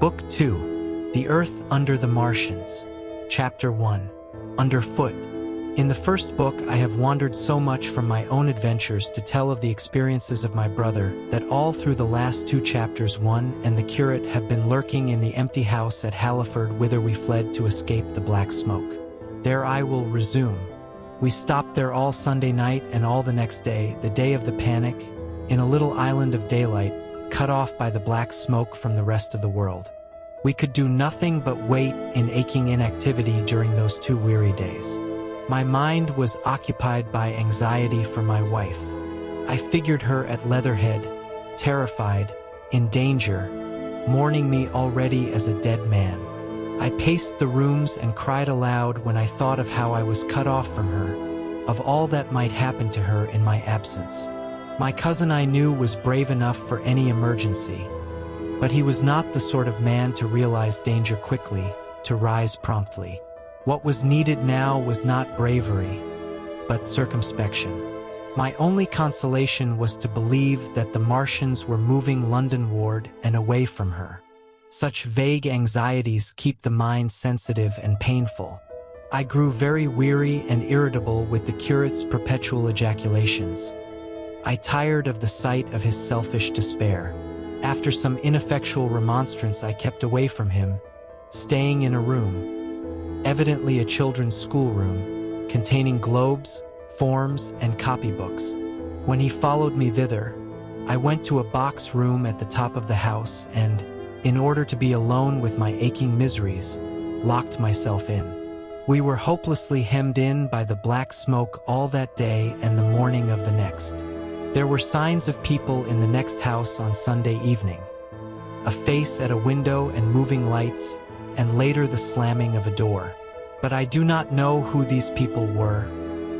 Book 2, The Earth Under the Martians. Chapter 1, Underfoot. In the first book, I have wandered so much from my own adventures to tell of the experiences of my brother that all through the last 2 chapters 1 and the curate have been lurking in the empty house at Halliford whither we fled to escape the black smoke. There I will resume. We stopped there all Sunday night and all the next day, the day of the panic, in a little island of daylight, cut off by the black smoke from the rest of the world. We could do nothing but wait in aching inactivity during those 2 weary days. My mind was occupied by anxiety for my wife. I figured her at Leatherhead, terrified, in danger, mourning me already as a dead man. I paced the rooms and cried aloud when I thought of how I was cut off from her, of all that might happen to her in my absence. My cousin, I knew, was brave enough for any emergency, but he was not the sort of man to realize danger quickly, to rise promptly. What was needed now was not bravery, but circumspection. My only consolation was to believe that the Martians were moving Londonward and away from her. Such vague anxieties keep the mind sensitive and painful. I grew very weary and irritable with the curate's perpetual ejaculations. I tired of the sight of his selfish despair. After some ineffectual remonstrance, I kept away from him, staying in a room, evidently a children's schoolroom, containing globes, forms, and copybooks. When he followed me thither, I went to a box room at the top of the house and, in order to be alone with my aching miseries, locked myself in. We were hopelessly hemmed in by the black smoke all that day and the morning of the next. There were signs of people in the next house on Sunday evening. A face at a window and moving lights, and later the slamming of a door. But I do not know who these people were,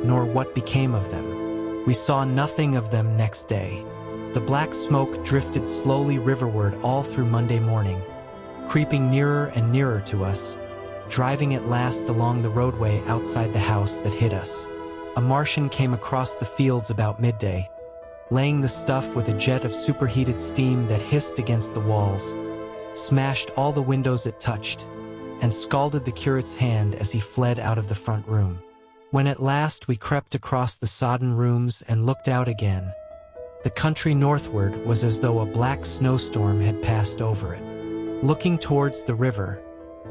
nor what became of them. We saw nothing of them next day. The black smoke drifted slowly riverward all through Monday morning, creeping nearer and nearer to us, driving at last along the roadway outside the house that hid us. A Martian came across the fields about midday, laying the stuff with a jet of superheated steam that hissed against the walls, smashed all the windows it touched, and scalded the curate's hand as he fled out of the front room. When at last we crept across the sodden rooms and looked out again, the country northward was as though a black snowstorm had passed over it. Looking towards the river,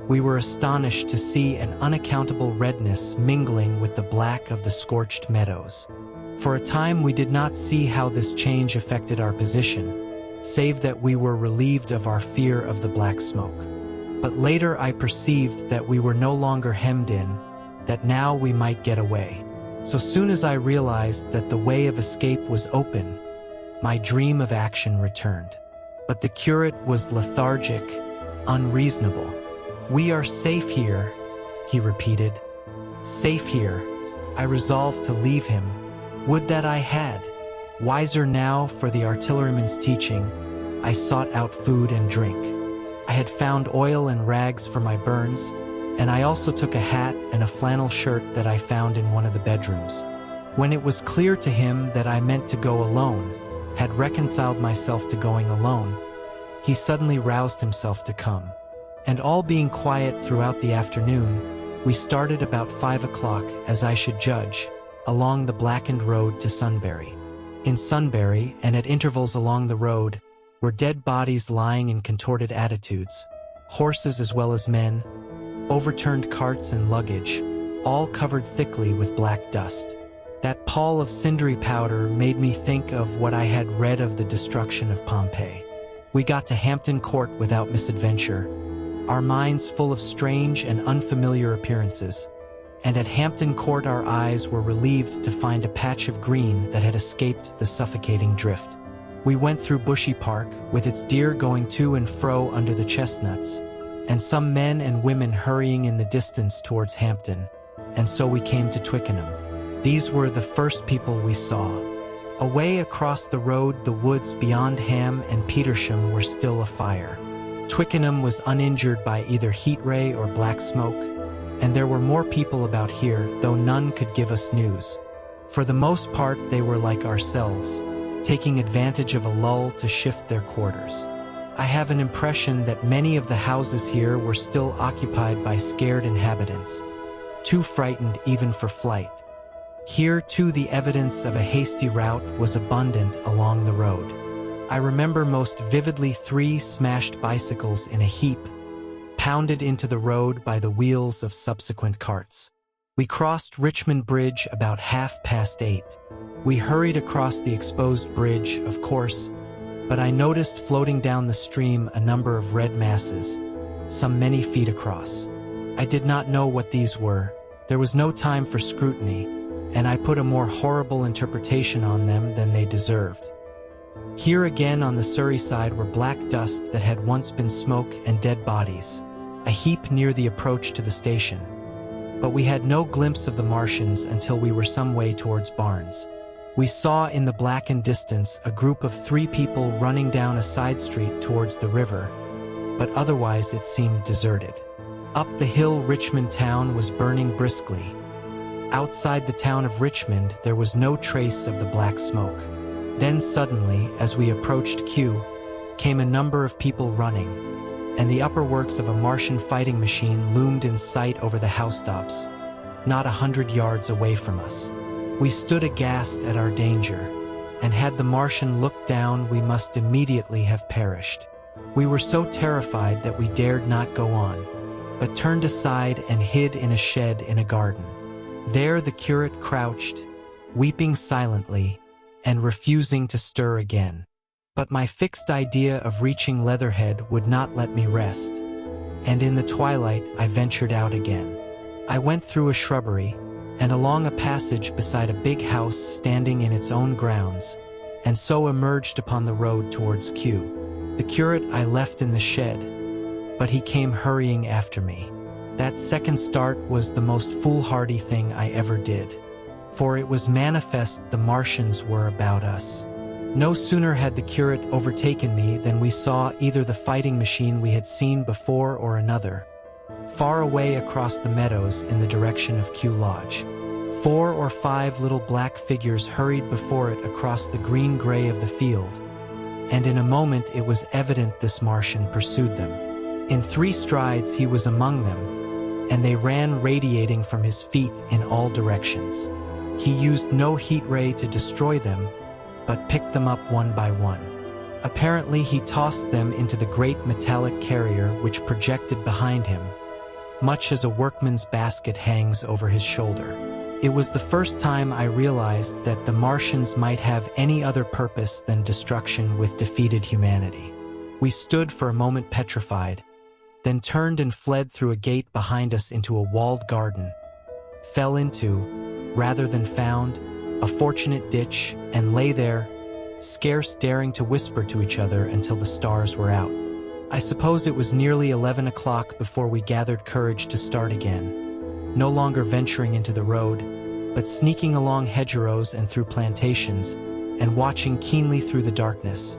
we were astonished to see an unaccountable redness mingling with the black of the scorched meadows. For a time we did not see how this change affected our position, save that we were relieved of our fear of the black smoke. But later I perceived that we were no longer hemmed in, that now we might get away. So soon as I realized that the way of escape was open, my dream of action returned. But the curate was lethargic, unreasonable. "We are safe here," he repeated. "Safe here." I resolved to leave him. Would that I had. Wiser now for the artilleryman's teaching, I sought out food and drink. I had found oil and rags for my burns, and I also took a hat and a flannel shirt that I found in one of the bedrooms. When it was clear to him that I meant to go alone, had reconciled myself to going alone, he suddenly roused himself to come. And all being quiet throughout the afternoon, we started about 5 o'clock, as I should judge, along the blackened road to Sunbury. In Sunbury, and at intervals along the road, were dead bodies lying in contorted attitudes, horses as well as men, overturned carts and luggage, all covered thickly with black dust. That pall of cindery powder made me think of what I had read of the destruction of Pompeii. We got to Hampton Court without misadventure, our minds full of strange and unfamiliar appearances, and at Hampton Court our eyes were relieved to find a patch of green that had escaped the suffocating drift. We went through Bushy Park, with its deer going to and fro under the chestnuts, and some men and women hurrying in the distance towards Hampton, and so we came to Twickenham. These were the first people we saw. Away across the road, the woods beyond Ham and Petersham were still afire. Twickenham was uninjured by either heat ray or black smoke, and there were more people about here, though none could give us news. For the most part, they were like ourselves, taking advantage of a lull to shift their quarters. I have an impression that many of the houses here were still occupied by scared inhabitants, too frightened even for flight. Here, too, the evidence of a hasty rout was abundant along the road. I remember most vividly 3 smashed bicycles in a heap, pounded into the road by the wheels of subsequent carts. We crossed Richmond Bridge about 8:30. We hurried across the exposed bridge, of course, but I noticed floating down the stream a number of red masses, some many feet across. I did not know what these were. There was no time for scrutiny, and I put a more horrible interpretation on them than they deserved. Here again on the Surrey side were black dust that had once been smoke and dead bodies, a heap near the approach to the station. But we had no glimpse of the Martians until we were some way towards Barnes. We saw in the blackened distance a group of 3 people running down a side street towards the river, but otherwise it seemed deserted. Up the hill, Richmond town was burning briskly. Outside the town of Richmond, there was no trace of the black smoke. Then suddenly, as we approached Kew, came a number of people running, and the upper works of a Martian fighting machine loomed in sight over the housetops, not 100 yards away from us. We stood aghast at our danger, and had the Martian looked down, we must immediately have perished. We were so terrified that we dared not go on, but turned aside and hid in a shed in a garden. There the curate crouched, weeping silently, and refusing to stir again. But my fixed idea of reaching Leatherhead would not let me rest, and in the twilight I ventured out again. I went through a shrubbery, and along a passage beside a big house standing in its own grounds, and so emerged upon the road towards Kew. The curate I left in the shed, but he came hurrying after me. That second start was the most foolhardy thing I ever did, for it was manifest the Martians were about us. No sooner had the curate overtaken me than we saw either the fighting machine we had seen before or another, far away across the meadows in the direction of Kew Lodge. 4 or 5 little black figures hurried before it across the green-gray of the field, and in a moment it was evident this Martian pursued them. In 3 strides he was among them, and they ran radiating from his feet in all directions. He used no heat ray to destroy them, but picked them up one by one. Apparently he tossed them into the great metallic carrier which projected behind him, much as a workman's basket hangs over his shoulder. It was the first time I realized that the Martians might have any other purpose than destruction with defeated humanity. We stood for a moment petrified, then turned and fled through a gate behind us into a walled garden, fell into, rather than found, a fortunate ditch, and lay there, scarce daring to whisper to each other until the stars were out. I suppose it was nearly 11 o'clock before we gathered courage to start again, no longer venturing into the road, but sneaking along hedgerows and through plantations, and watching keenly through the darkness,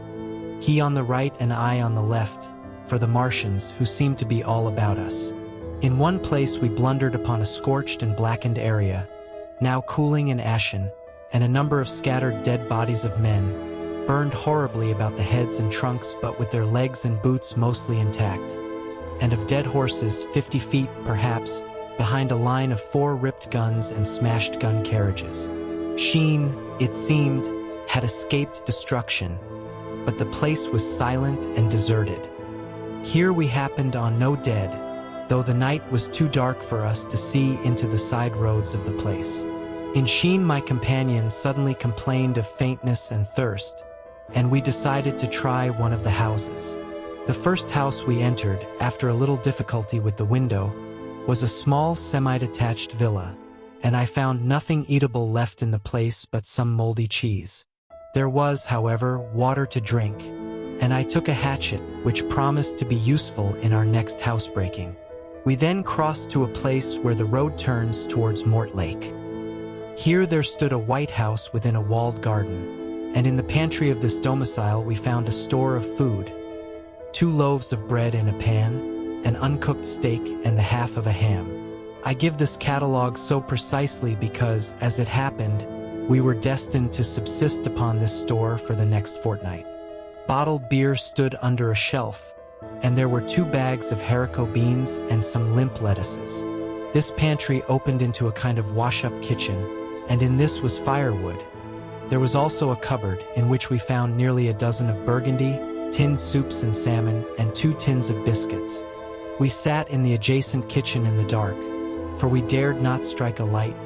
he on the right and I on the left, for the Martians, who seemed to be all about us. In one place we blundered upon a scorched and blackened area, now cooling and ashen, and a number of scattered dead bodies of men, burned horribly about the heads and trunks but with their legs and boots mostly intact, and of dead horses 50 feet, perhaps, behind a line of 4 ripped guns and smashed gun carriages. Sheen, it seemed, had escaped destruction, but the place was silent and deserted. Here we happened on no dead, though the night was too dark for us to see into the side roads of the place. In Sheen, my companion suddenly complained of faintness and thirst, and we decided to try one of the houses. The first house we entered, after a little difficulty with the window, was a small semi-detached villa, and I found nothing eatable left in the place but some moldy cheese. There was, however, water to drink, and I took a hatchet, which promised to be useful in our next housebreaking. We then crossed to a place where the road turns towards Mortlake. Here there stood a white house within a walled garden, and in the pantry of this domicile we found a store of food: 2 loaves of bread in a pan, an uncooked steak, and the half of a ham. I give this catalogue so precisely because, as it happened, we were destined to subsist upon this store for the next fortnight. Bottled beer stood under a shelf, and there were 2 bags of haricot beans and some limp lettuces. This pantry opened into a kind of wash-up kitchen, and in this was firewood. There was also a cupboard in which we found nearly a dozen of burgundy, tinned soups and salmon, and 2 tins of biscuits. We sat in the adjacent kitchen in the dark, for we dared not strike a light,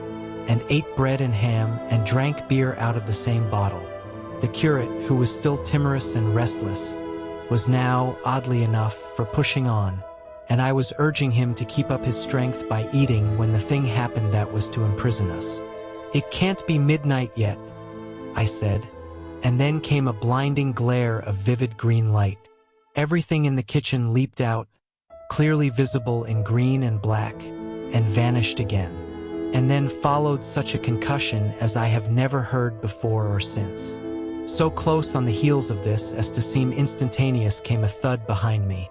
and ate bread and ham and drank beer out of the same bottle. The curate, who was still timorous and restless, was now, oddly enough, for pushing on, and I was urging him to keep up his strength by eating when the thing happened that was to imprison us. "It can't be midnight yet," I said, and then came a blinding glare of vivid green light. Everything in the kitchen leaped out, clearly visible in green and black, and vanished again. And then followed such a concussion as I have never heard before or since. So close on the heels of this as to seem instantaneous came a thud behind me.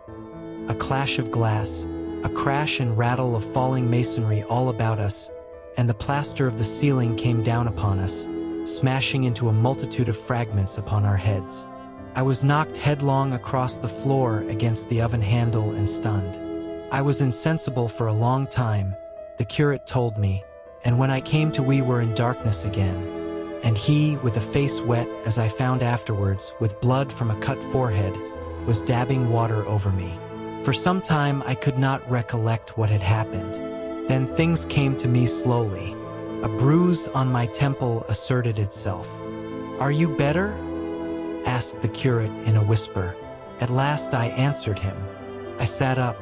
A clash of glass, a crash and rattle of falling masonry all about us, and the plaster of the ceiling came down upon us, smashing into a multitude of fragments upon our heads. I was knocked headlong across the floor against the oven handle and stunned. I was insensible for a long time, the curate told me, and when I came to we were in darkness again. And he, with a face wet, as I found afterwards, with blood from a cut forehead, was dabbing water over me. For some time I could not recollect what had happened. Then things came to me slowly. A bruise on my temple asserted itself. "Are you better?" asked the curate in a whisper. At last I answered him. I sat up.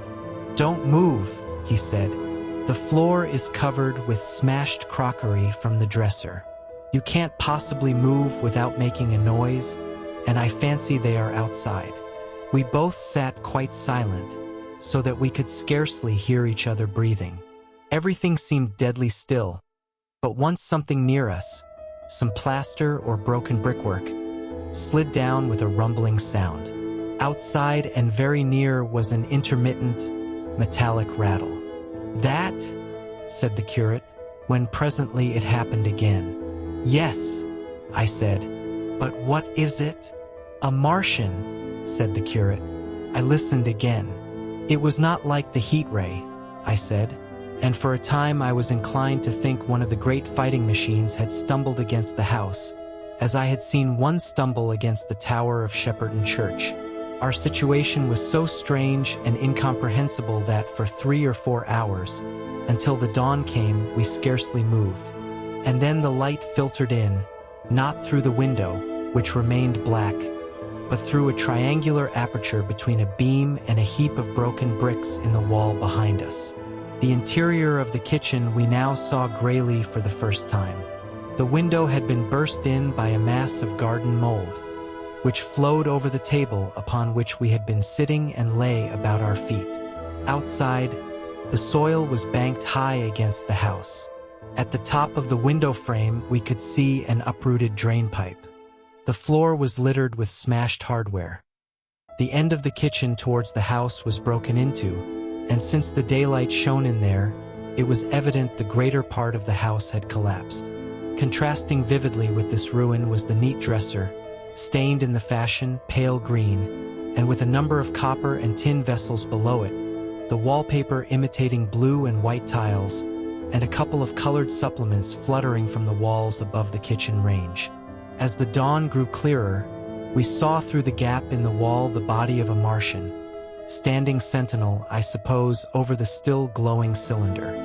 "Don't move," he said. "The floor is covered with smashed crockery from the dresser. You can't possibly move without making a noise, and I fancy they are outside." We both sat quite silent, so that we could scarcely hear each other breathing. Everything seemed deadly still, but once something near us, some plaster or broken brickwork, slid down with a rumbling sound. Outside and very near was an intermittent, metallic rattle. "That?" said the curate, when presently it happened again. "Yes," I said, "but what is it?" "A Martian," said the curate. I listened again. "It was not like the heat ray," I said, and for a time I was inclined to think one of the great fighting machines had stumbled against the house, as I had seen one stumble against the tower of Shepperton Church. Our situation was so strange and incomprehensible that for 3 or 4 hours, until the dawn came, we scarcely moved. And then the light filtered in, not through the window, which remained black, but through a triangular aperture between a beam and a heap of broken bricks in the wall behind us. The interior of the kitchen we now saw grayly for the first time. The window had been burst in by a mass of garden mold, which flowed over the table upon which we had been sitting and lay about our feet. Outside, the soil was banked high against the house. At the top of the window frame we could see an uprooted drain pipe. The floor was littered with smashed hardware. The end of the kitchen towards the house was broken into, and since the daylight shone in there, it was evident the greater part of the house had collapsed. Contrasting vividly with this ruin was the neat dresser, stained in the fashion pale green, and with a number of copper and tin vessels below it, the wallpaper imitating blue and white tiles, and a couple of colored supplements fluttering from the walls above the kitchen range. As the dawn grew clearer, we saw through the gap in the wall the body of a Martian, standing sentinel, I suppose, over the still glowing cylinder.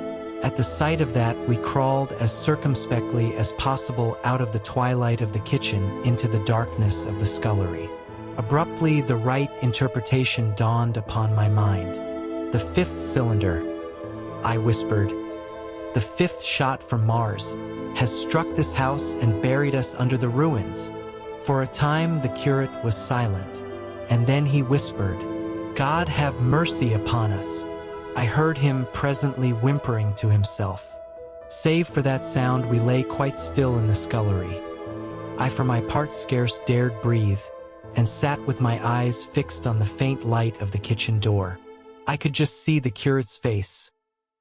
At the sight of that, we crawled as circumspectly as possible out of the twilight of the kitchen into the darkness of the scullery. Abruptly, the right interpretation dawned upon my mind. "The 5th cylinder," I whispered. "The 5th shot from Mars has struck this house and buried us under the ruins." For a time the curate was silent, and then he whispered, "God have mercy upon us." I heard him presently whimpering to himself. Save for that sound we lay quite still in the scullery. I for my part scarce dared breathe, and sat with my eyes fixed on the faint light of the kitchen door. I could just see the curate's face,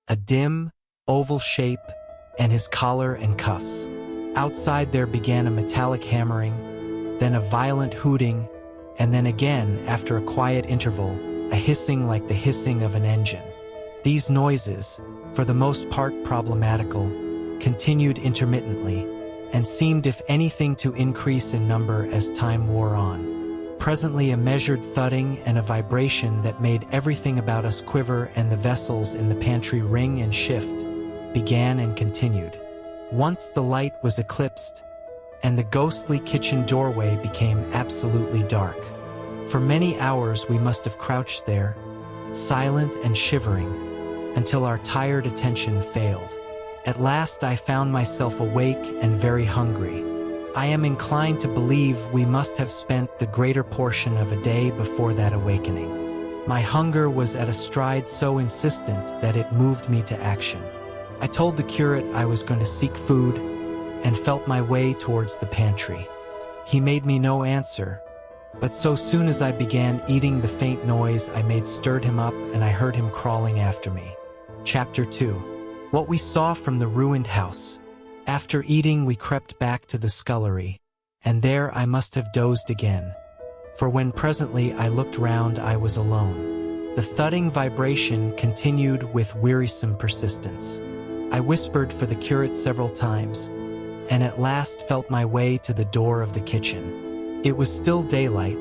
a dim, oval shape, and his collar and cuffs. Outside there began a metallic hammering, then a violent hooting, and then again, after a quiet interval, a hissing like the hissing of an engine. These noises, for the most part problematical, continued intermittently, and seemed if anything to increase in number as time wore on. Presently a measured thudding and a vibration that made everything about us quiver and the vessels in the pantry ring and shift began and continued. Once the light was eclipsed, and the ghostly kitchen doorway became absolutely dark. For many hours we must have crouched there, silent and shivering, until our tired attention failed. At last I found myself awake and very hungry. I am inclined to believe we must have spent the greater portion of a day before that awakening. My hunger was at a stride so insistent that it moved me to action. I told the curate I was going to seek food and felt my way towards the pantry. He made me no answer, but so soon as I began eating, the faint noise I made stirred him up and I heard him crawling after me. Chapter 2. What we saw from the ruined house. After eating, we crept back to the scullery, and there I must have dozed again, for when presently I looked round I was alone. The thudding vibration continued with wearisome persistence. I whispered for the curate several times, and at last felt my way to the door of the kitchen. It was still daylight,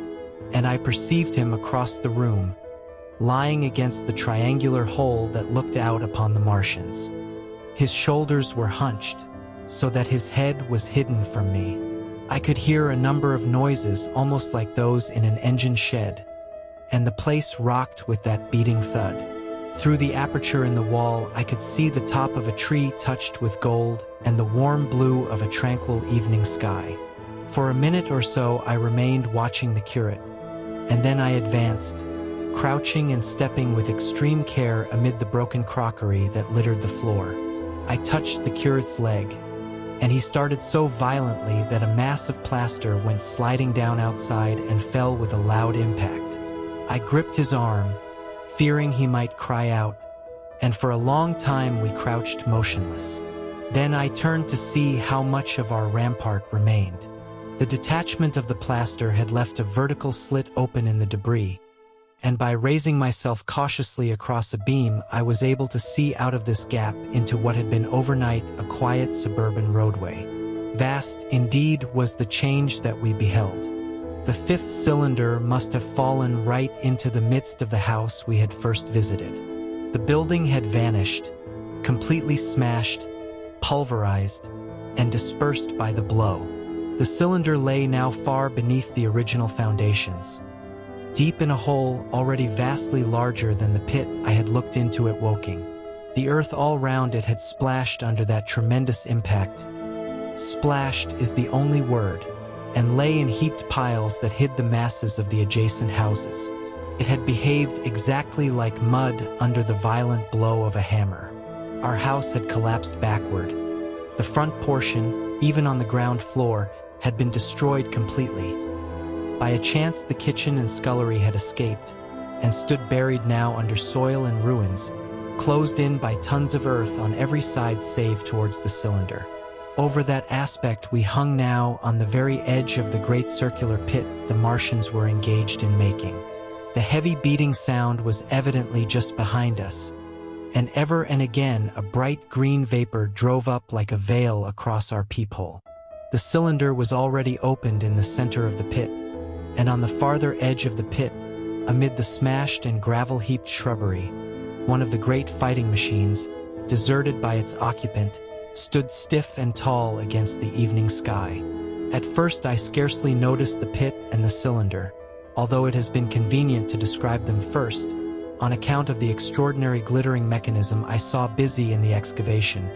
and I perceived him across the room, lying against the triangular hole that looked out upon the Martians. His shoulders were hunched, so that his head was hidden from me. I could hear a number of noises almost like those in an engine shed, and the place rocked with that beating thud. Through the aperture in the wall I could see the top of a tree touched with gold and the warm blue of a tranquil evening sky. For a minute or so I remained watching the curate, and then I advanced, crouching and stepping with extreme care amid the broken crockery that littered the floor. I touched the curate's leg, and he started so violently that a mass of plaster went sliding down outside and fell with a loud impact. I gripped his arm, fearing he might cry out, and for a long time we crouched motionless. Then I turned to see how much of our rampart remained. The detachment of the plaster had left a vertical slit open in the debris, and by raising myself cautiously across a beam, I was able to see out of this gap into what had been overnight a quiet suburban roadway. Vast, indeed, was the change that we beheld. The fifth cylinder must have fallen right into the midst of the house we had first visited. The building had vanished, completely smashed, pulverized, and dispersed by the blow. The cylinder lay now far beneath the original foundations, deep in a hole already vastly larger than the pit I had looked into at Woking. The earth all round it had splashed under that tremendous impact. Splashed is the only word, and lay in heaped piles that hid the masses of the adjacent houses. It had behaved exactly like mud under the violent blow of a hammer. Our house had collapsed backward. The front portion, even on the ground floor, had been destroyed completely. By a chance the kitchen and scullery had escaped, and stood buried now under soil and ruins, closed in by tons of earth on every side save towards the cylinder. Over that aspect we hung now on the very edge of the great circular pit the Martians were engaged in making. The heavy beating sound was evidently just behind us, and ever and again a bright green vapor drove up like a veil across our peephole. The cylinder was already opened in the center of the pit, and on the farther edge of the pit, amid the smashed and gravel-heaped shrubbery, one of the great fighting machines, deserted by its occupant, stood stiff and tall against the evening sky. At first I scarcely noticed the pit and the cylinder, although it has been convenient to describe them first, on account of the extraordinary glittering mechanism I saw busy in the excavation,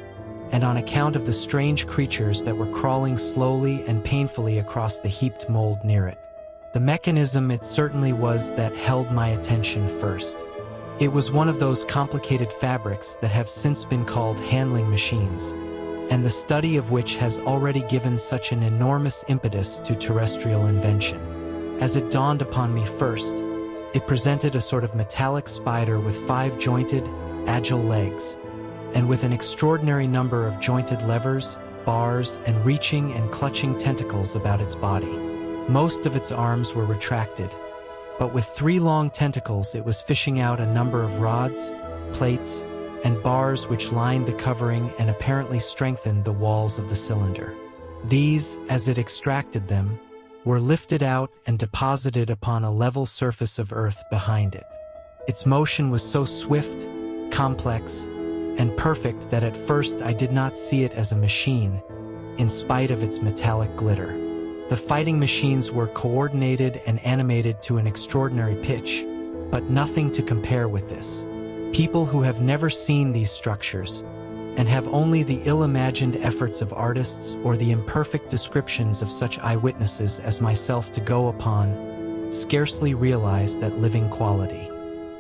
and on account of the strange creatures that were crawling slowly and painfully across the heaped mold near it. The mechanism it certainly was that held my attention first. It was one of those complicated fabrics that have since been called handling machines, and the study of which has already given such an enormous impetus to terrestrial invention. As it dawned upon me first, it presented a sort of metallic spider with 5 jointed, agile legs, and with an extraordinary number of jointed levers, bars, and reaching and clutching tentacles about its body. Most of its arms were retracted, but with 3 long tentacles it was fishing out a number of rods, plates, and bars which lined the covering and apparently strengthened the walls of the cylinder. These, as it extracted them, were lifted out and deposited upon a level surface of earth behind it. Its motion was so swift, complex, and perfect that at first I did not see it as a machine, in spite of its metallic glitter. The fighting machines were coordinated and animated to an extraordinary pitch, but nothing to compare with this. People who have never seen these structures, and have only the ill-imagined efforts of artists or the imperfect descriptions of such eyewitnesses as myself to go upon, scarcely realize that living quality.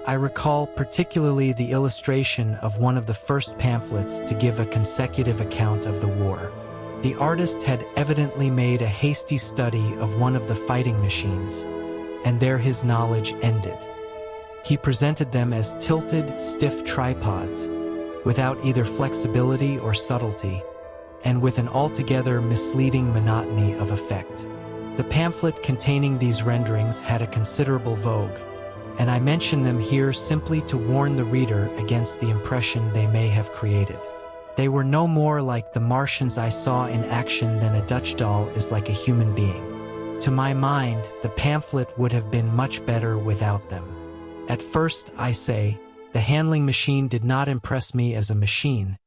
I recall particularly the illustration of one of the first pamphlets to give a consecutive account of the war. The artist had evidently made a hasty study of one of the fighting machines, and there his knowledge ended. He presented them as tilted, stiff tripods, without either flexibility or subtlety, and with an altogether misleading monotony of effect. The pamphlet containing these renderings had a considerable vogue, and I mention them here simply to warn the reader against the impression they may have created. They were no more like the Martians I saw in action than a Dutch doll is like a human being. To my mind, the pamphlet would have been much better without them. At first, I say, the handling machine did not impress me as a machine,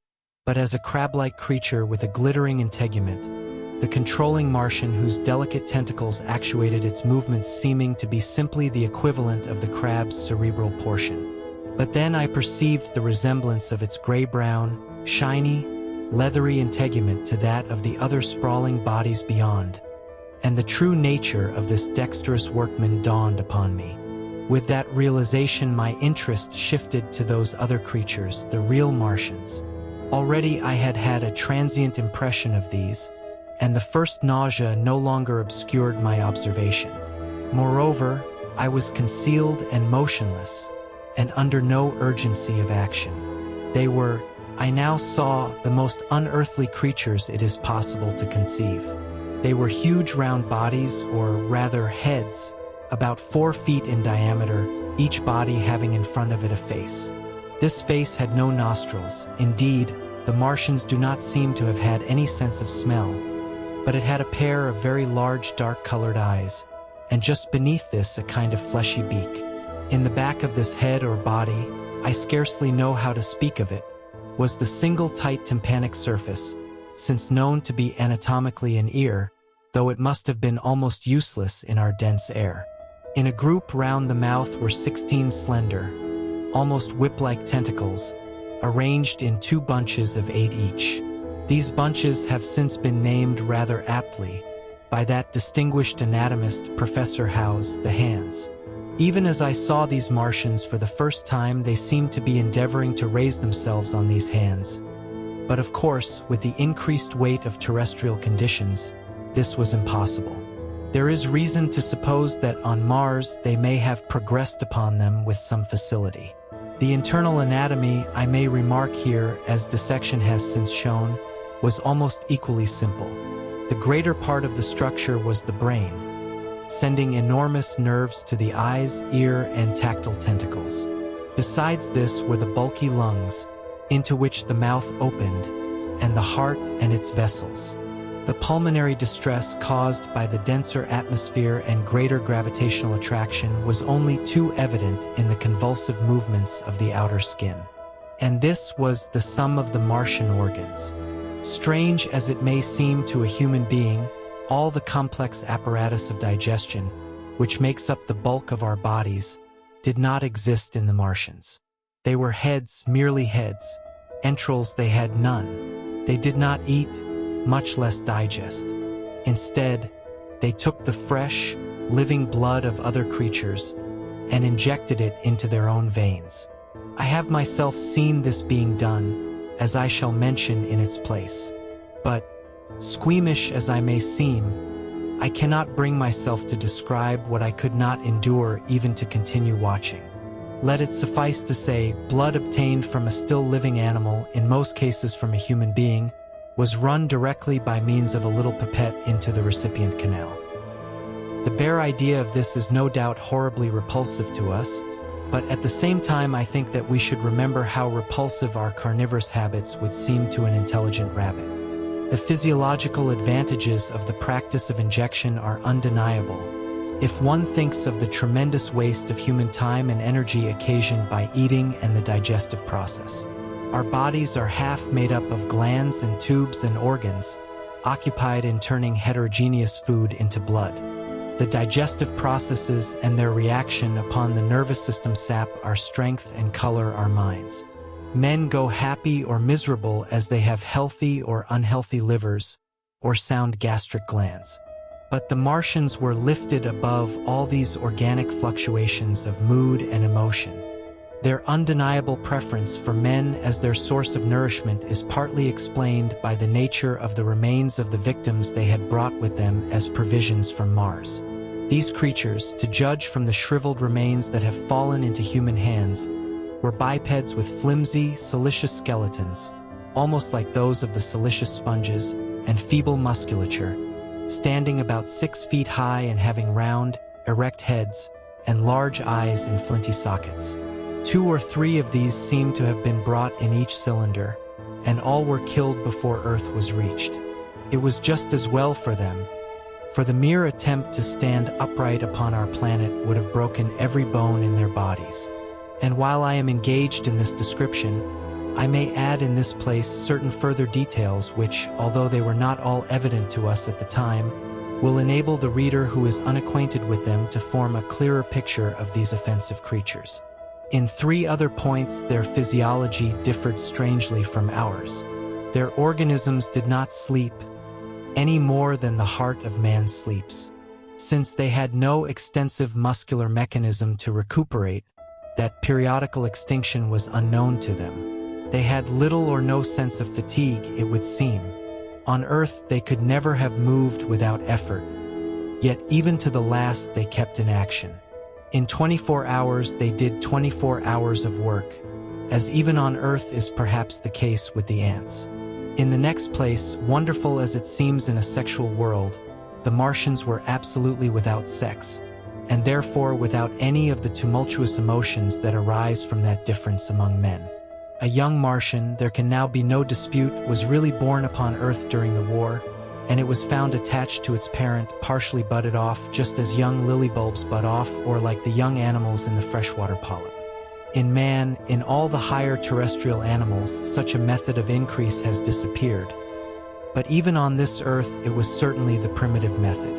but as a crab-like creature with a glittering integument, the controlling Martian whose delicate tentacles actuated its movements seeming to be simply the equivalent of the crab's cerebral portion. But then I perceived the resemblance of its gray-brown, shiny, leathery integument to that of the other sprawling bodies beyond, and the true nature of this dexterous workman dawned upon me. With that realization, my interest shifted to those other creatures, the real Martians. Already I had had a transient impression of these, and the first nausea no longer obscured my observation. Moreover, I was concealed and motionless, and under no urgency of action. They were, I now saw, the most unearthly creatures it is possible to conceive. They were huge round bodies, or rather heads, about 4 feet in diameter, each body having in front of it a face. This face had no nostrils. Indeed, the Martians do not seem to have had any sense of smell, but it had a pair of very large dark-colored eyes, and just beneath this a kind of fleshy beak. In the back of this head or body, I scarcely know how to speak of it, was the single tight tympanic surface, since known to be anatomically an ear, though it must have been almost useless in our dense air. In a group round the mouth were 16 slender, almost whip-like tentacles, arranged in 2 bunches of 8 each. These bunches have since been named rather aptly by that distinguished anatomist, Professor Howe's, the hands. Even as I saw these Martians for the first time, they seemed to be endeavoring to raise themselves on these hands. But of course, with the increased weight of terrestrial conditions, this was impossible. There is reason to suppose that on Mars they may have progressed upon them with some facility. The internal anatomy, I may remark here, as dissection has since shown, was almost equally simple. The greater part of the structure was the brain, sending enormous nerves to the eyes, ear, and tactile tentacles. Besides this were the bulky lungs, into which the mouth opened, and the heart and its vessels. The pulmonary distress caused by the denser atmosphere and greater gravitational attraction was only too evident in the convulsive movements of the outer skin. And this was the sum of the Martian organs. Strange as it may seem to a human being, all the complex apparatus of digestion, which makes up the bulk of our bodies, did not exist in the Martians. They were heads, merely heads. Entrails they had none. They did not eat, much less digest. Instead, they took the fresh, living blood of other creatures and injected it into their own veins. I have myself seen this being done, as I shall mention in its place. But, squeamish as I may seem, I cannot bring myself to describe what I could not endure even to continue watching. Let it suffice to say, blood obtained from a still living animal, in most cases from a human being, was run directly by means of a little pipette into the recipient canal. The bare idea of this is no doubt horribly repulsive to us, but at the same time I think that we should remember how repulsive our carnivorous habits would seem to an intelligent rabbit. The physiological advantages of the practice of injection are undeniable. If one thinks of the tremendous waste of human time and energy occasioned by eating and the digestive process. Our bodies are half made up of glands and tubes and organs, occupied in turning heterogeneous food into blood. The digestive processes and their reaction upon the nervous system sap our strength and color our minds. Men go happy or miserable as they have healthy or unhealthy livers or sound gastric glands. But the Martians were lifted above all these organic fluctuations of mood and emotion. Their undeniable preference for men as their source of nourishment is partly explained by the nature of the remains of the victims they had brought with them as provisions from Mars. These creatures, to judge from the shriveled remains that have fallen into human hands, were bipeds with flimsy, siliceous skeletons, almost like those of the siliceous sponges, and feeble musculature, standing about 6 feet high and having round, erect heads and large eyes in flinty sockets. 2 or 3 of these seemed to have been brought in each cylinder, and all were killed before Earth was reached. It was just as well for them, for the mere attempt to stand upright upon our planet would have broken every bone in their bodies. And while I am engaged in this description, I may add in this place certain further details which, although they were not all evident to us at the time, will enable the reader who is unacquainted with them to form a clearer picture of these offensive creatures. In 3 other points, their physiology differed strangely from ours. Their organisms did not sleep any more than the heart of man sleeps. Since they had no extensive muscular mechanism to recuperate, that periodical extinction was unknown to them. They had little or no sense of fatigue, it would seem. On Earth they could never have moved without effort, yet even to the last they kept in action. In 24 hours they did 24 hours of work, as even on Earth is perhaps the case with the ants. In the next place, wonderful as it seems in a sexual world, the Martians were absolutely without sex, and therefore without any of the tumultuous emotions that arise from that difference among men. A young Martian, there can now be no dispute, was really born upon Earth during the war, and it was found attached to its parent, partially budded off, just as young lily bulbs bud off, or like the young animals in the freshwater polyp. In man, in all the higher terrestrial animals, such a method of increase has disappeared. But even on this Earth, it was certainly the primitive method.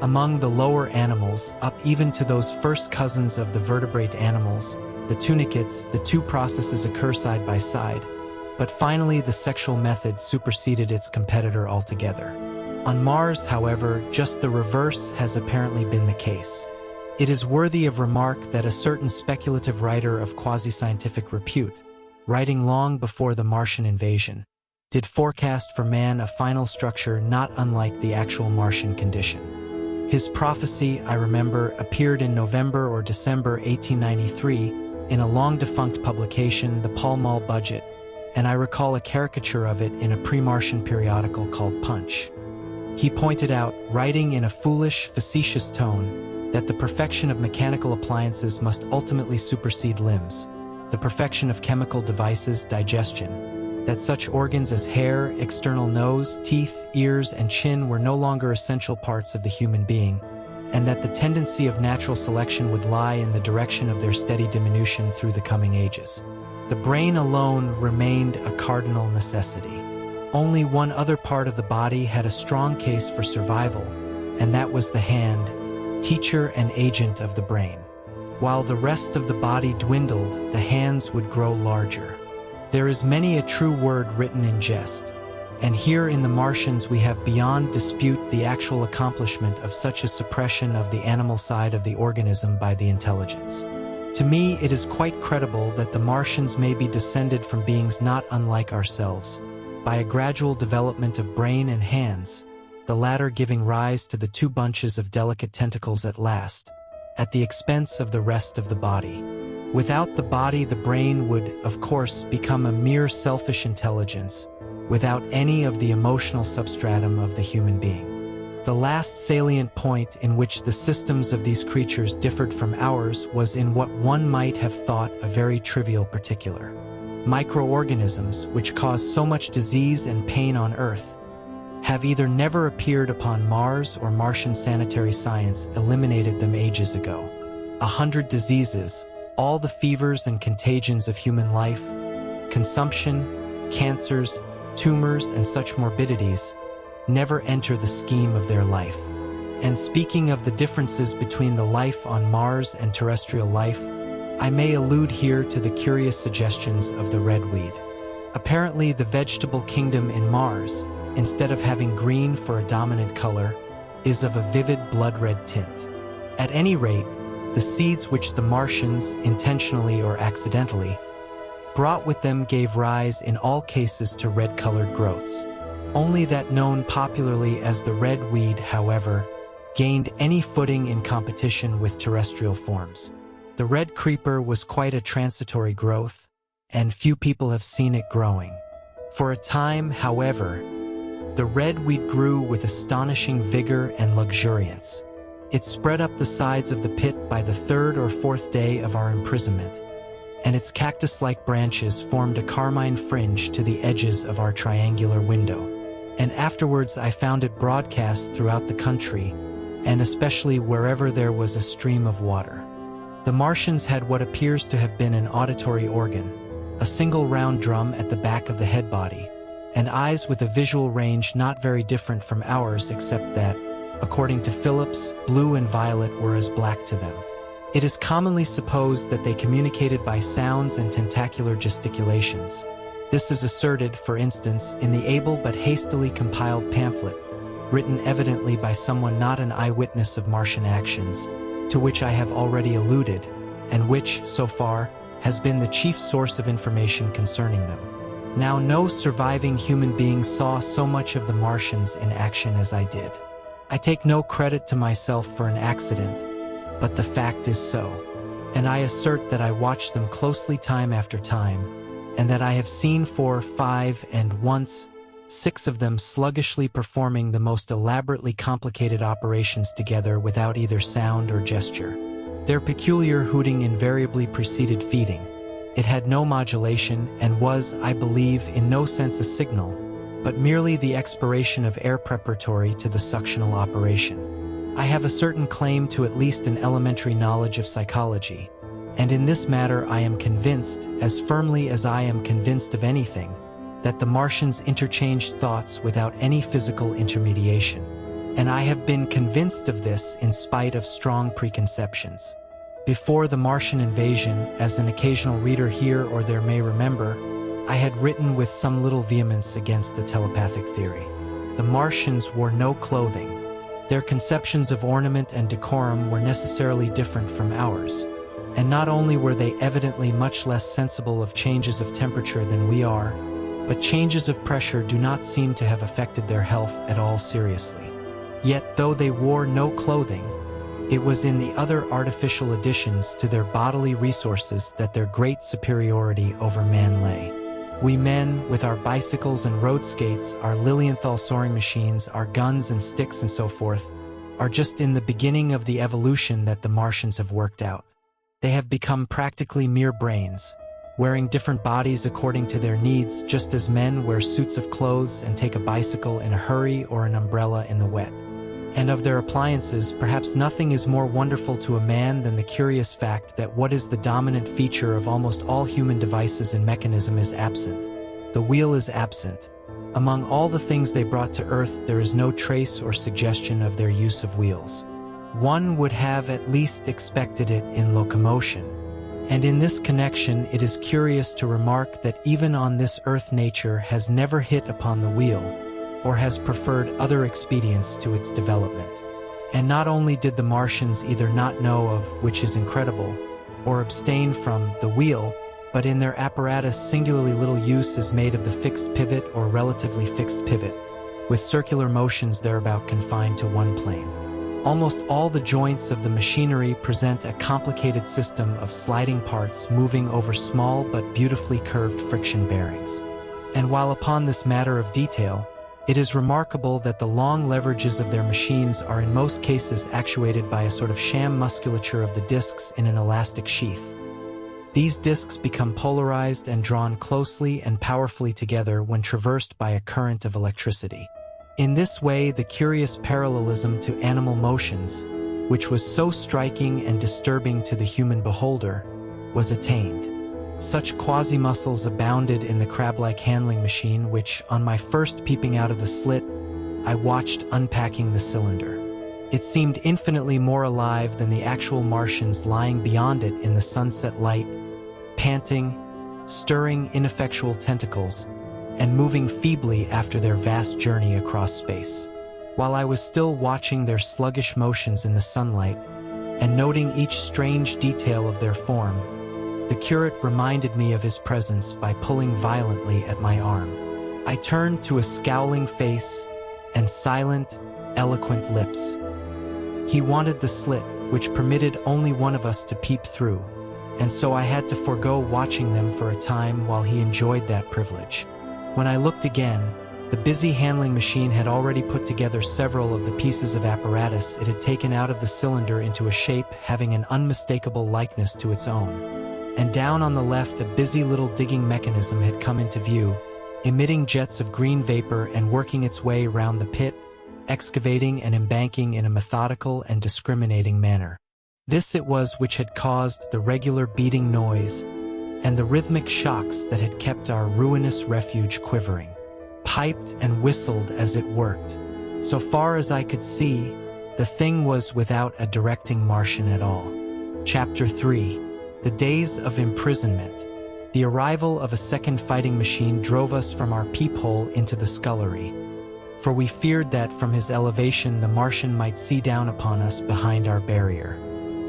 Among the lower animals, up even to those first cousins of the vertebrate animals, the tunicates, the 2 processes occur side by side, but finally the sexual method superseded its competitor altogether. On Mars, however, just the reverse has apparently been the case. It is worthy of remark that a certain speculative writer of quasi-scientific repute, writing long before the Martian invasion, did forecast for man a final structure not unlike the actual Martian condition. His prophecy, I remember, appeared in November or December 1893 in a long-defunct publication, the Pall Mall Budget, and I recall a caricature of it in a pre-Martian periodical called Punch. He pointed out, writing in a foolish, facetious tone, that the perfection of mechanical appliances must ultimately supersede limbs, the perfection of chemical devices, digestion, that such organs as hair, external nose, teeth, ears, and chin were no longer essential parts of the human being, and that the tendency of natural selection would lie in the direction of their steady diminution through the coming ages. The brain alone remained a cardinal necessity. Only one other part of the body had a strong case for survival, and that was the hand, teacher and agent of the brain. While the rest of the body dwindled, the hands would grow larger. There is many a true word written in jest, and here in the Martians we have beyond dispute the actual accomplishment of such a suppression of the animal side of the organism by the intelligence. To me, it is quite credible that the Martians may be descended from beings not unlike ourselves, by a gradual development of brain and hands, the latter giving rise to the 2 bunches of delicate tentacles at last, at the expense of the rest of the body. Without the body, the brain would, of course, become a mere selfish intelligence, without any of the emotional substratum of the human being. The last salient point in which the systems of these creatures differed from ours was in what one might have thought a very trivial particular. Microorganisms, which cause so much disease and pain on Earth, have either never appeared upon Mars or Martian sanitary science eliminated them ages ago. 100 diseases, all the fevers and contagions of human life, consumption, cancers, tumors, and such morbidities, never enter the scheme of their life. And speaking of the differences between the life on Mars and terrestrial life, I may allude here to the curious suggestions of the red weed. Apparently, the vegetable kingdom in Mars, instead of having green for a dominant color, is of a vivid blood-red tint. At any rate, the seeds which the Martians, intentionally or accidentally, brought with them gave rise in all cases to red-colored growths. Only that known popularly as the red weed, however, gained any footing in competition with terrestrial forms. The red creeper was quite a transitory growth, and few people have seen it growing. For a time, however, the red weed grew with astonishing vigor and luxuriance. It spread up the sides of the pit by the third or fourth day of our imprisonment, and its cactus-like branches formed a carmine fringe to the edges of our triangular window. And afterwards I found it broadcast throughout the country, and especially wherever there was a stream of water. The Martians had what appears to have been an auditory organ, a single round drum at the back of the head body, and eyes with a visual range not very different from ours except that, according to Phillips, blue and violet were as black to them. It is commonly supposed that they communicated by sounds and tentacular gesticulations. This is asserted, for instance, in the able but hastily compiled pamphlet, written evidently by someone not an eyewitness of Martian actions, to which I have already alluded, and which, so far, has been the chief source of information concerning them. Now, no surviving human being saw so much of the Martians in action as I did. I take no credit to myself for an accident, but the fact is so, and I assert that I watched them closely time after time, and that I have seen 4, 5, and once 6 of them sluggishly performing the most elaborately complicated operations together without either sound or gesture. Their peculiar hooting invariably preceded feeding. It had no modulation and was, I believe, in no sense a signal, but merely the expiration of air preparatory to the suctional operation. I have a certain claim to at least an elementary knowledge of psychology, and in this matter I am convinced, as firmly as I am convinced of anything, that the Martians interchanged thoughts without any physical intermediation. And I have been convinced of this in spite of strong preconceptions. Before the Martian invasion, as an occasional reader here or there may remember, I had written with some little vehemence against the telepathic theory. The Martians wore no clothing. Their conceptions of ornament and decorum were necessarily different from ours. And not only were they evidently much less sensible of changes of temperature than we are, but changes of pressure do not seem to have affected their health at all seriously. Yet, though they wore no clothing, it was in the other artificial additions to their bodily resources that their great superiority over man lay. We men, with our bicycles and road skates, our Lilienthal soaring machines, our guns and sticks and so forth, are just in the beginning of the evolution that the Martians have worked out. They have become practically mere brains, wearing different bodies according to their needs, just as men wear suits of clothes and take a bicycle in a hurry or an umbrella in the wet. And of their appliances, perhaps nothing is more wonderful to a man than the curious fact that what is the dominant feature of almost all human devices and mechanism is absent. The wheel is absent. Among all the things they brought to Earth, there is no trace or suggestion of their use of wheels. One would have at least expected it in locomotion. And in this connection, it is curious to remark that even on this earth nature has never hit upon the wheel, or has preferred other expedients to its development. And not only did the Martians either not know of, which is incredible, or abstain from, the wheel, but in their apparatus singularly little use is made of the fixed pivot or relatively fixed pivot, with circular motions thereabout confined to one plane. Almost all the joints of the machinery present a complicated system of sliding parts moving over small but beautifully curved friction bearings. And while upon this matter of detail, It is remarkable that the long leverages of their machines are in most cases actuated by a sort of sham musculature of the discs in an elastic sheath. These discs become polarized and drawn closely and powerfully together when traversed by a current of electricity. In this way, the curious parallelism to animal motions, which was so striking and disturbing to the human beholder, was attained. Such quasi-muscles abounded in the crab-like handling machine which, on my first peeping out of the slit, I watched unpacking the cylinder. It seemed infinitely more alive than the actual Martians lying beyond it in the sunset light, panting, stirring ineffectual tentacles, and moving feebly after their vast journey across space. While I was still watching their sluggish motions in the sunlight, and noting each strange detail of their form, the curate reminded me of his presence by pulling violently at my arm. I turned to a scowling face and silent, eloquent lips. He wanted the slit, which permitted only one of us to peep through, and so I had to forego watching them for a time while he enjoyed that privilege. When I looked again, the busy handling machine had already put together several of the pieces of apparatus it had taken out of the cylinder into a shape having an unmistakable likeness to its own. And down on the left, a busy little digging mechanism had come into view, emitting jets of green vapor and working its way round the pit, excavating and embanking in a methodical and discriminating manner. This it was which had caused the regular beating noise and the rhythmic shocks that had kept our ruinous refuge quivering, piped and whistled as it worked. So far as I could see, the thing was without a directing Martian at all. Chapter 3. The Days of Imprisonment. The arrival of a second fighting machine drove us from our peephole into the scullery, for we feared that from his elevation the Martian might see down upon us behind our barrier.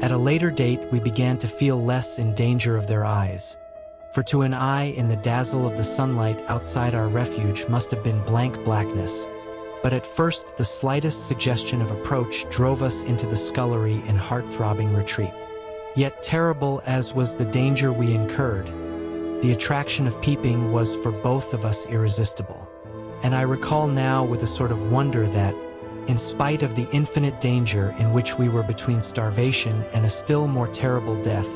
At a later date we began to feel less in danger of their eyes, for to an eye in the dazzle of the sunlight outside our refuge must have been blank blackness, but at first the slightest suggestion of approach drove us into the scullery in heart-throbbing retreat. Yet terrible as was the danger we incurred, the attraction of peeping was for both of us irresistible. And I recall now with a sort of wonder that, in spite of the infinite danger in which we were between starvation and a still more terrible death,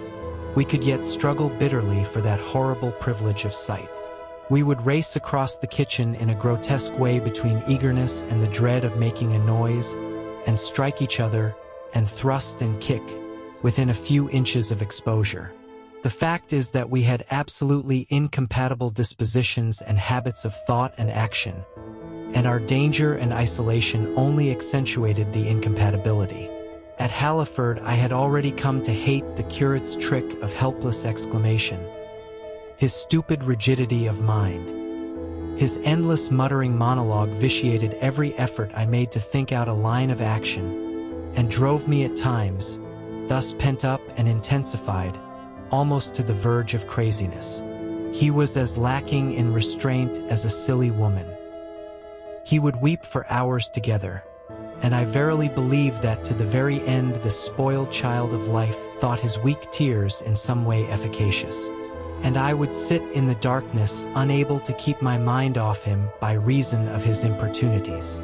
we could yet struggle bitterly for that horrible privilege of sight. We would race across the kitchen in a grotesque way between eagerness and the dread of making a noise, and strike each other, and thrust and kick, within a few inches of exposure. The fact is that we had absolutely incompatible dispositions and habits of thought and action, and our danger and isolation only accentuated the incompatibility. At Halliford I had already come to hate the curate's trick of helpless exclamation, his stupid rigidity of mind. His endless muttering monologue vitiated every effort I made to think out a line of action, and drove me at times, thus pent up and intensified, almost to the verge of craziness. He was as lacking in restraint as a silly woman. He would weep for hours together, and I verily believe that to the very end the spoiled child of life thought his weak tears in some way efficacious. And I would sit in the darkness, unable to keep my mind off him by reason of his importunities.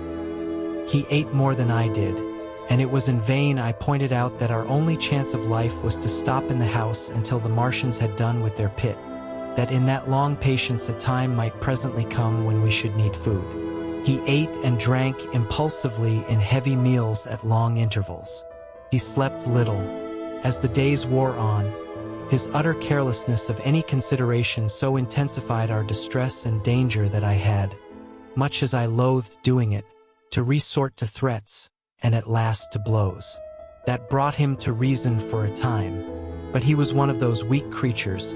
He ate more than I did, and it was in vain I pointed out that our only chance of life was to stop in the house until the Martians had done with their pit, that in that long patience a time might presently come when we should need food. He ate and drank impulsively in heavy meals at long intervals. He slept little. As the days wore on, his utter carelessness of any consideration so intensified our distress and danger that I had, much as I loathed doing it, to resort to threats, and at last to blows. That brought him to reason for a time, but he was one of those weak creatures,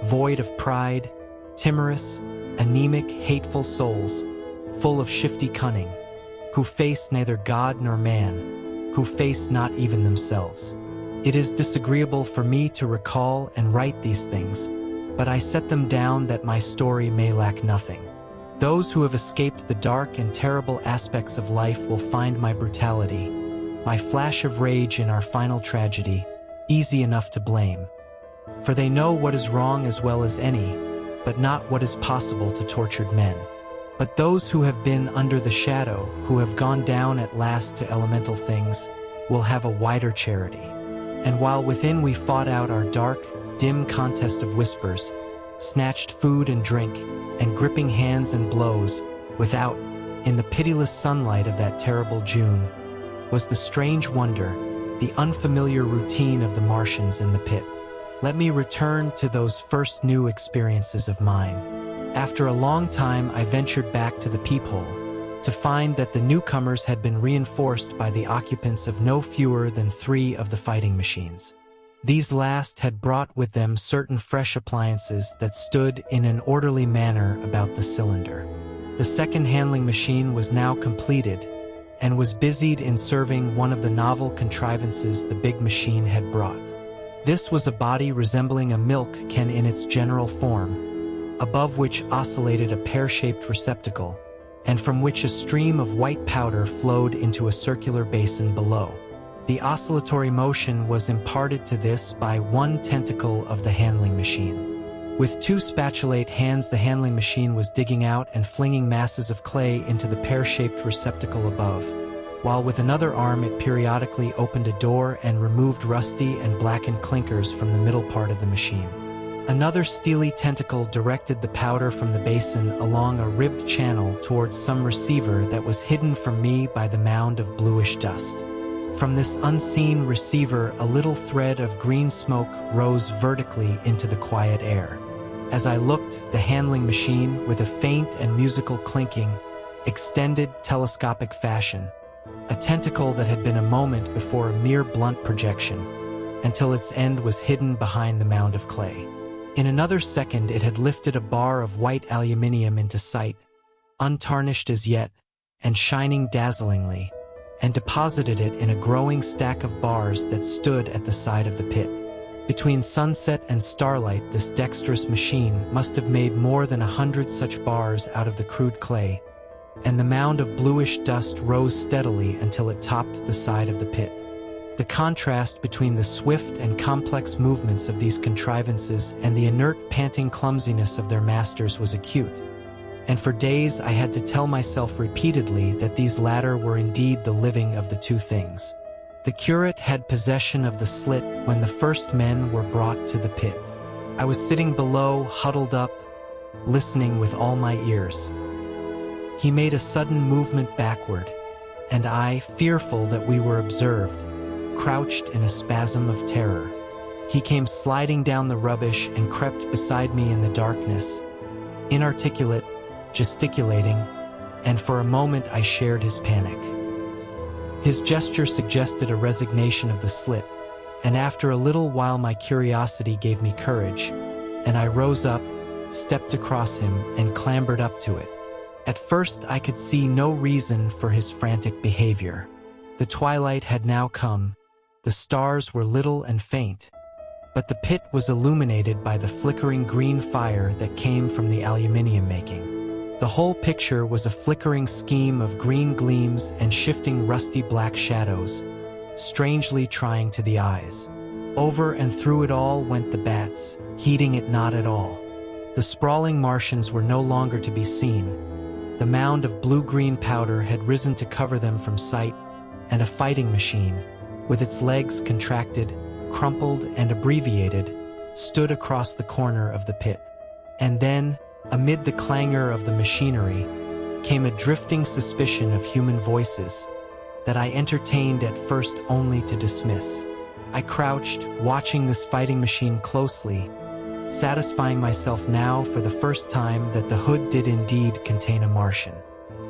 void of pride, timorous, anemic, hateful souls, full of shifty cunning, who face neither God nor man, who face not even themselves. It is disagreeable for me to recall and write these things, but I set them down that my story may lack nothing. Those who have escaped the dark and terrible aspects of life will find my brutality, my flash of rage in our final tragedy, easy enough to blame. For they know what is wrong as well as any, but not what is possible to tortured men. But those who have been under the shadow, who have gone down at last to elemental things, will have a wider charity. And while within we fought out our dark, dim contest of whispers, snatched food and drink, and gripping hands and blows, without, in the pitiless sunlight of that terrible June, was the strange wonder, the unfamiliar routine of the Martians in the pit. Let me return to those first new experiences of mine. After a long time, I ventured back to the peephole, to find that the newcomers had been reinforced by the occupants of no fewer than 3 of the fighting machines. These last had brought with them certain fresh appliances that stood in an orderly manner about the cylinder. The second handling machine was now completed, and was busied in serving one of the novel contrivances the big machine had brought. This was a body resembling a milk can in its general form, above which oscillated a pear-shaped receptacle, and from which a stream of white powder flowed into a circular basin below. The oscillatory motion was imparted to this by one tentacle of the handling machine. With 2 spatulate hands, the handling machine was digging out and flinging masses of clay into the pear-shaped receptacle above, while with another arm it periodically opened a door and removed rusty and blackened clinkers from the middle part of the machine. Another steely tentacle directed the powder from the basin along a ribbed channel towards some receiver that was hidden from me by the mound of bluish dust. From this unseen receiver, a little thread of green smoke rose vertically into the quiet air. As I looked, the handling machine, with a faint and musical clinking, extended telescopic fashion, a tentacle that had been a moment before a mere blunt projection, until its end was hidden behind the mound of clay. In another second it had lifted a bar of white aluminium into sight, untarnished as yet, and shining dazzlingly, and deposited it in a growing stack of bars that stood at the side of the pit. Between sunset and starlight, this dexterous machine must have made more than 100 such bars out of the crude clay, and the mound of bluish dust rose steadily until it topped the side of the pit. The contrast between the swift and complex movements of these contrivances and the inert, panting clumsiness of their masters was acute, and for days I had to tell myself repeatedly that these latter were indeed the living of the 2 things. The curate had possession of the slit when the first men were brought to the pit. I was sitting below, huddled up, listening with all my ears. He made a sudden movement backward, and I, fearful that we were observed, crouched in a spasm of terror. He came sliding down the rubbish and crept beside me in the darkness, inarticulate, gesticulating, and for a moment I shared his panic. His gesture suggested a resignation of the slit, and after a little while my curiosity gave me courage, and I rose up, stepped across him, and clambered up to it. At first I could see no reason for his frantic behavior. The twilight had now come, the stars were little and faint, but the pit was illuminated by the flickering green fire that came from the aluminium making. The whole picture was a flickering scheme of green gleams and shifting rusty black shadows, strangely trying to the eyes. Over and through it all went the bats, heeding it not at all. The sprawling Martians were no longer to be seen. The mound of blue-green powder had risen to cover them from sight, and a fighting machine, with its legs contracted, crumpled, and abbreviated, stood across the corner of the pit. And then, amid the clangor of the machinery, came a drifting suspicion of human voices that I entertained at first only to dismiss. I crouched, watching this fighting machine closely, satisfying myself now for the first time that the hood did indeed contain a Martian.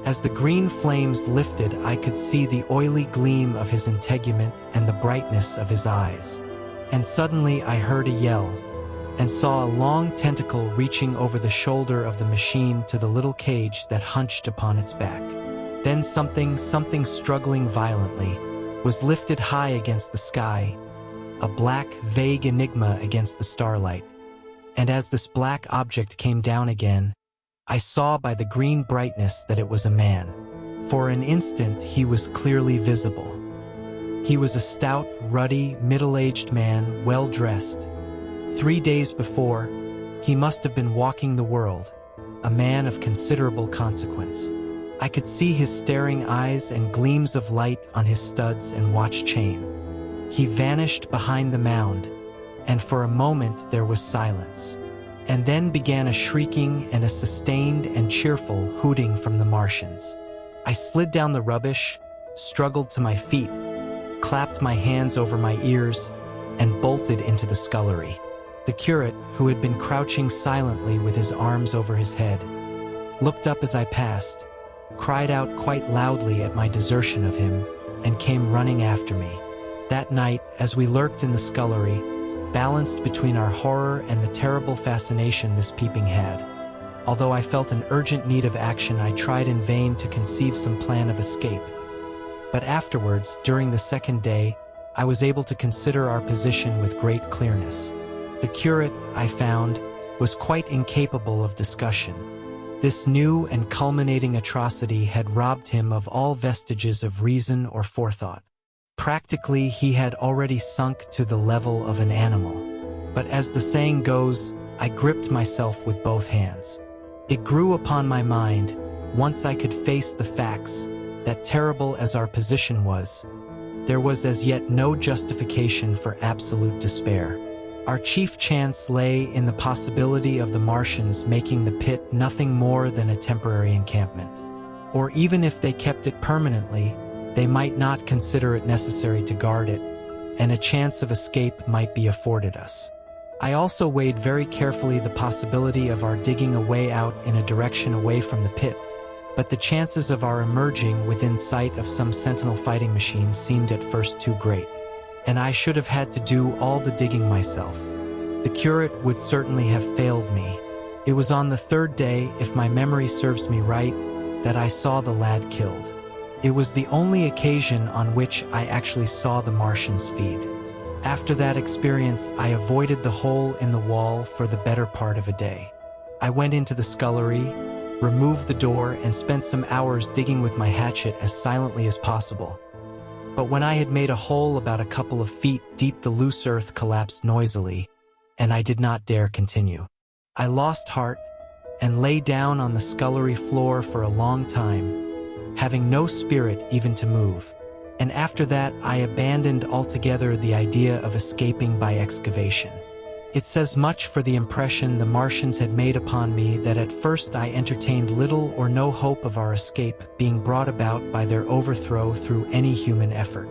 As the green flames lifted, I could see the oily gleam of his integument and the brightness of his eyes. And suddenly I heard a yell, and saw a long tentacle reaching over the shoulder of the machine to the little cage that hunched upon its back. Then something struggling violently, was lifted high against the sky, a black, vague enigma against the starlight. And as this black object came down again, I saw by the green brightness that it was a man. For an instant he was clearly visible. He was a stout, ruddy, middle-aged man, well-dressed. 3 days before, he must have been walking the world, a man of considerable consequence. I could see his staring eyes and gleams of light on his studs and watch chain. He vanished behind the mound, and for a moment there was silence. And then began a shrieking and a sustained and cheerful hooting from the Martians. I slid down the rubbish, struggled to my feet, clapped my hands over my ears, and bolted into the scullery. The curate, who had been crouching silently with his arms over his head, looked up as I passed, cried out quite loudly at my desertion of him, and came running after me. That night, as we lurked in the scullery, balanced between our horror and the terrible fascination this peeping had, although I felt an urgent need of action, I tried in vain to conceive some plan of escape. But afterwards, during the second day, I was able to consider our position with great clearness. The curate, I found, was quite incapable of discussion. This new and culminating atrocity had robbed him of all vestiges of reason or forethought. Practically, he had already sunk to the level of an animal. But as the saying goes, I gripped myself with both hands. It grew upon my mind, once I could face the facts, that terrible as our position was, there was as yet no justification for absolute despair. Our chief chance lay in the possibility of the Martians making the pit nothing more than a temporary encampment. Or even if they kept it permanently, they might not consider it necessary to guard it, and a chance of escape might be afforded us. I also weighed very carefully the possibility of our digging a way out in a direction away from the pit, but the chances of our emerging within sight of some sentinel fighting machine seemed at first too great, and I should have had to do all the digging myself. The curate would certainly have failed me. It was on the third day, if my memory serves me right, that I saw the lad killed. It was the only occasion on which I actually saw the Martians feed. After that experience, I avoided the hole in the wall for the better part of a day. I went into the scullery, removed the door, and spent some hours digging with my hatchet as silently as possible. But when I had made a hole about a couple of feet deep, the loose earth collapsed noisily, and I did not dare continue. I lost heart and lay down on the scullery floor for a long time, having no spirit even to move. And after that, I abandoned altogether the idea of escaping by excavation. It says much for the impression the Martians had made upon me that at first I entertained little or no hope of our escape being brought about by their overthrow through any human effort.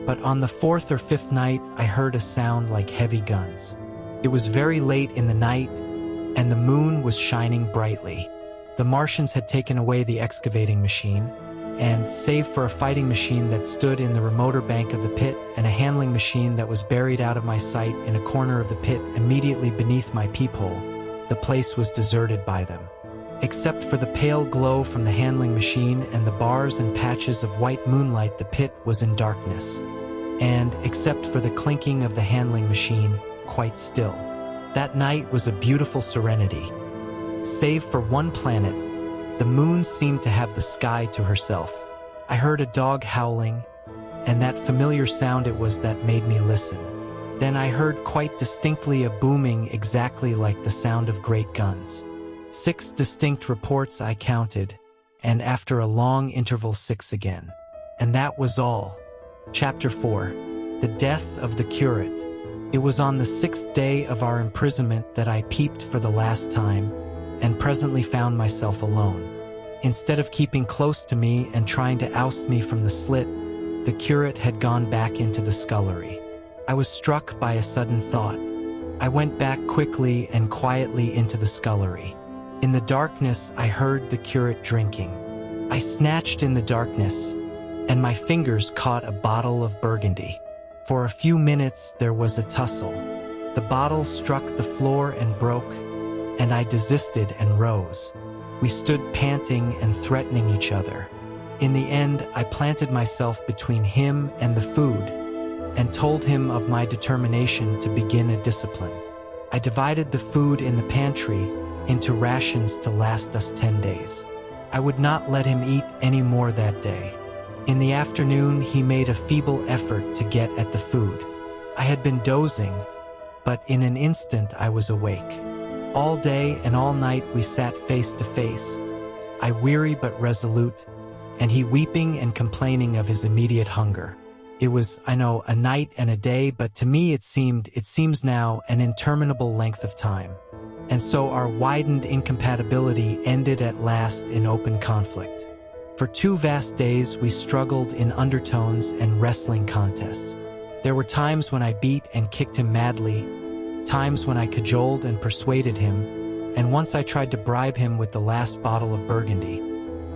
But on the fourth or fifth night, I heard a sound like heavy guns. It was very late in the night, and the moon was shining brightly. The Martians had taken away the excavating machine, and, save for a fighting machine that stood in the remoter bank of the pit and a handling machine that was buried out of my sight in a corner of the pit immediately beneath my peephole, the place was deserted by them. Except for the pale glow from the handling machine and the bars and patches of white moonlight, the pit was in darkness. And, except for the clinking of the handling machine, quite still. That night was a beautiful serenity. Save for one planet, the moon seemed to have the sky to herself. I heard a dog howling, and that familiar sound it was that made me listen. Then I heard quite distinctly a booming exactly like the sound of great guns. 6 distinct reports I counted, and after a long interval 6 again. And that was all. Chapter 4. The Death of the Curate. It was on the 6th day of our imprisonment that I peeped for the last time, and presently found myself alone. Instead of keeping close to me and trying to oust me from the slit, the curate had gone back into the scullery. I was struck by a sudden thought. I went back quickly and quietly into the scullery. In the darkness, I heard the curate drinking. I snatched in the darkness, and my fingers caught a bottle of Burgundy. For a few minutes, there was a tussle. The bottle struck the floor and broke, and I desisted and rose. We stood panting and threatening each other. In the end, I planted myself between him and the food, and told him of my determination to begin a discipline. I divided the food in the pantry into rations to last us 10 days. I would not let him eat any more that day. In the afternoon, he made a feeble effort to get at the food. I had been dozing, but in an instant I was awake. All day and all night we sat face to face, I weary but resolute, and he weeping and complaining of his immediate hunger. It was, I know, a night and a day, but to me it seems now, an interminable length of time. And so our widened incompatibility ended at last in open conflict. For 2 vast days we struggled in undertones and wrestling contests. There were times when I beat and kicked him madly, times when I cajoled and persuaded him, and once I tried to bribe him with the last bottle of Burgundy,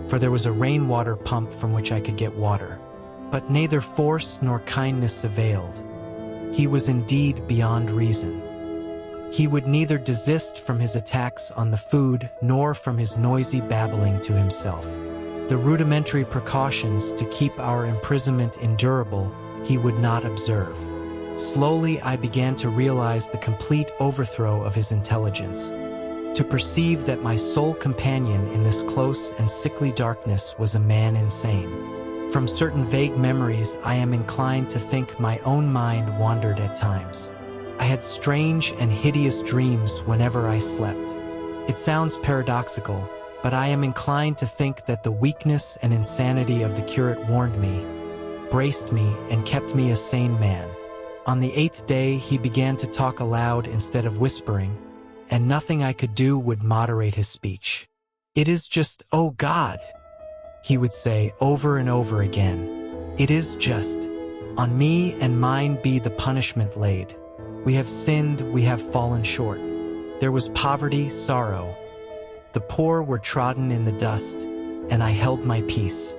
for there was a rainwater pump from which I could get water. But neither force nor kindness availed. He was indeed beyond reason. He would neither desist from his attacks on the food nor from his noisy babbling to himself. The rudimentary precautions to keep our imprisonment endurable he would not observe. Slowly I began to realize the complete overthrow of his intelligence, to perceive that my sole companion in this close and sickly darkness was a man insane. From certain vague memories, I am inclined to think my own mind wandered at times. I had strange and hideous dreams whenever I slept. It sounds paradoxical, but I am inclined to think that the weakness and insanity of the curate warned me, braced me, and kept me a sane man. On the 8th day, he began to talk aloud instead of whispering, and nothing I could do would moderate his speech. "It is just, oh God," he would say over and over again. "It is just. On me and mine be the punishment laid. We have sinned, we have fallen short. There was poverty, sorrow. The poor were trodden in the dust, and I held my peace.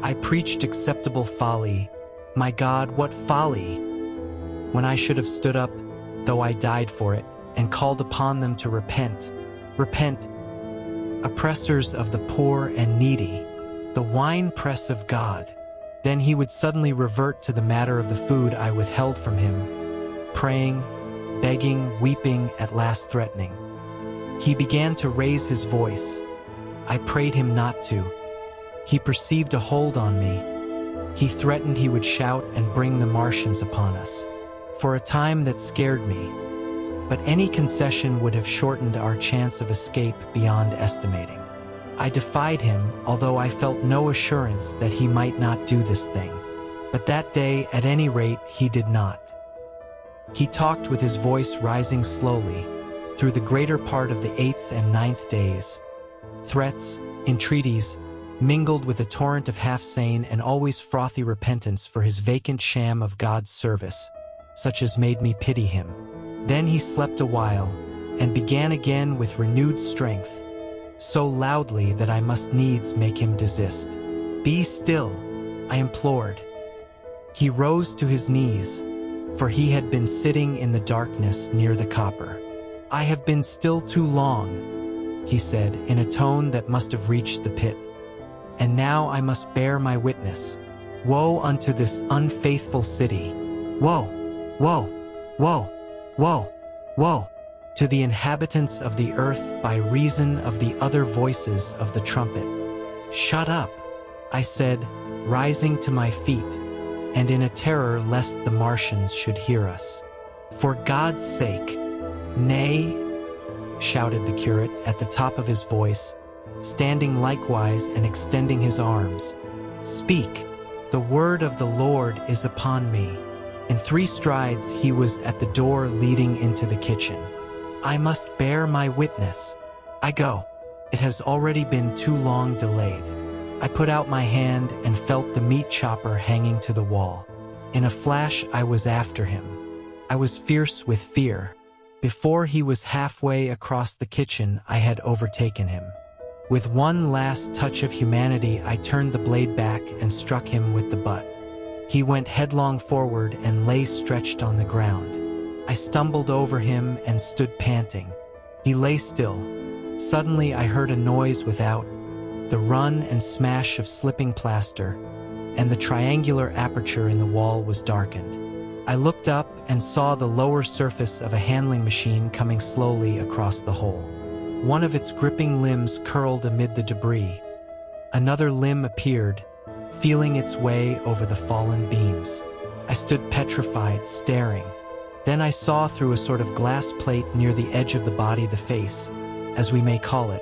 I preached acceptable folly. My God, what folly! When I should have stood up, though I died for it, and called upon them to repent. Repent, oppressors of the poor and needy, the winepress of God." Then he would suddenly revert to the matter of the food I withheld from him, praying, begging, weeping, at last threatening. He began to raise his voice. I prayed him not to. He perceived a hold on me. He threatened he would shout and bring the Martians upon us. For a time that scared me, but any concession would have shortened our chance of escape beyond estimating. I defied him, although I felt no assurance that he might not do this thing. But that day, at any rate, he did not. He talked with his voice rising slowly, through the greater part of the 8th and 9th days. Threats, entreaties, mingled with a torrent of half-sane and always frothy repentance for his vacant sham of God's service, such as made me pity him. Then he slept a while, and began again with renewed strength, so loudly that I must needs make him desist. "Be still," I implored. He rose to his knees, for he had been sitting in the darkness near the copper. "I have been still too long," he said in a tone that must have reached the pit. "And now I must bear my witness. Woe unto this unfaithful city! Woe! Woe! Woe! Woe! Woe! To the inhabitants of the earth by reason of the other voices of the trumpet." "Shut up," I said, rising to my feet, and in a terror lest the Martians should hear us. "For God's sake!" "Nay," shouted the curate at the top of his voice, standing likewise and extending his arms. "Speak! The word of the Lord is upon me." In 3 strides he was at the door leading into the kitchen. "I must bear my witness. I go. It has already been too long delayed." I put out my hand and felt the meat chopper hanging to the wall. In a flash I was after him. I was fierce with fear. Before he was halfway across the kitchen, I had overtaken him. With one last touch of humanity, I turned the blade back and struck him with the butt. He went headlong forward and lay stretched on the ground. I stumbled over him and stood panting. He lay still. Suddenly I heard a noise without, the run and smash of slipping plaster, and the triangular aperture in the wall was darkened. I looked up and saw the lower surface of a handling machine coming slowly across the hole. One of its gripping limbs curled amid the debris. Another limb appeared, feeling its way over the fallen beams. I stood petrified, staring. Then I saw through a sort of glass plate near the edge of the body the face, as we may call it,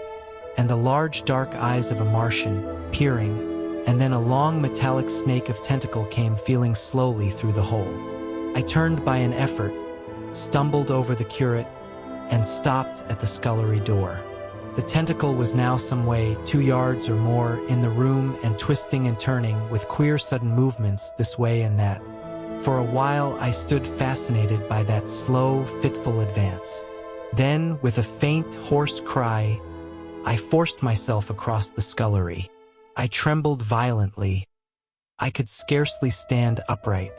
and the large dark eyes of a Martian, peering, and then a long metallic snake of tentacle came feeling slowly through the hole. I turned by an effort, stumbled over the curate, and stopped at the scullery door. The tentacle was now some way, 2 yards or more, in the room and twisting and turning with queer sudden movements this way and that. For a while I stood fascinated by that slow, fitful advance. Then, with a faint, hoarse cry, I forced myself across the scullery. I trembled violently. I could scarcely stand upright.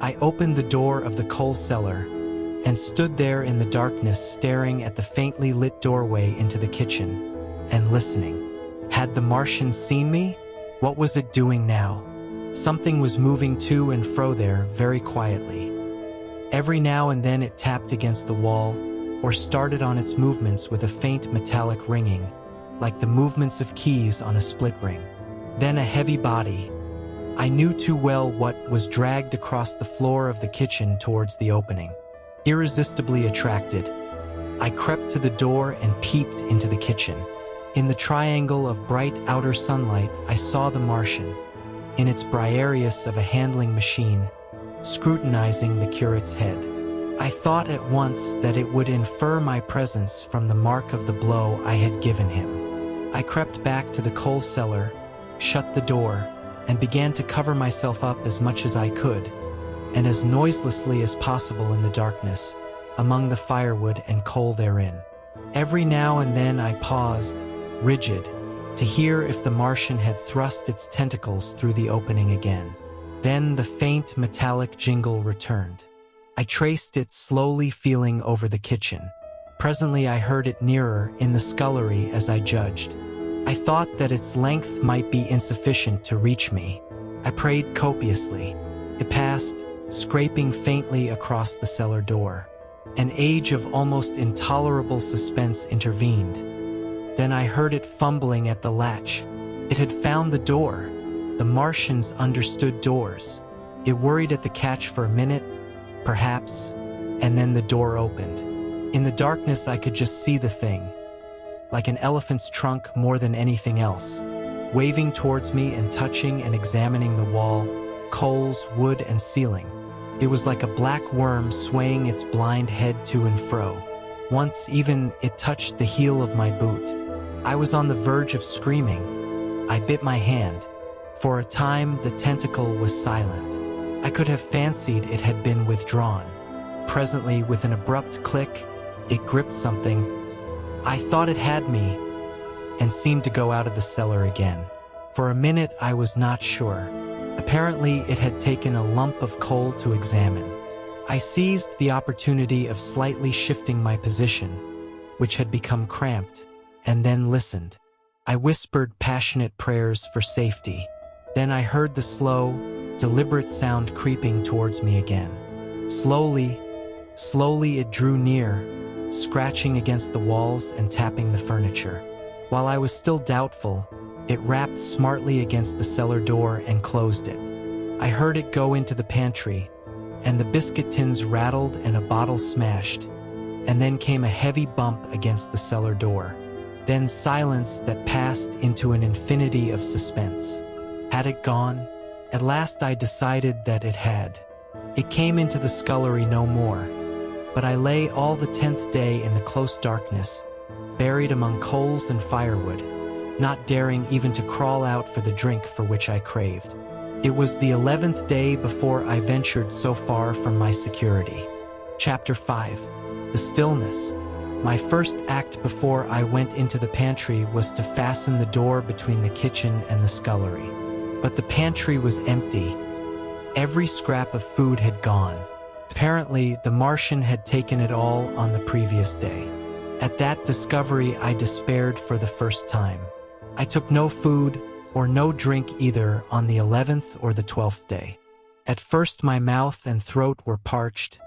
I opened the door of the coal cellar and stood there in the darkness staring at the faintly lit doorway into the kitchen and listening. Had the Martian seen me? What was it doing now? Something was moving to and fro there very quietly. Every now and then it tapped against the wall or started on its movements with a faint metallic ringing, like the movements of keys on a split ring. Then a heavy body, I knew too well what, was dragged across the floor of the kitchen towards the opening. Irresistibly attracted, I crept to the door and peeped into the kitchen. In the triangle of bright outer sunlight, I saw the Martian, in its Briareus of a handling machine, scrutinizing the curate's head. I thought at once that it would infer my presence from the mark of the blow I had given him. I crept back to the coal cellar, shut the door, and began to cover myself up as much as I could, and as noiselessly as possible in the darkness, among the firewood and coal therein. Every now and then I paused, rigid, to hear if the Martian had thrust its tentacles through the opening again. Then the faint metallic jingle returned. I traced it slowly feeling over the kitchen. Presently I heard it nearer, in the scullery as I judged. I thought that its length might be insufficient to reach me. I prayed copiously. It passed, scraping faintly across the cellar door. An age of almost intolerable suspense intervened. Then I heard it fumbling at the latch. It had found the door. The Martians understood doors. It worried at the catch for a minute, perhaps, and then the door opened. In the darkness I could just see the thing, like an elephant's trunk more than anything else, waving towards me and touching and examining the wall, coals, wood, and ceiling. It was like a black worm swaying its blind head to and fro. Once even it touched the heel of my boot. I was on the verge of screaming. I bit my hand. For a time the tentacle was silent. I could have fancied it had been withdrawn. Presently, with an abrupt click, it gripped something. I thought it had me, and seemed to go out of the cellar again. For a minute I was not sure. Apparently it had taken a lump of coal to examine. I seized the opportunity of slightly shifting my position, which had become cramped, and then listened. I whispered passionate prayers for safety. Then I heard the slow, deliberate sound creeping towards me again. Slowly, slowly it drew near, scratching against the walls and tapping the furniture. While I was still doubtful, it rapped smartly against the cellar door and closed it. I heard it go into the pantry, and the biscuit tins rattled and a bottle smashed, and then came a heavy bump against the cellar door. Then silence that passed into an infinity of suspense. Had it gone? At last I decided that it had. It came into the scullery no more, but I lay all the 10th day in the close darkness, buried among coals and firewood, not daring even to crawl out for the drink for which I craved. It was the 11th day before I ventured so far from my security. Chapter 5. The Stillness. My first act before I went into the pantry was to fasten the door between the kitchen and the scullery. But the pantry was empty. Every scrap of food had gone. Apparently, the Martian had taken it all on the previous day. At that discovery, I despaired for the first time. I took no food or no drink either on the 11th or the 12th day. At first, my mouth and throat were parched,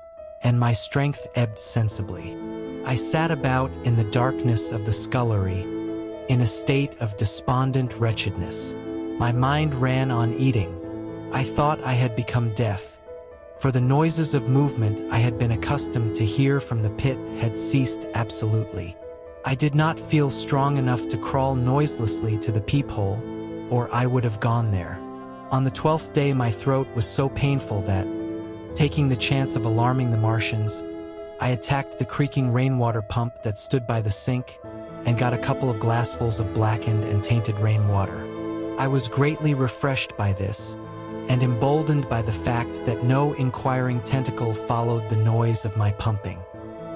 and my strength ebbed sensibly. I sat about in the darkness of the scullery, in a state of despondent wretchedness. My mind ran on eating. I thought I had become deaf. for the noises of movement I had been accustomed to hear from the pit had ceased absolutely. I did not feel strong enough to crawl noiselessly to the peephole, or I would have gone there. On the 12th day my throat was so painful that, taking the chance of alarming the Martians, I attacked the creaking rainwater pump that stood by the sink and got a couple of glassfuls of blackened and tainted rainwater. I was greatly refreshed by this, and emboldened by the fact that no inquiring tentacle followed the noise of my pumping.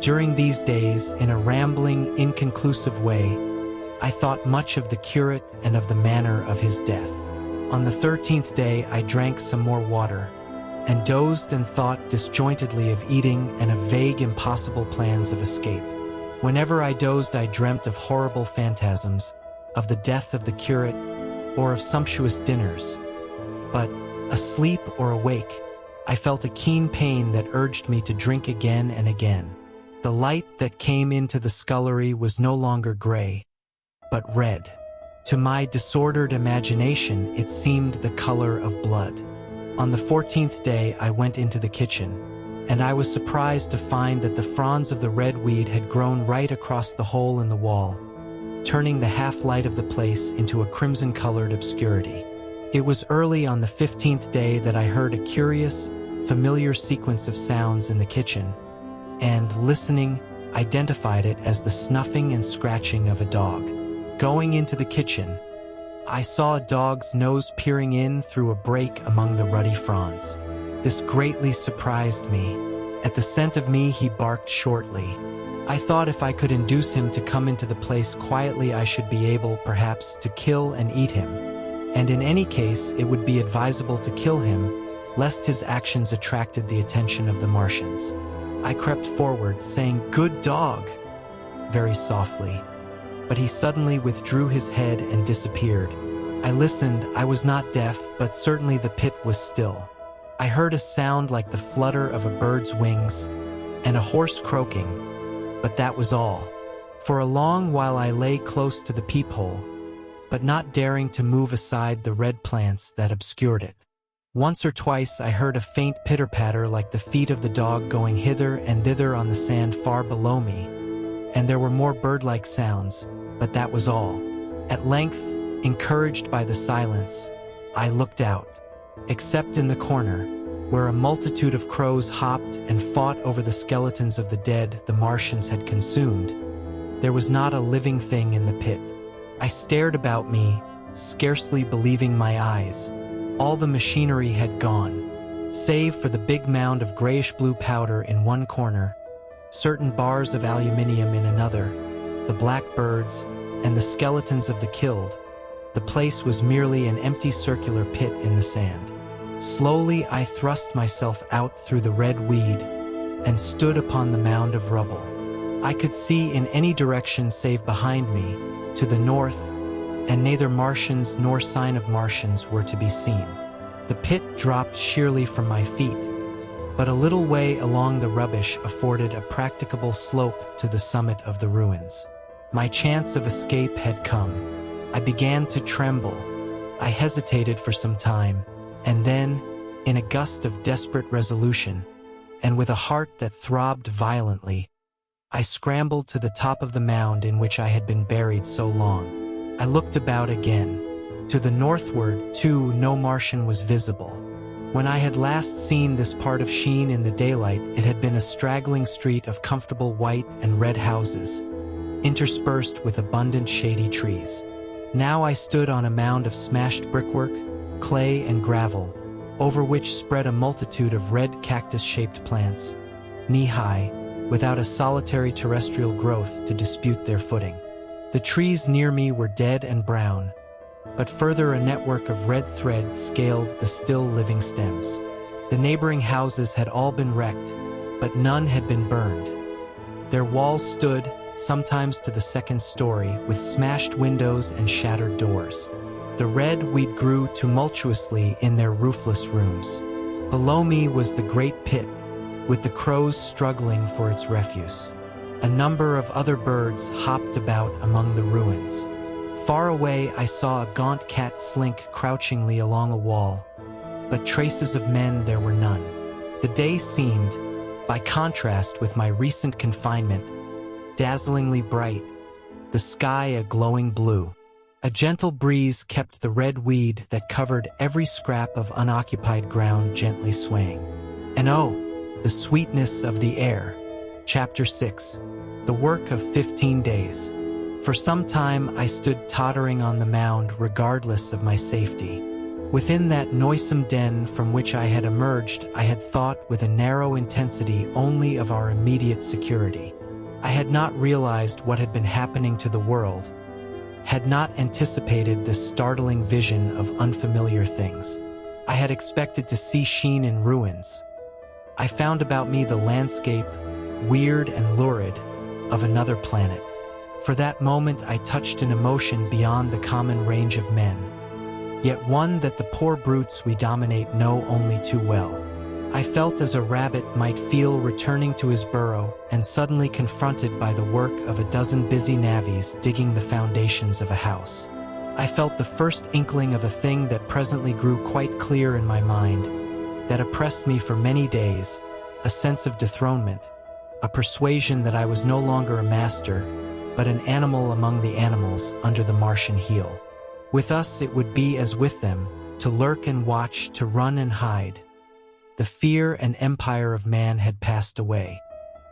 During these days, in a rambling, inconclusive way, I thought much of the curate and of the manner of his death. On the 13th day I drank some more water, and dozed and thought disjointedly of eating and of vague impossible plans of escape. Whenever I dozed I dreamt of horrible phantasms, of the death of the curate, or of sumptuous dinners. But, asleep or awake, I felt a keen pain that urged me to drink again and again. The light that came into the scullery was no longer gray, but red. To my disordered imagination it seemed the color of blood. On the 14th day I went into the kitchen, and I was surprised to find that the fronds of the red weed had grown right across the hole in the wall, turning the half-light of the place into a crimson-colored obscurity. It was early on the 15th day that I heard a curious, familiar sequence of sounds in the kitchen, and, listening, identified it as the snuffing and scratching of a dog. Going into the kitchen, I saw a dog's nose peering in through a break among the ruddy fronds. This greatly surprised me. At the scent of me, he barked shortly. I thought if I could induce him to come into the place quietly, I should be able, perhaps, to kill and eat him. And in any case, it would be advisable to kill him, lest his actions attracted the attention of the Martians. I crept forward, saying, "Good dog," very softly. But he suddenly withdrew his head and disappeared. I listened. I was not deaf, but certainly the pit was still. I heard a sound like the flutter of a bird's wings and a horse croaking, but that was all. For a long while I lay close to the peephole, but not daring to move aside the red plants that obscured it. Once or twice I heard a faint pitter-patter like the feet of the dog going hither and thither on the sand far below me, and there were more bird-like sounds, but that was all. At length, encouraged by the silence, I looked out. Except in the corner, where a multitude of crows hopped and fought over the skeletons of the dead the Martians had consumed, there was not a living thing in the pit. I stared about me, scarcely believing my eyes. All the machinery had gone, save for the big mound of grayish-blue powder in one corner, certain bars of aluminium in another, the black birds, and the skeletons of the killed. The place was merely an empty circular pit in the sand. Slowly I thrust myself out through the red weed and stood upon the mound of rubble. I could see in any direction save behind me, to the north, and neither Martians nor sign of Martians were to be seen. The pit dropped sheerly from my feet, but a little way along the rubbish afforded a practicable slope to the summit of the ruins. My chance of escape had come. I began to tremble. I hesitated for some time, and then, in a gust of desperate resolution, and with a heart that throbbed violently, I scrambled to the top of the mound in which I had been buried so long. I looked about again. To the northward, too, no Martian was visible. When I had last seen this part of Sheen in the daylight, it had been a straggling street of comfortable white and red houses, interspersed with abundant shady trees. Now I stood on a mound of smashed brickwork, clay and gravel, over which spread a multitude of red cactus-shaped plants, knee-high, without a solitary terrestrial growth to dispute their footing. The trees near me were dead and brown, but further a network of red thread scaled the still living stems. The neighboring houses had all been wrecked, but none had been burned. Their walls stood, sometimes to the second story, with smashed windows and shattered doors. The red weed grew tumultuously in their roofless rooms. Below me was the great pit, with the crows struggling for its refuse. A number of other birds hopped about among the ruins. Far away I saw a gaunt cat slink crouchingly along a wall, but traces of men there were none. The day seemed, by contrast with my recent confinement, dazzlingly bright, the sky a glowing blue. A gentle breeze kept the red weed that covered every scrap of unoccupied ground gently swaying. And oh, the sweetness of the air. Chapter 6. The Work of 15 Days. For some time I stood tottering on the mound regardless of my safety. Within that noisome den from which I had emerged, I had thought with a narrow intensity only of our immediate security. I had not realized what had been happening to the world, had not anticipated this startling vision of unfamiliar things. I had expected to see Sheen in ruins. I found about me the landscape, weird and lurid, of another planet. For that moment I touched an emotion beyond the common range of men, yet one that the poor brutes we dominate know only too well. I felt as a rabbit might feel returning to his burrow and suddenly confronted by the work of a dozen busy navvies digging the foundations of a house. I felt the first inkling of a thing that presently grew quite clear in my mind, that oppressed me for many days, a sense of dethronement, a persuasion that I was no longer a master, but an animal among the animals under the Martian heel. With us it would be as with them, to lurk and watch, to run and hide. The fear and empire of man had passed away.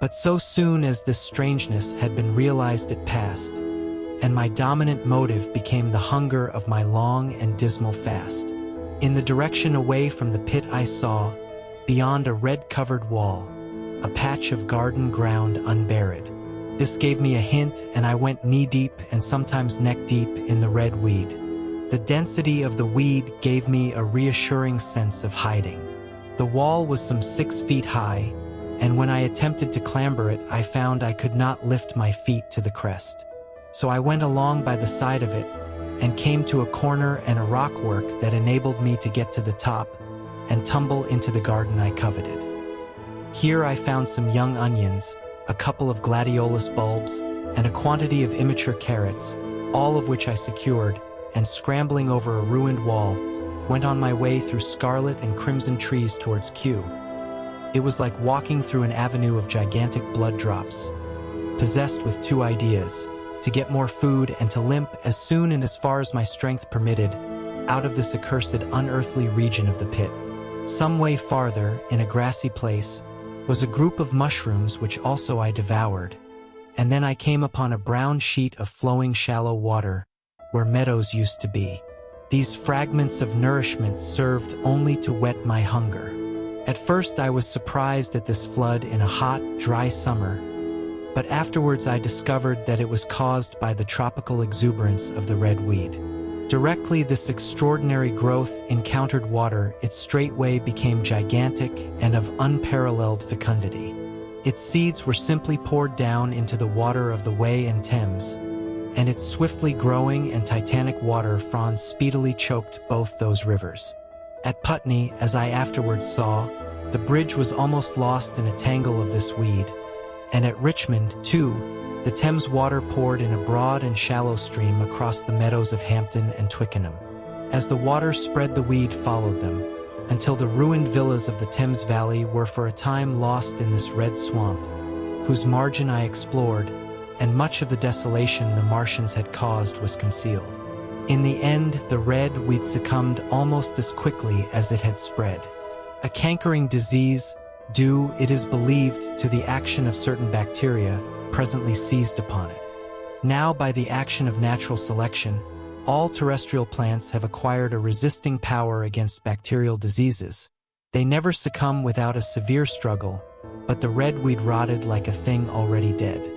But so soon as this strangeness had been realized it passed, and my dominant motive became the hunger of my long and dismal fast. In the direction away from the pit I saw, beyond a red-covered wall, a patch of garden ground unburied. This gave me a hint, and I went knee-deep and sometimes neck-deep in the red weed. The density of the weed gave me a reassuring sense of hiding. The wall was some 6 feet high, and when I attempted to clamber it, I found I could not lift my feet to the crest. So I went along by the side of it, and came to a corner and a rockwork that enabled me to get to the top and tumble into the garden I coveted. Here I found some young onions, a couple of gladiolus bulbs, and a quantity of immature carrots, all of which I secured, and scrambling over a ruined wall, went on my way through scarlet and crimson trees towards Q. It was like walking through an avenue of gigantic blood drops, possessed with 2 ideas: to get more food and to limp as soon and as far as my strength permitted out of this accursed unearthly region of the pit. Some way farther, in a grassy place, was a group of mushrooms which also I devoured, and then I came upon a brown sheet of flowing shallow water where meadows used to be. These fragments of nourishment served only to whet my hunger. At first I was surprised at this flood in a hot, dry summer, but afterwards I discovered that it was caused by the tropical exuberance of the red weed. Directly this extraordinary growth encountered water, it straightway became gigantic and of unparalleled fecundity. Its seeds were simply poured down into the water of the Wey and Thames, and its swiftly growing and titanic water fronds speedily choked both those rivers. At Putney, as I afterwards saw, the bridge was almost lost in a tangle of this weed, and at Richmond, too, the Thames water poured in a broad and shallow stream across the meadows of Hampton and Twickenham. As the water spread, the weed followed them, until the ruined villas of the Thames Valley were for a time lost in this red swamp, whose margin I explored, and much of the desolation the Martians had caused was concealed. In the end, the red weed succumbed almost as quickly as it had spread. A cankering disease, due, it is believed, to the action of certain bacteria, presently seized upon it. Now, by the action of natural selection, all terrestrial plants have acquired a resisting power against bacterial diseases. They never succumb without a severe struggle, but the red weed rotted like a thing already dead.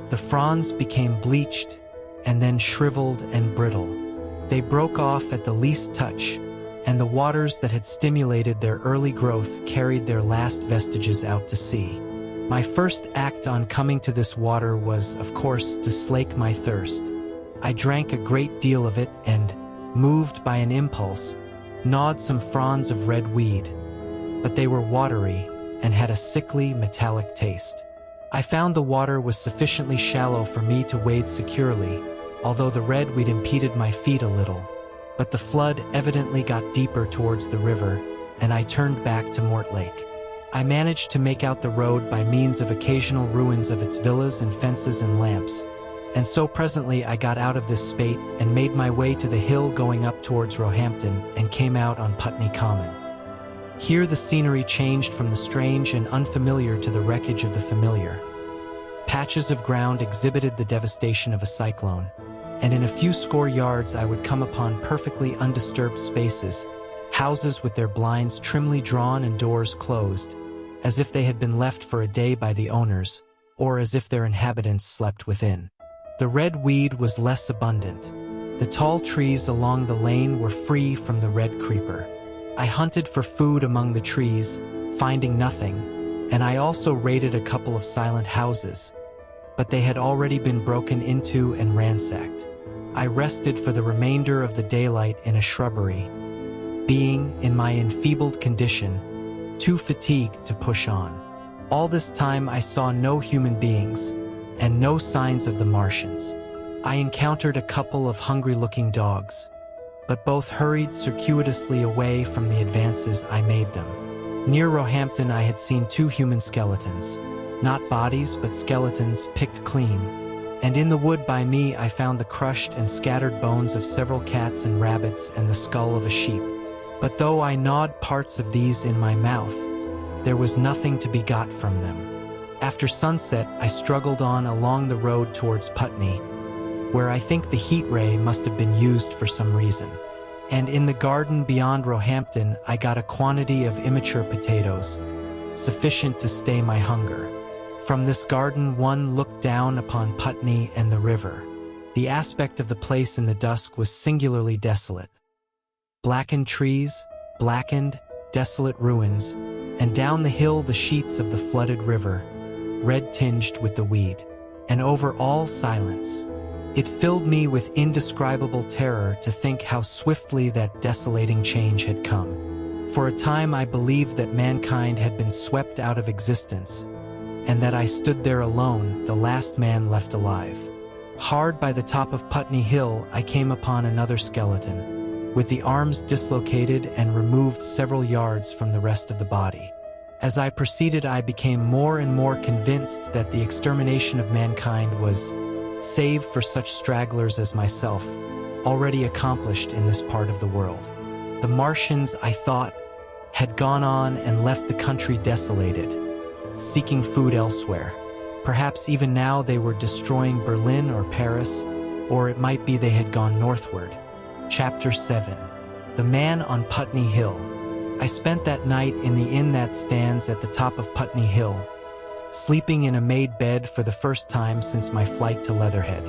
The fronds became bleached, and then shriveled and brittle. They broke off at the least touch, and the waters that had stimulated their early growth carried their last vestiges out to sea. My first act on coming to this water was, of course, to slake my thirst. I drank a great deal of it and, moved by an impulse, gnawed some fronds of red weed, but they were watery and had a sickly, metallic taste. I found the water was sufficiently shallow for me to wade securely, although the red weed impeded my feet a little, but the flood evidently got deeper towards the river, and I turned back to Mortlake. I managed to make out the road by means of occasional ruins of its villas and fences and lamps, and so presently I got out of this spate and made my way to the hill going up towards Roehampton and came out on Putney Common. Here the scenery changed from the strange and unfamiliar to the wreckage of the familiar. Patches of ground exhibited the devastation of a cyclone, and in a few score yards I would come upon perfectly undisturbed spaces, houses with their blinds trimly drawn and doors closed, as if they had been left for a day by the owners, or as if their inhabitants slept within. The red weed was less abundant. The tall trees along the lane were free from the red creeper. I hunted for food among the trees, finding nothing, and I also raided a couple of silent houses, but they had already been broken into and ransacked. I rested for the remainder of the daylight in a shrubbery, being, in my enfeebled condition, too fatigued to push on. All this time I saw no human beings, and no signs of the Martians. I encountered a couple of hungry-looking dogs, but both hurried circuitously away from the advances I made them. Near Roehampton I had seen 2 human skeletons, not bodies but skeletons picked clean, and in the wood by me I found the crushed and scattered bones of several cats and rabbits and the skull of a sheep. But though I gnawed parts of these in my mouth, there was nothing to be got from them. After sunset, I struggled on along the road towards Putney, where I think the heat ray must have been used for some reason. And in the garden beyond Roehampton, I got a quantity of immature potatoes, sufficient to stay my hunger. From this garden one looked down upon Putney and the river. The aspect of the place in the dusk was singularly desolate. Blackened trees, blackened, desolate ruins, and down the hill the sheets of the flooded river, red-tinged with the weed, and over all silence. It filled me with indescribable terror to think how swiftly that desolating change had come. For a time I believed that mankind had been swept out of existence, and that I stood there alone, the last man left alive. Hard by the top of Putney Hill I came upon another skeleton, with the arms dislocated and removed several yards from the rest of the body. As I proceeded I became more and more convinced that the extermination of mankind was, save for such stragglers as myself, already accomplished in this part of the world. The Martians, I thought, had gone on and left the country desolated, seeking food elsewhere. Perhaps even now they were destroying Berlin or Paris, or it might be they had gone northward. Chapter 7. The Man on Putney Hill. I spent that night in the inn that stands at the top of Putney Hill, sleeping in a made bed for the first time since my flight to Leatherhead.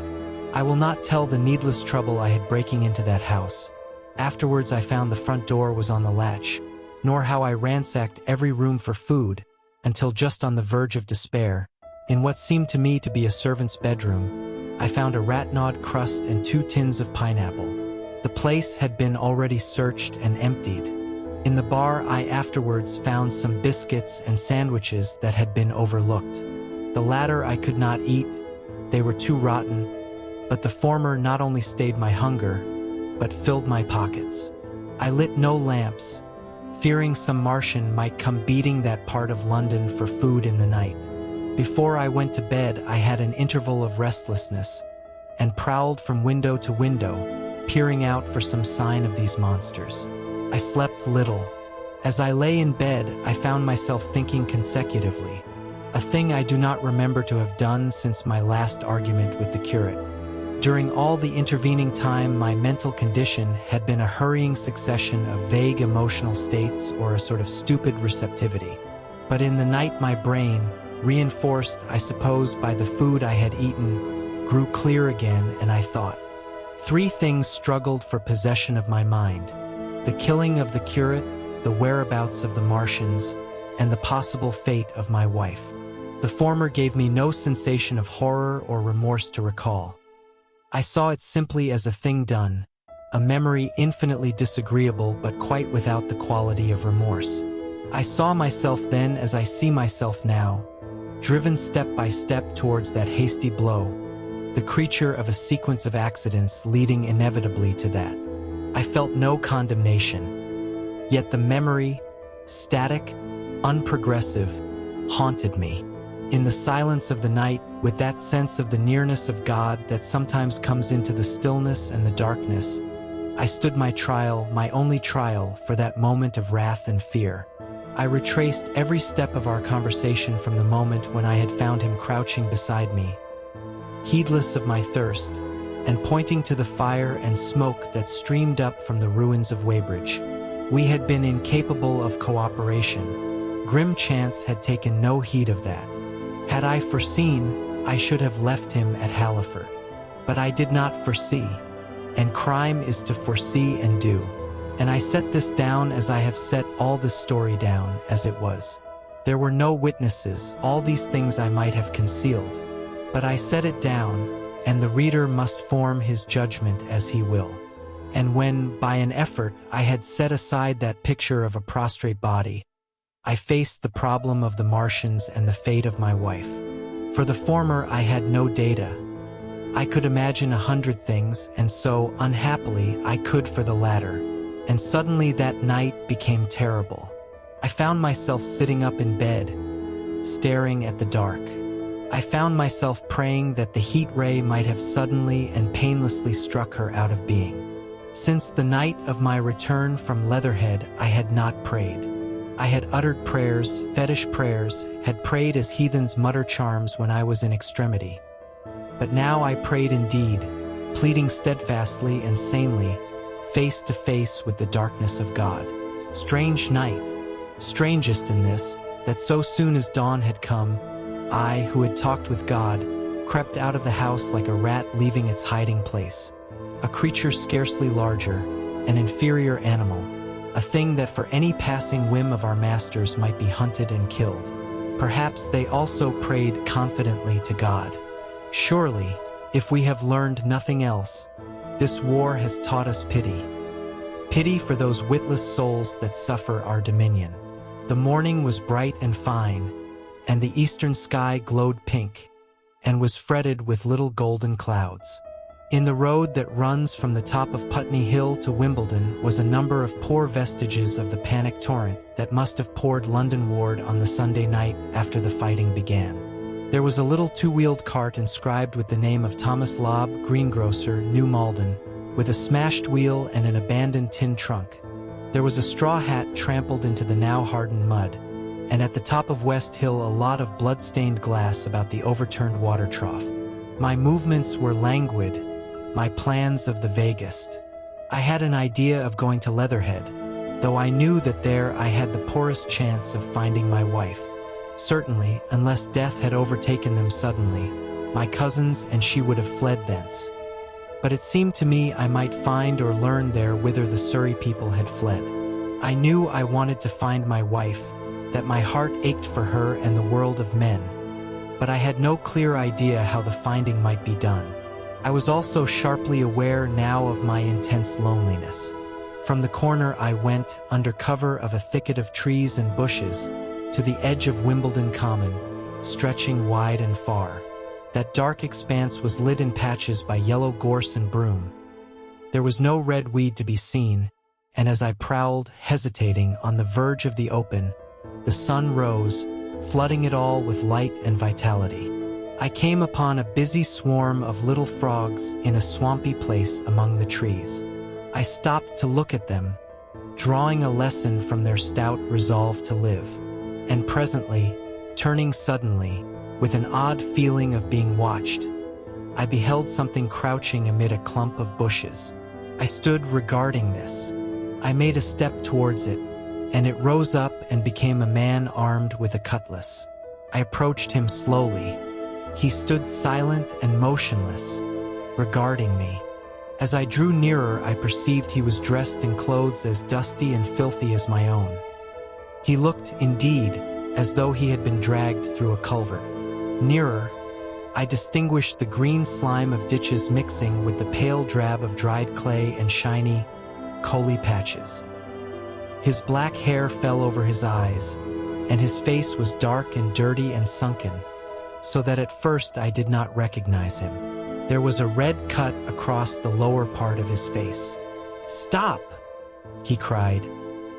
I will not tell the needless trouble I had breaking into that house. Afterwards I found the front door was on the latch, nor how I ransacked every room for food, until just on the verge of despair, in what seemed to me to be a servant's bedroom, I found a rat-gnawed crust and 2 tins of pineapple. The place had been already searched and emptied. In the bar I afterwards found some biscuits and sandwiches that had been overlooked. The latter I could not eat, they were too rotten, but the former not only stayed my hunger, but filled my pockets. I lit no lamps, fearing some Martian might come beating that part of London for food in the night. Before I went to bed I had an interval of restlessness, and prowled from window to window, peering out for some sign of these monsters. I slept little. As I lay in bed, I found myself thinking consecutively, a thing I do not remember to have done since my last argument with the curate. During all the intervening time, my mental condition had been a hurrying succession of vague emotional states or a sort of stupid receptivity. But in the night my brain, reinforced, I suppose, by the food I had eaten, grew clear again, and I thought. 3 things struggled for possession of my mind: the killing of the curate, the whereabouts of the Martians, and the possible fate of my wife. The former gave me no sensation of horror or remorse to recall. I saw it simply as a thing done, a memory infinitely disagreeable but quite without the quality of remorse. I saw myself then as I see myself now, driven step by step towards that hasty blow, the creature of a sequence of accidents leading inevitably to that. I felt no condemnation, yet the memory, static, unprogressive, haunted me. In the silence of the night, with that sense of the nearness of God that sometimes comes into the stillness and the darkness, I stood my trial, my only trial, for that moment of wrath and fear. I retraced every step of our conversation from the moment when I had found him crouching beside me, heedless of my thirst, and pointing to the fire and smoke that streamed up from the ruins of Weybridge. We had been incapable of cooperation. Grim chance had taken no heed of that. Had I foreseen, I should have left him at Halliford. But I did not foresee, and crime is to foresee and do. And I set this down as I have set all this story down, as it was. There were no witnesses, all these things I might have concealed. But I set it down, and the reader must form his judgment as he will. And when, by an effort, I had set aside that picture of a prostrate body, I faced the problem of the Martians and the fate of my wife. For the former, I had no data. I could imagine 100 things, and so, unhappily, I could for the latter. And suddenly that night became terrible. I found myself sitting up in bed, staring at the dark. I found myself praying that the heat ray might have suddenly and painlessly struck her out of being. Since the night of my return from Leatherhead, I had not prayed. I had uttered prayers, fetish prayers, had prayed as heathens mutter charms when I was in extremity. But now I prayed indeed, pleading steadfastly and sanely, face to face with the darkness of God. Strange night, strangest in this, that so soon as dawn had come, I, who had talked with God, crept out of the house like a rat leaving its hiding place. A creature scarcely larger, an inferior animal, a thing that for any passing whim of our masters might be hunted and killed. Perhaps they also prayed confidently to God. Surely, if we have learned nothing else, this war has taught us pity. Pity for those witless souls that suffer our dominion. The morning was bright and fine, and the eastern sky glowed pink, and was fretted with little golden clouds. In the road that runs from the top of Putney Hill to Wimbledon was a number of poor vestiges of the panic torrent that must have poured London-ward on the Sunday night after the fighting began. There was a little two-wheeled cart inscribed with the name of Thomas Lobb, greengrocer, New Malden, with a smashed wheel and an abandoned tin trunk. There was a straw hat trampled into the now hardened mud, and at the top of West Hill a lot of blood-stained glass about the overturned water trough. My movements were languid, my plans of the vaguest. I had an idea of going to Leatherhead, though I knew that there I had the poorest chance of finding my wife. Certainly, unless death had overtaken them suddenly, my cousins and she would have fled thence. But it seemed to me I might find or learn there whither the Surrey people had fled. I knew I wanted to find my wife, that my heart ached for her and the world of men, but I had no clear idea how the finding might be done. I was also sharply aware now of my intense loneliness. From the corner I went, under cover of a thicket of trees and bushes, to the edge of Wimbledon Common, stretching wide and far. That dark expanse was lit in patches by yellow gorse and broom. There was no red weed to be seen, and as I prowled, hesitating, on the verge of the open, the sun rose, flooding it all with light and vitality. I came upon a busy swarm of little frogs in a swampy place among the trees. I stopped to look at them, drawing a lesson from their stout resolve to live, and presently, turning suddenly, with an odd feeling of being watched, I beheld something crouching amid a clump of bushes. I stood regarding this. I made a step towards it, and it rose up and became a man armed with a cutlass. I approached him slowly. He stood silent and motionless, regarding me. As I drew nearer, I perceived he was dressed in clothes as dusty and filthy as my own. He looked, indeed, as though he had been dragged through a culvert. Nearer, I distinguished the green slime of ditches mixing with the pale drab of dried clay and shiny, coaly patches. His black hair fell over his eyes, and his face was dark and dirty and sunken, so that at first I did not recognize him. There was a red cut across the lower part of his face. "Stop!" he cried.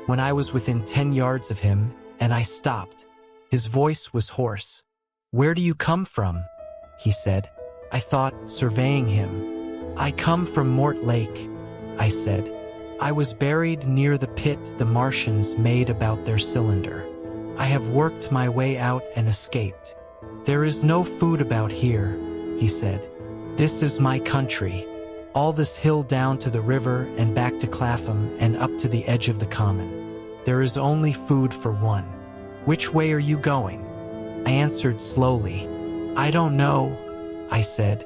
When I was within 10 yards of him, and I stopped. His voice was hoarse. "Where do you come from?" he said. I thought, surveying him. "I come from Mort Lake," I said. "I was buried near the pit the Martians made about their cylinder. I have worked my way out and escaped. There is no food about here," he said. "This is my country. All this hill down to the river and back to Clapham and up to the edge of the common. There is only food for one. Which way are you going?" I answered slowly. "I don't know," I said.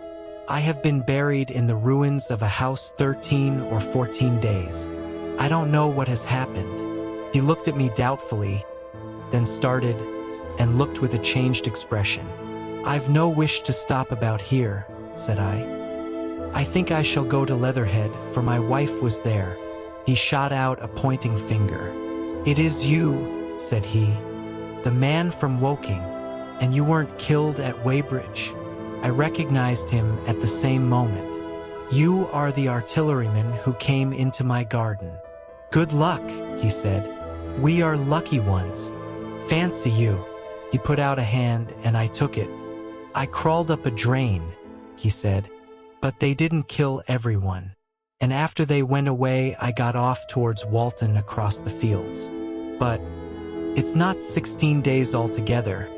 "I have been buried in the ruins of a house 13 or 14 days. I don't know what has happened." He looked at me doubtfully, then started and looked with a changed expression. "I've no wish to stop about here," said I. "I think I shall go to Leatherhead, for my wife was there." He shot out a pointing finger. "It is you," said he, "the man from Woking, and you weren't killed at Weybridge." I recognized him at the same moment. "You are the artilleryman who came into my garden." "Good luck," he said. "We are lucky ones. Fancy you." He put out a hand and I took it. "I crawled up a drain," he said, "but they didn't kill everyone. And after they went away, I got off towards Walton across the fields. But it's not 16 days altogether,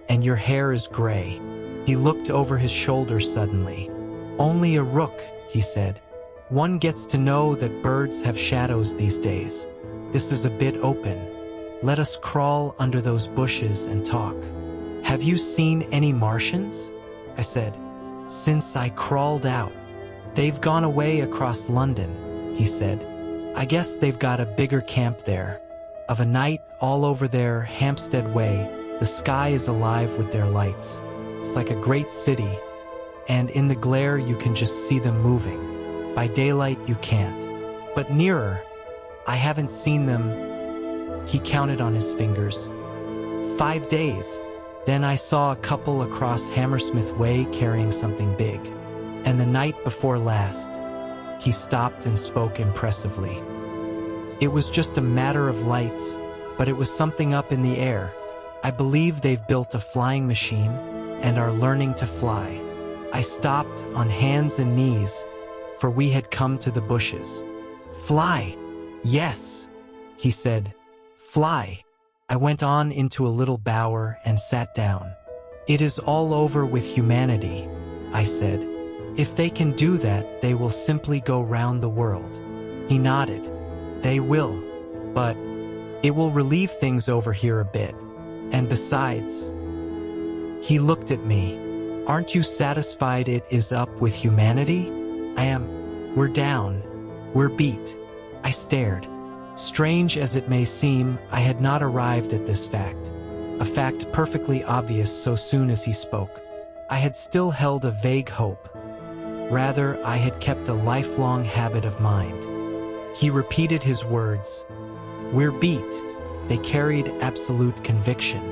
and your hair is gray." He looked over his shoulder suddenly. "Only a rook," he said. "One gets to know that birds have shadows these days. This is a bit open. Let us crawl under those bushes and talk." "Have you seen any Martians?" I said. "Since I crawled out. They've gone away across London," he said. "I guess they've got a bigger camp there. Of a night, all over their Hampstead way, the sky is alive with their lights. It's like a great city, and in the glare you can just see them moving. By daylight you can't. But nearer, I haven't seen them." He counted on his fingers. 5 days. Then I saw a couple across Hammersmith Way carrying something big. And the night before last, he stopped and spoke impressively. "It was just a matter of lights, but it was something up in the air. I believe they've built a flying machine and are learning to fly." I stopped on hands and knees, for we had come to the bushes. "Fly? Yes," he said. "Fly." I went on into a little bower and sat down. "It is all over with humanity," I said. "If they can do that, they will simply go round the world." He nodded. "They will, but it will relieve things over here a bit. And besides..." He looked at me. "Aren't you satisfied it is up with humanity?" "I am. We're down. We're beat." I stared. Strange as it may seem, I had not arrived at this fact, a fact perfectly obvious so soon as he spoke. I had still held a vague hope. Rather, I had kept a lifelong habit of mind. He repeated his words. "We're beat." They carried absolute conviction.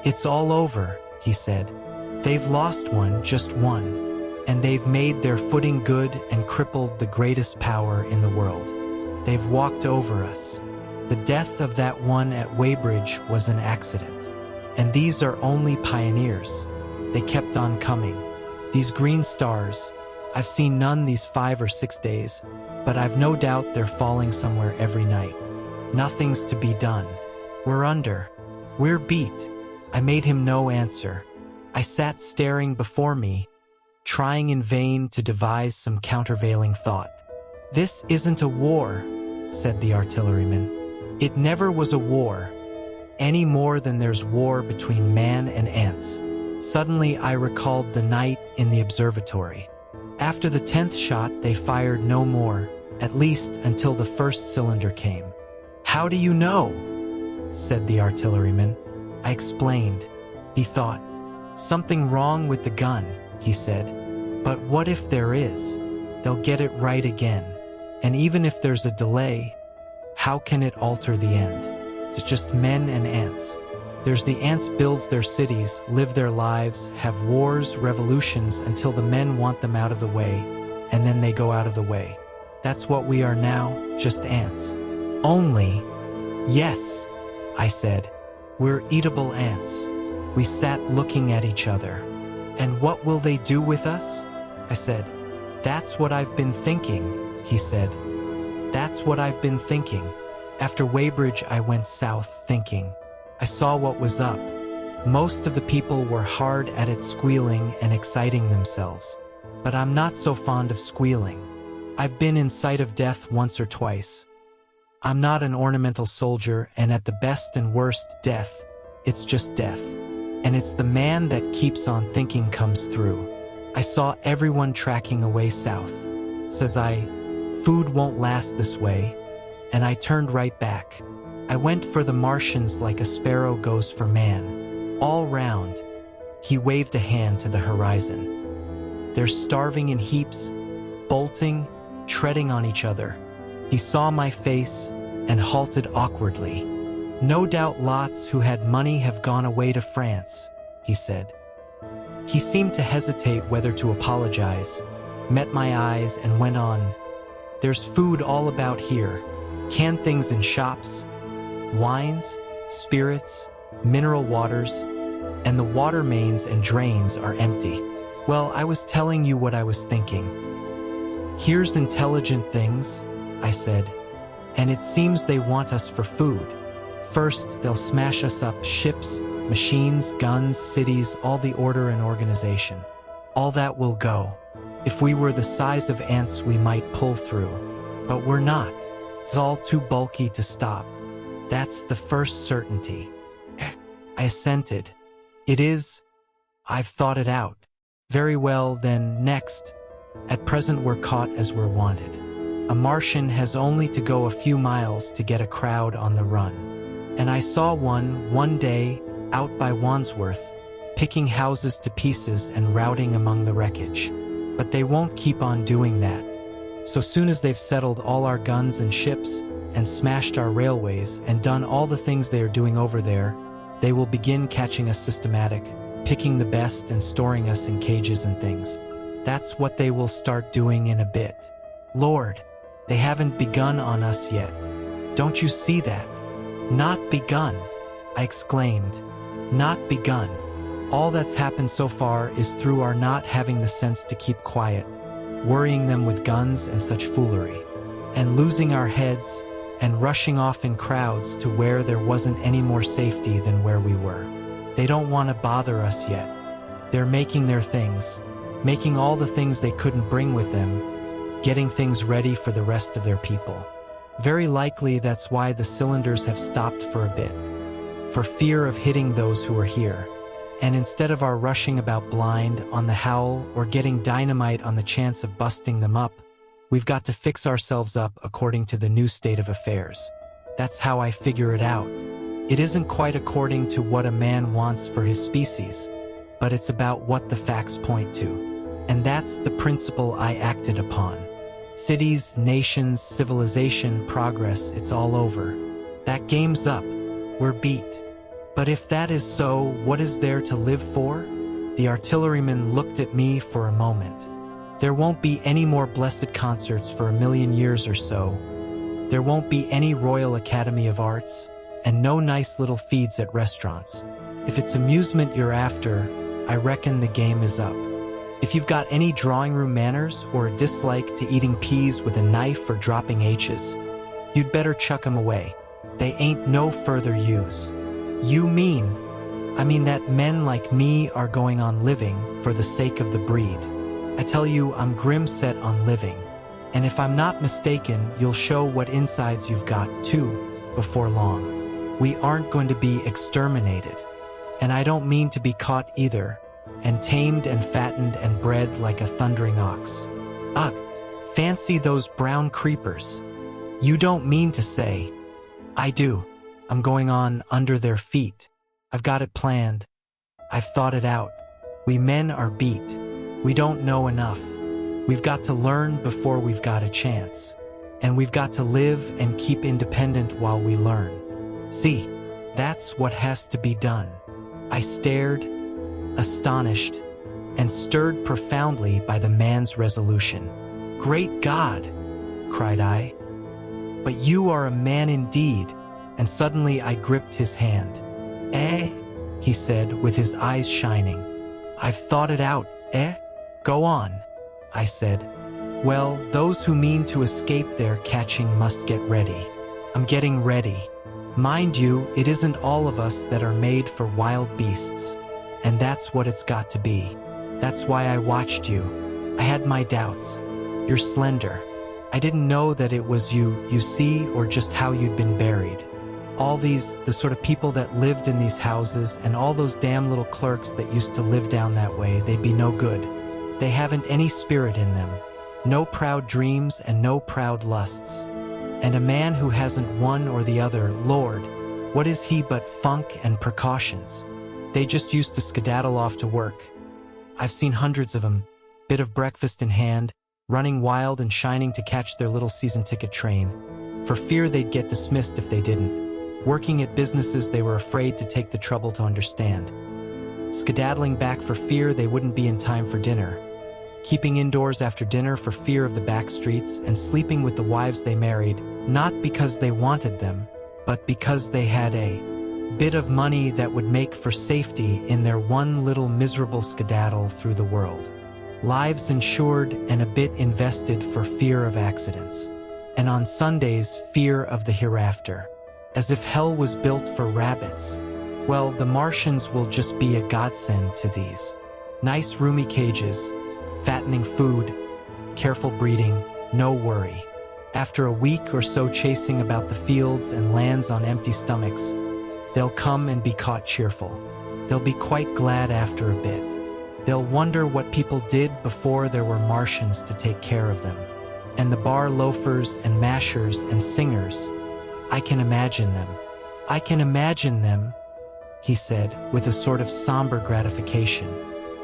"It's all over," he said. "They've lost one, just one, and they've made their footing good and crippled the greatest power in the world. They've walked over us. The death of that one at Weybridge was an accident. And these are only pioneers. They kept on coming. These green stars, I've seen none these 5 or 6 days, but I've no doubt they're falling somewhere every night. Nothing's to be done. We're under. We're beat." I made him no answer. I sat staring before me, trying in vain to devise some countervailing thought. "This isn't a war," said the artilleryman. "It never was a war, any more than there's war between man and ants." Suddenly I recalled the night in the observatory. After the 10th shot, they fired no more, at least until the first cylinder came. "How do you know?" said the artilleryman. I explained. He thought. "Something wrong with the gun," he said. "But what if there is? They'll get it right again. And even if there's a delay, how can it alter the end? It's just men and ants. There's the ants builds their cities, live their lives, have wars, revolutions until the men want them out of the way, and then they go out of the way. That's what we are now, just ants. Only..." "Yes," I said. We're eatable ants. We sat looking at each other. And what will they do with us? I said. That's what I've been thinking, he said. That's what I've been thinking. After Weybridge, I went south thinking. I saw what was up. Most of the people were hard at it, squealing and exciting themselves. But I'm not so fond of squealing. I've been in sight of death once or twice. I'm not an ornamental soldier, and at the best and worst, death, it's just death. And it's the man that keeps on thinking comes through. I saw everyone tracking away south. Says I, food won't last this way. And I turned right back. I went for the Martians like a sparrow goes for man. All round. He waved a hand to the horizon. They're starving in heaps, bolting, treading on each other. He saw my face and halted awkwardly. No doubt lots who had money have gone away to France, he said. He seemed to hesitate whether to apologize, met my eyes and went on. There's food all about here, canned things in shops, wines, spirits, mineral waters, and the water mains and drains are empty. Well, I was telling you what I was thinking. Here's intelligent things, I said, and it seems they want us for food. First, they'll smash us up, ships, machines, guns, cities, all the order and organization. All that will go. If we were the size of ants, we might pull through. But we're not. It's all too bulky to stop. That's the first certainty. I assented. It is. I've thought it out. Very well, then, next. At present, we're caught as we're wanted. A Martian has only to go a few miles to get a crowd on the run. And I saw one day, out by Wandsworth, picking houses to pieces and routing among the wreckage. But they won't keep on doing that. So soon as they've settled all our guns and ships, and smashed our railways, and done all the things they are doing over there, they will begin catching us systematic, picking the best and storing us in cages and things. That's what they will start doing in a bit. Lord, they haven't begun on us yet. Don't you see that? Not begun, I exclaimed. Not begun. All that's happened so far is through our not having the sense to keep quiet, worrying them with guns and such foolery, and losing our heads and rushing off in crowds to where there wasn't any more safety than where we were. They don't want to bother us yet. They're making their things, making all the things they couldn't bring with them, getting things ready for the rest of their people. Very likely that's why the cylinders have stopped for a bit, for fear of hitting those who are here. And instead of our rushing about blind on the howl or getting dynamite on the chance of busting them up, we've got to fix ourselves up according to the new state of affairs. That's how I figure it out. It isn't quite according to what a man wants for his species, but it's about what the facts point to. And that's the principle I acted upon. Cities, nations, civilization, progress, it's all over. That game's up. We're beat. But if that is so, what is there to live for? The artilleryman looked at me for a moment. There won't be any more blessed concerts for 1,000,000 years or so. There won't be any Royal Academy of Arts, and no nice little feeds at restaurants. If it's amusement you're after, I reckon the game is up. If you've got any drawing room manners or a dislike to eating peas with a knife or dropping H's, you'd better chuck 'em away. They ain't no further use. You mean? I mean that men like me are going on living for the sake of the breed. I tell you, I'm grim set on living. And if I'm not mistaken, you'll show what insides you've got, too, before long. We aren't going to be exterminated. And I don't mean to be caught either, and tamed and fattened and bred like a thundering ox. Ugh, fancy those brown creepers. You don't mean to say. I do. I'm going on under their feet. I've got it planned. I've thought it out. We men are beat. We don't know enough. We've got to learn before we've got a chance. And we've got to live and keep independent while we learn. See, that's what has to be done. I stared, astonished, and stirred profoundly by the man's resolution. Great God, cried I. But you are a man indeed. And suddenly I gripped his hand. Eh? He said, with his eyes shining. I've thought it out, eh? Go on, I said. Well, those who mean to escape their catching must get ready. I'm getting ready. Mind you, it isn't all of us that are made for wild beasts. And that's what it's got to be. That's why I watched you. I had my doubts. You're slender. I didn't know that it was you see, or just how you'd been buried. All these, the sort of people that lived in these houses, and all those damn little clerks that used to live down that way, they'd be no good. They haven't any spirit in them. No proud dreams and no proud lusts. And a man who hasn't one or the other, Lord, what is he but funk and precautions? They just used to skedaddle off to work. I've seen hundreds of them, bit of breakfast in hand, running wild and shining to catch their little season ticket train, for fear they'd get dismissed if they didn't. Working at businesses they were afraid to take the trouble to understand. Skedaddling back for fear they wouldn't be in time for dinner. Keeping indoors after dinner for fear of the back streets, and sleeping with the wives they married, not because they wanted them, but because they had a bit of money that would make for safety in their one little miserable skedaddle through the world. Lives insured and a bit invested for fear of accidents. And on Sundays, fear of the hereafter. As if hell was built for rabbits. Well, the Martians will just be a godsend to these. Nice roomy cages, fattening food, careful breeding, no worry. After a week or so chasing about the fields and lands on empty stomachs, they'll come and be caught cheerful. They'll be quite glad after a bit. They'll wonder what people did before there were Martians to take care of them. And the bar loafers and mashers and singers, I can imagine them. I can imagine them, he said, with a sort of somber gratification.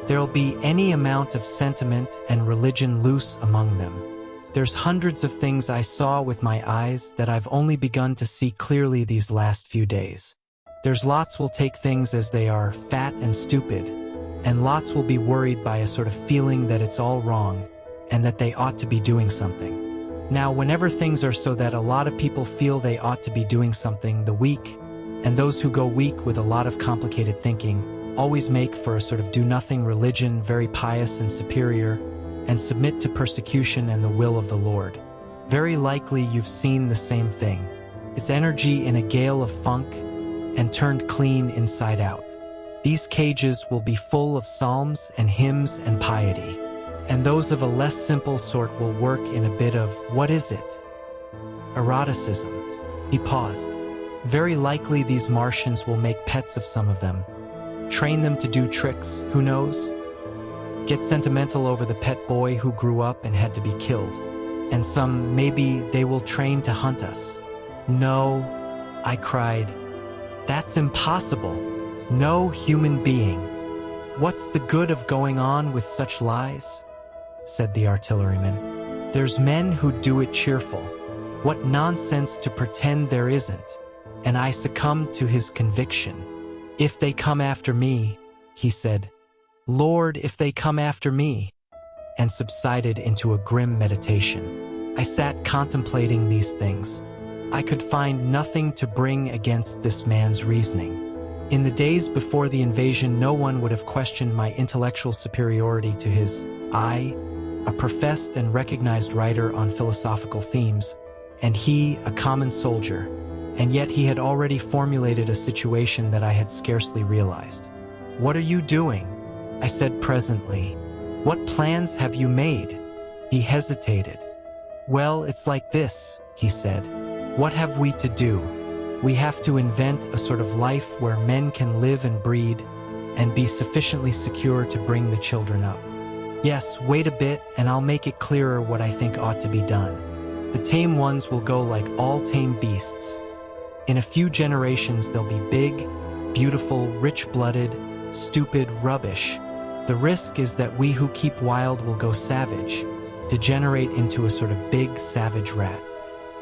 There'll be any amount of sentiment and religion loose among them. There's hundreds of things I saw with my eyes that I've only begun to see clearly these last few days. There's lots will take things as they are, fat and stupid, and lots will be worried by a sort of feeling that it's all wrong, and that they ought to be doing something. Now, whenever things are so that a lot of people feel they ought to be doing something, the weak, and those who go weak with a lot of complicated thinking, always make for a sort of do-nothing religion, very pious and superior, and submit to persecution and the will of the Lord. Very likely you've seen the same thing. It's energy in a gale of funk, and turned clean inside out. These cages will be full of psalms and hymns and piety. And those of a less simple sort will work in a bit of, what is it? Eroticism. He paused. Very likely these Martians will make pets of some of them. Train them to do tricks, who knows? Get sentimental over the pet boy who grew up and had to be killed. And some, maybe, they will train to hunt us. No, I cried. That's impossible. No human being. What's the good of going on with such lies? Said the artilleryman. There's men who do it cheerful. What nonsense to pretend there isn't. And I succumbed to his conviction. If they come after me, he said, Lord, if they come after me, and subsided into a grim meditation. I sat contemplating these things. I could find nothing to bring against this man's reasoning. In the days before the invasion, no one would have questioned my intellectual superiority to his. I, a professed and recognized writer on philosophical themes, and he, a common soldier, and yet he had already formulated a situation that I had scarcely realized. What are you doing? I said presently. What plans have you made? He hesitated. Well, it's like this, he said. What have we to do? We have to invent a sort of life where men can live and breed and be sufficiently secure to bring the children up. Yes, wait a bit and I'll make it clearer what I think ought to be done. The tame ones will go like all tame beasts. In a few generations they'll be big, beautiful, rich-blooded, stupid rubbish. The risk is that we who keep wild will go savage, degenerate into a sort of big savage rat.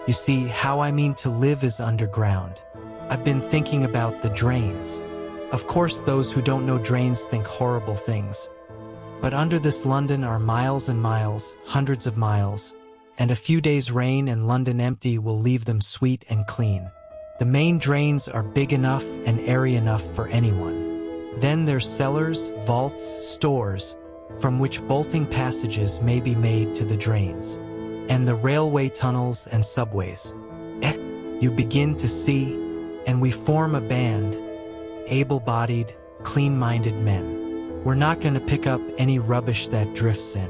You see, how I mean to live is underground. I've been thinking about the drains. Of course, those who don't know drains think horrible things. But under this London are miles and miles, hundreds of miles, and a few days' rain and London empty will leave them sweet and clean. The main drains are big enough and airy enough for anyone. Then there's cellars, vaults, stores, from which bolting passages may be made to the drains. And the railway tunnels and subways. You begin to see, and we form a band, able-bodied, clean-minded men. We're not going to pick up any rubbish that drifts in.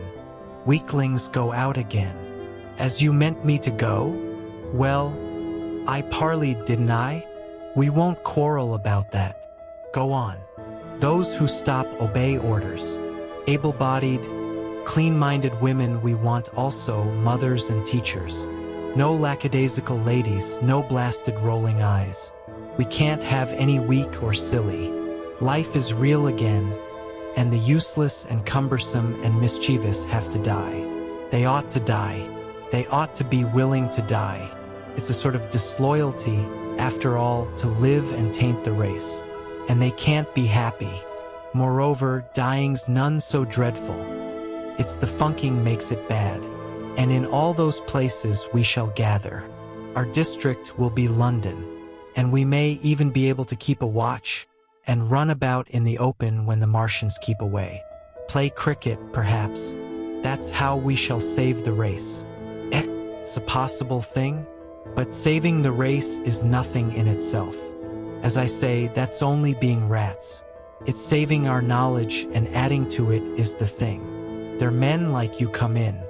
Weaklings go out again. As you meant me to go? Well, I parleyed, didn't I? We won't quarrel about that. Go on. Those who stop obey orders. Able-bodied, clean-minded women we want, also mothers and teachers. No lackadaisical ladies, no blasted rolling eyes. We can't have any weak or silly. Life is real again, and the useless and cumbersome and mischievous have to die. They ought to die. They ought to be willing to die. It's a sort of disloyalty, after all, to live and taint the race. And they can't be happy. Moreover, dying's none so dreadful. It's the funking makes it bad. And in all those places we shall gather. Our district will be London, and we may even be able to keep a watch and run about in the open when the Martians keep away. Play cricket, perhaps. That's how we shall save the race. It's a possible thing, but saving the race is nothing in itself. As I say, that's only being rats. It's saving our knowledge, and adding to it is the thing. There are men like you come in.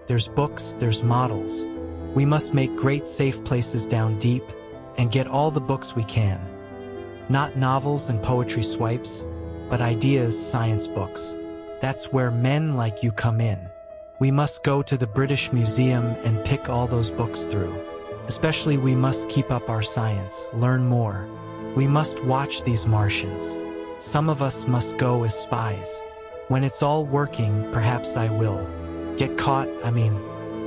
There's books, there's models. We must make great safe places down deep and get all the books we can. Not novels and poetry swipes, but ideas, science books. That's where men like you come in. We must go to the British Museum and pick all those books through. Especially we must keep up our science, learn more. We must watch these Martians. Some of us must go as spies. When it's all working, perhaps I will. Get caught,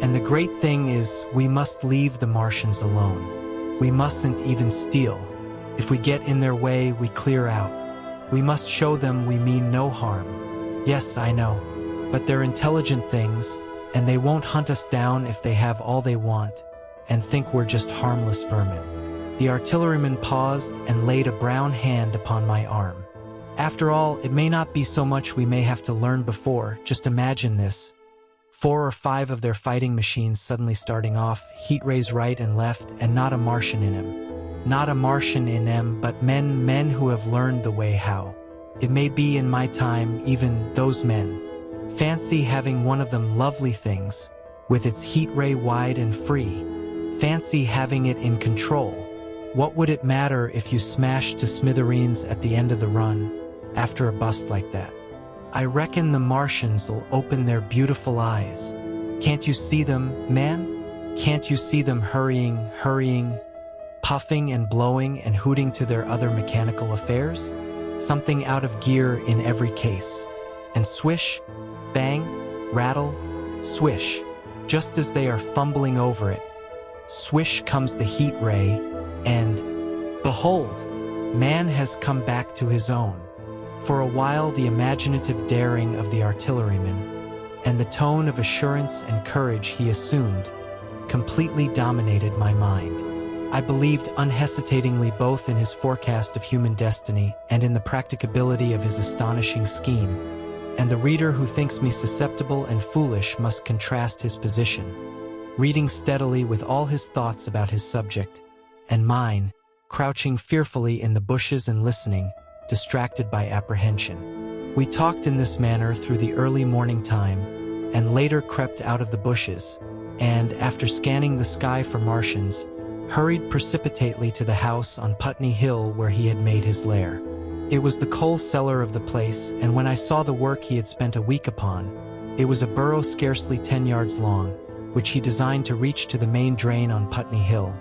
And the great thing is, we must leave the Martians alone. We mustn't even steal. If we get in their way, we clear out. We must show them we mean no harm. Yes, I know. But they're intelligent things, and they won't hunt us down if they have all they want, and think we're just harmless vermin. The artilleryman paused and laid a brown hand upon my arm. After all, it may not be so much we may have to learn before. Just imagine this. 4 or 5 of their fighting machines suddenly starting off, heat rays right and left, and not a Martian in them. Not a Martian in them, but men who have learned the way how. It may be in my time, even those men. Fancy having one of them lovely things, with its heat ray wide and free. Fancy having it in control. What would it matter if you smashed to smithereens at the end of the run, after a bust like that? I reckon the Martians'll open their beautiful eyes. Can't you see them, man? Can't you see them hurrying, puffing and blowing and hooting to their other mechanical affairs? Something out of gear in every case. And swish, bang, rattle, swish, just as they are fumbling over it. Swish comes the heat ray, and behold, man has come back to his own. For a while, the imaginative daring of the artilleryman and the tone of assurance and courage he assumed completely dominated my mind. I believed unhesitatingly both in his forecast of human destiny and in the practicability of his astonishing scheme, and the reader who thinks me susceptible and foolish must contrast his position, reading steadily with all his thoughts about his subject, and mine, crouching fearfully in the bushes and listening, distracted by apprehension. We talked in this manner through the early morning time, and later crept out of the bushes, and, after scanning the sky for Martians, hurried precipitately to the house on Putney Hill where he had made his lair. It was the coal cellar of the place, and when I saw the work he had spent a week upon, it was a burrow scarcely 10 yards long, which he designed to reach to the main drain on Putney Hill.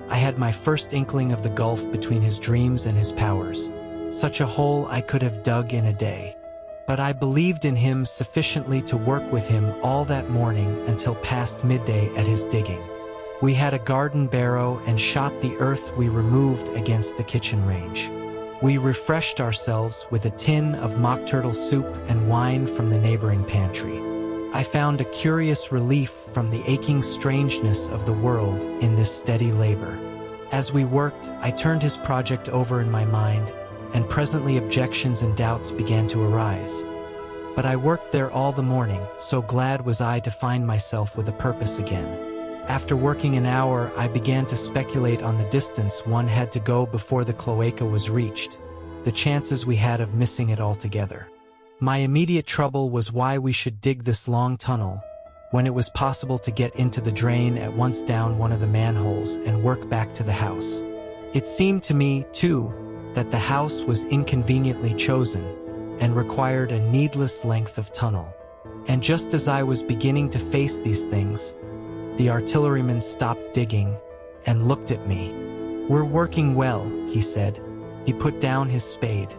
I had my first inkling of the gulf between his dreams and his powers. Such a hole I could have dug in a day. But I believed in him sufficiently to work with him all that morning until past midday at his digging. We had a garden barrow and shot the earth we removed against the kitchen range. We refreshed ourselves with a tin of mock turtle soup and wine from the neighboring pantry. I found a curious relief from the aching strangeness of the world in this steady labor. As we worked, I turned his project over in my mind, and presently objections and doubts began to arise. But I worked there all the morning, so glad was I to find myself with a purpose again. After working an hour, I began to speculate on the distance one had to go before the cloaca was reached, the chances we had of missing it altogether. My immediate trouble was why we should dig this long tunnel, when it was possible to get into the drain at once down one of the manholes and work back to the house. It seemed to me, too, that the house was inconveniently chosen and required a needless length of tunnel. And just as I was beginning to face these things, the artilleryman stopped digging and looked at me. "We're working well," he said. He put down his spade.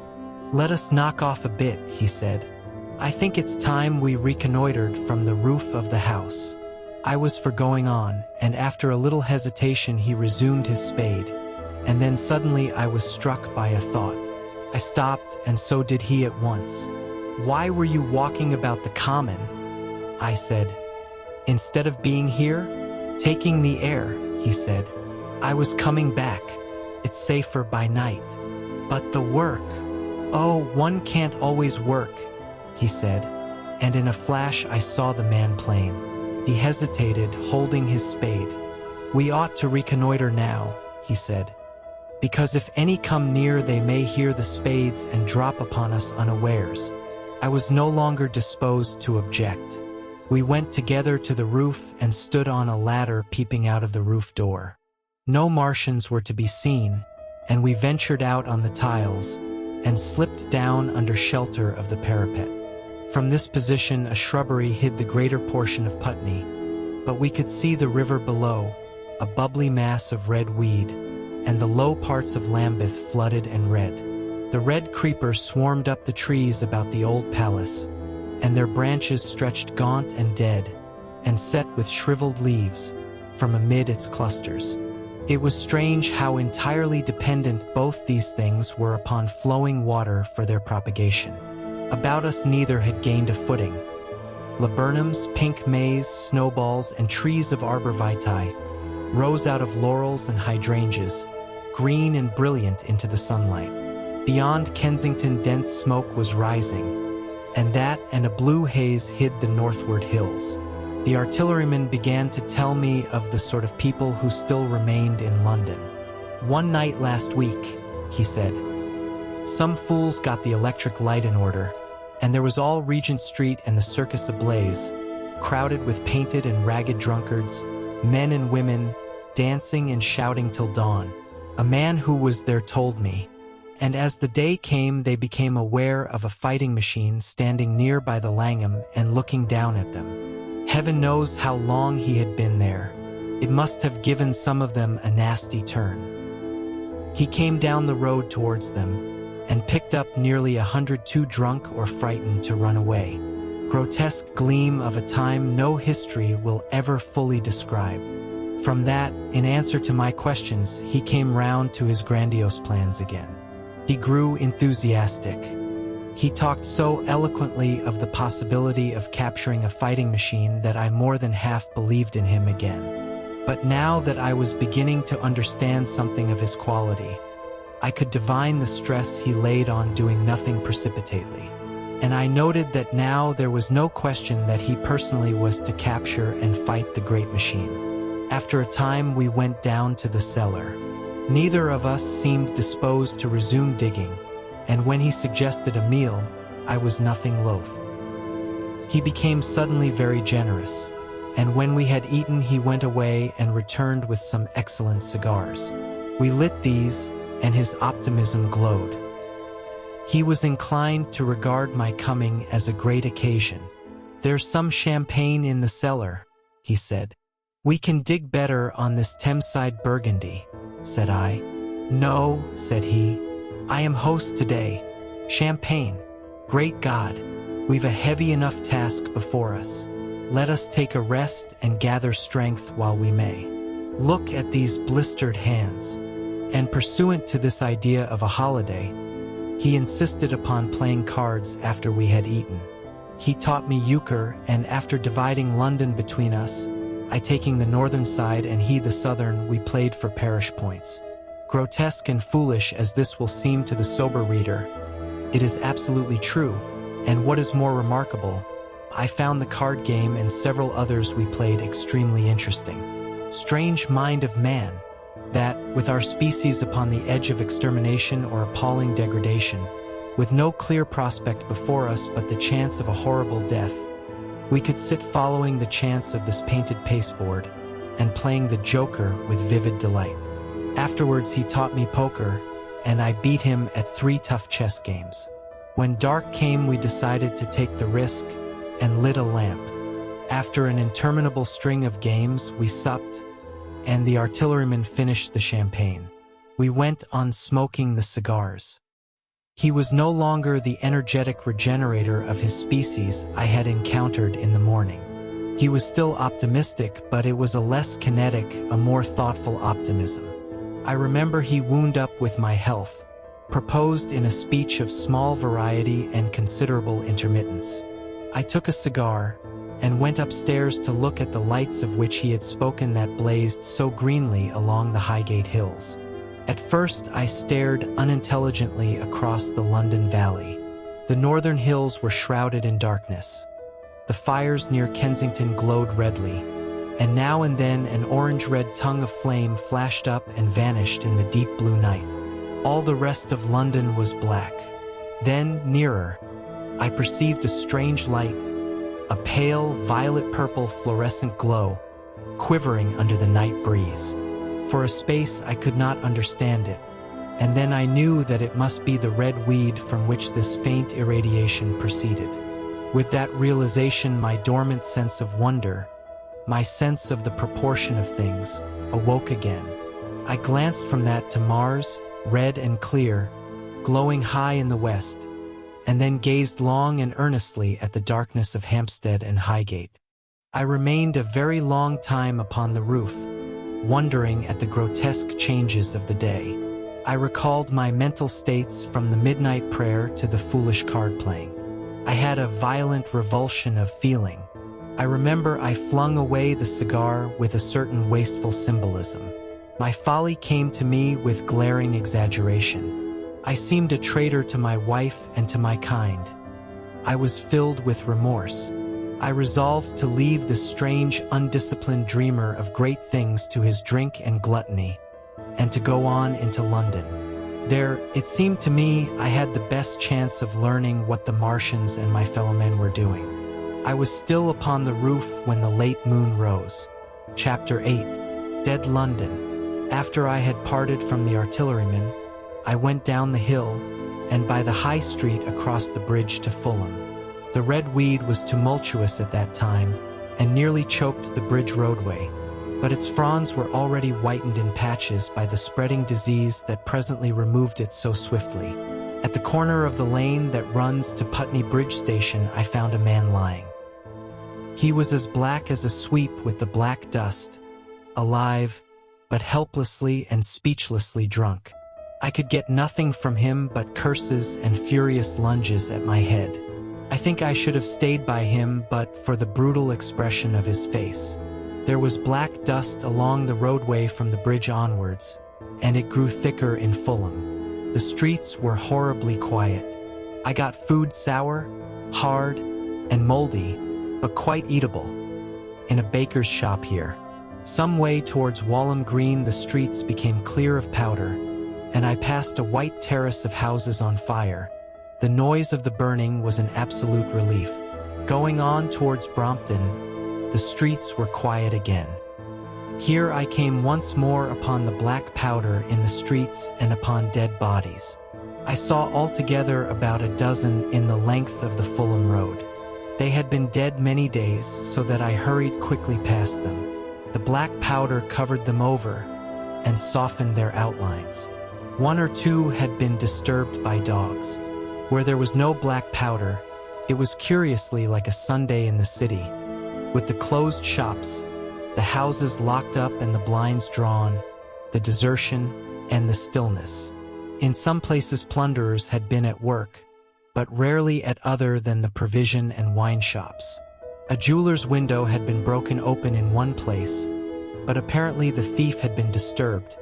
"Let us knock off a bit," he said. "I think it's time we reconnoitered from the roof of the house." I was for going on, and after a little hesitation he resumed his spade. And then suddenly I was struck by a thought. I stopped, and so did he at once. "Why were you walking about the common?" I said. "Instead of being here? Taking the air," he said. "I was coming back. It's safer by night." "But the work." "Oh, one can't always work," he said. And in a flash I saw the man plain. He hesitated, holding his spade. "We ought to reconnoiter now," he said. "Because if any come near they may hear the spades and drop upon us unawares." I was no longer disposed to object. We went together to the roof and stood on a ladder peeping out of the roof door. No Martians were to be seen, and we ventured out on the tiles and slipped down under shelter of the parapet. From this position a shrubbery hid the greater portion of Putney, but we could see the river below, a bubbly mass of red weed, and the low parts of Lambeth flooded and red. The red creepers swarmed up the trees about the old palace, and their branches stretched gaunt and dead, and set with shriveled leaves, from amid its clusters. It was strange how entirely dependent both these things were upon flowing water for their propagation. About us neither had gained a footing. Laburnums, pink maize, snowballs, and trees of arbor vitae rose out of laurels and hydrangeas, green and brilliant into the sunlight. Beyond Kensington dense smoke was rising, and that and a blue haze hid the northward hills. The artilleryman began to tell me of the sort of people who still remained in London. "One night last week," he said, "some fools got the electric light in order, and there was all Regent Street and the Circus ablaze, crowded with painted and ragged drunkards, men and women, dancing and shouting till dawn. A man who was there told me. And as the day came, they became aware of a fighting machine standing near by the Langham and looking down at them. Heaven knows how long he had been there. It must have given some of them a nasty turn. He came down the road towards them and picked up nearly 100 too drunk or frightened to run away. Grotesque gleam of a time no history will ever fully describe. From that, in answer to my questions, he came round to his grandiose plans again. He grew enthusiastic. He talked so eloquently of the possibility of capturing a fighting machine that I more than half believed in him again. But now that I was beginning to understand something of his quality, I could divine the stress he laid on doing nothing precipitately. And I noted that now there was no question that he personally was to capture and fight the great machine. After a time we went down to the cellar. Neither of us seemed disposed to resume digging, and when he suggested a meal, I was nothing loath. He became suddenly very generous, and when we had eaten he went away and returned with some excellent cigars. We lit these, and his optimism glowed. He was inclined to regard my coming as a great occasion. "There's some champagne in the cellar," he said. "We can dig better on this Thameside Burgundy," said I. "No," said he. "I am host today. Champagne. Great God, we've a heavy enough task before us. Let us take a rest and gather strength while we may. Look at these blistered hands." And pursuant to this idea of a holiday, he insisted upon playing cards after we had eaten. He taught me euchre, and after dividing London between us, I taking the northern side and he the southern, we played for parish points. Grotesque and foolish as this will seem to the sober reader, it is absolutely true, and what is more remarkable, I found the card game and several others we played extremely interesting. Strange mind of man, that, with our species upon the edge of extermination or appalling degradation, with no clear prospect before us but the chance of a horrible death, we could sit following the chance of this painted pasteboard and playing the Joker with vivid delight. Afterwards he taught me poker, and I beat him at 3 tough chess games. When dark came we decided to take the risk and lit a lamp. After an interminable string of games we supped, and the artilleryman finished the champagne. We went on smoking the cigars. He was no longer the energetic regenerator of his species I had encountered in the morning. He was still optimistic, but it was a less kinetic, a more thoughtful optimism. I remember he wound up with my health, proposed in a speech of small variety and considerable intermittence. I took a cigar, and went upstairs to look at the lights of which he had spoken that blazed so greenly along the Highgate Hills. At first I stared unintelligently across the London Valley. The northern hills were shrouded in darkness. The fires near Kensington glowed redly, and now and then an orange-red tongue of flame flashed up and vanished in the deep blue night. All the rest of London was black. Then, nearer, I perceived a strange light, a pale, violet-purple fluorescent glow, quivering under the night breeze. For a space I could not understand it, and then I knew that it must be the red weed from which this faint irradiation proceeded. With that realization my dormant sense of wonder, my sense of the proportion of things, awoke again. I glanced from that to Mars, red and clear, glowing high in the west, and then gazed long and earnestly at the darkness of Hampstead and Highgate. I remained a very long time upon the roof, wondering at the grotesque changes of the day. I recalled my mental states from the midnight prayer to the foolish card-playing. I had a violent revulsion of feeling. I remember I flung away the cigar with a certain wasteful symbolism. My folly came to me with glaring exaggeration. I seemed a traitor to my wife and to my kind. I was filled with remorse. I resolved to leave this strange, undisciplined dreamer of great things to his drink and gluttony, and to go on into London. There, it seemed to me, I had the best chance of learning what the Martians and my fellow men were doing. I was still upon the roof when the late moon rose. Chapter 8. Dead London. After I had parted from the artilleryman, I went down the hill, and by the High Street across the bridge to Fulham. The red weed was tumultuous at that time, and nearly choked the bridge roadway, but its fronds were already whitened in patches by the spreading disease that presently removed it so swiftly. At the corner of the lane that runs to Putney Bridge Station I found a man lying. He was as black as a sweep with the black dust, alive, but helplessly and speechlessly drunk. I could get nothing from him but curses and furious lunges at my head. I think I should have stayed by him but for the brutal expression of his face. There was black dust along the roadway from the bridge onwards, and it grew thicker in Fulham. The streets were horribly quiet. I got food sour, hard, and moldy, but quite eatable, in a baker's shop here. Some way towards Walham Green the streets became clear of powder, and I passed a white terrace of houses on fire. The noise of the burning was an absolute relief. Going on towards Brompton, the streets were quiet again. Here I came once more upon the black powder in the streets and upon dead bodies. I saw altogether about a dozen in the length of the Fulham Road. They had been dead many days, so that I hurried quickly past them. The black powder covered them over and softened their outlines. One or two had been disturbed by dogs. Where there was no black powder, it was curiously like a Sunday in the city, with the closed shops, the houses locked up and the blinds drawn, the desertion and the stillness. In some places plunderers had been at work, but rarely at other than the provision and wine shops. A jeweler's window had been broken open in one place, but apparently the thief had been disturbed,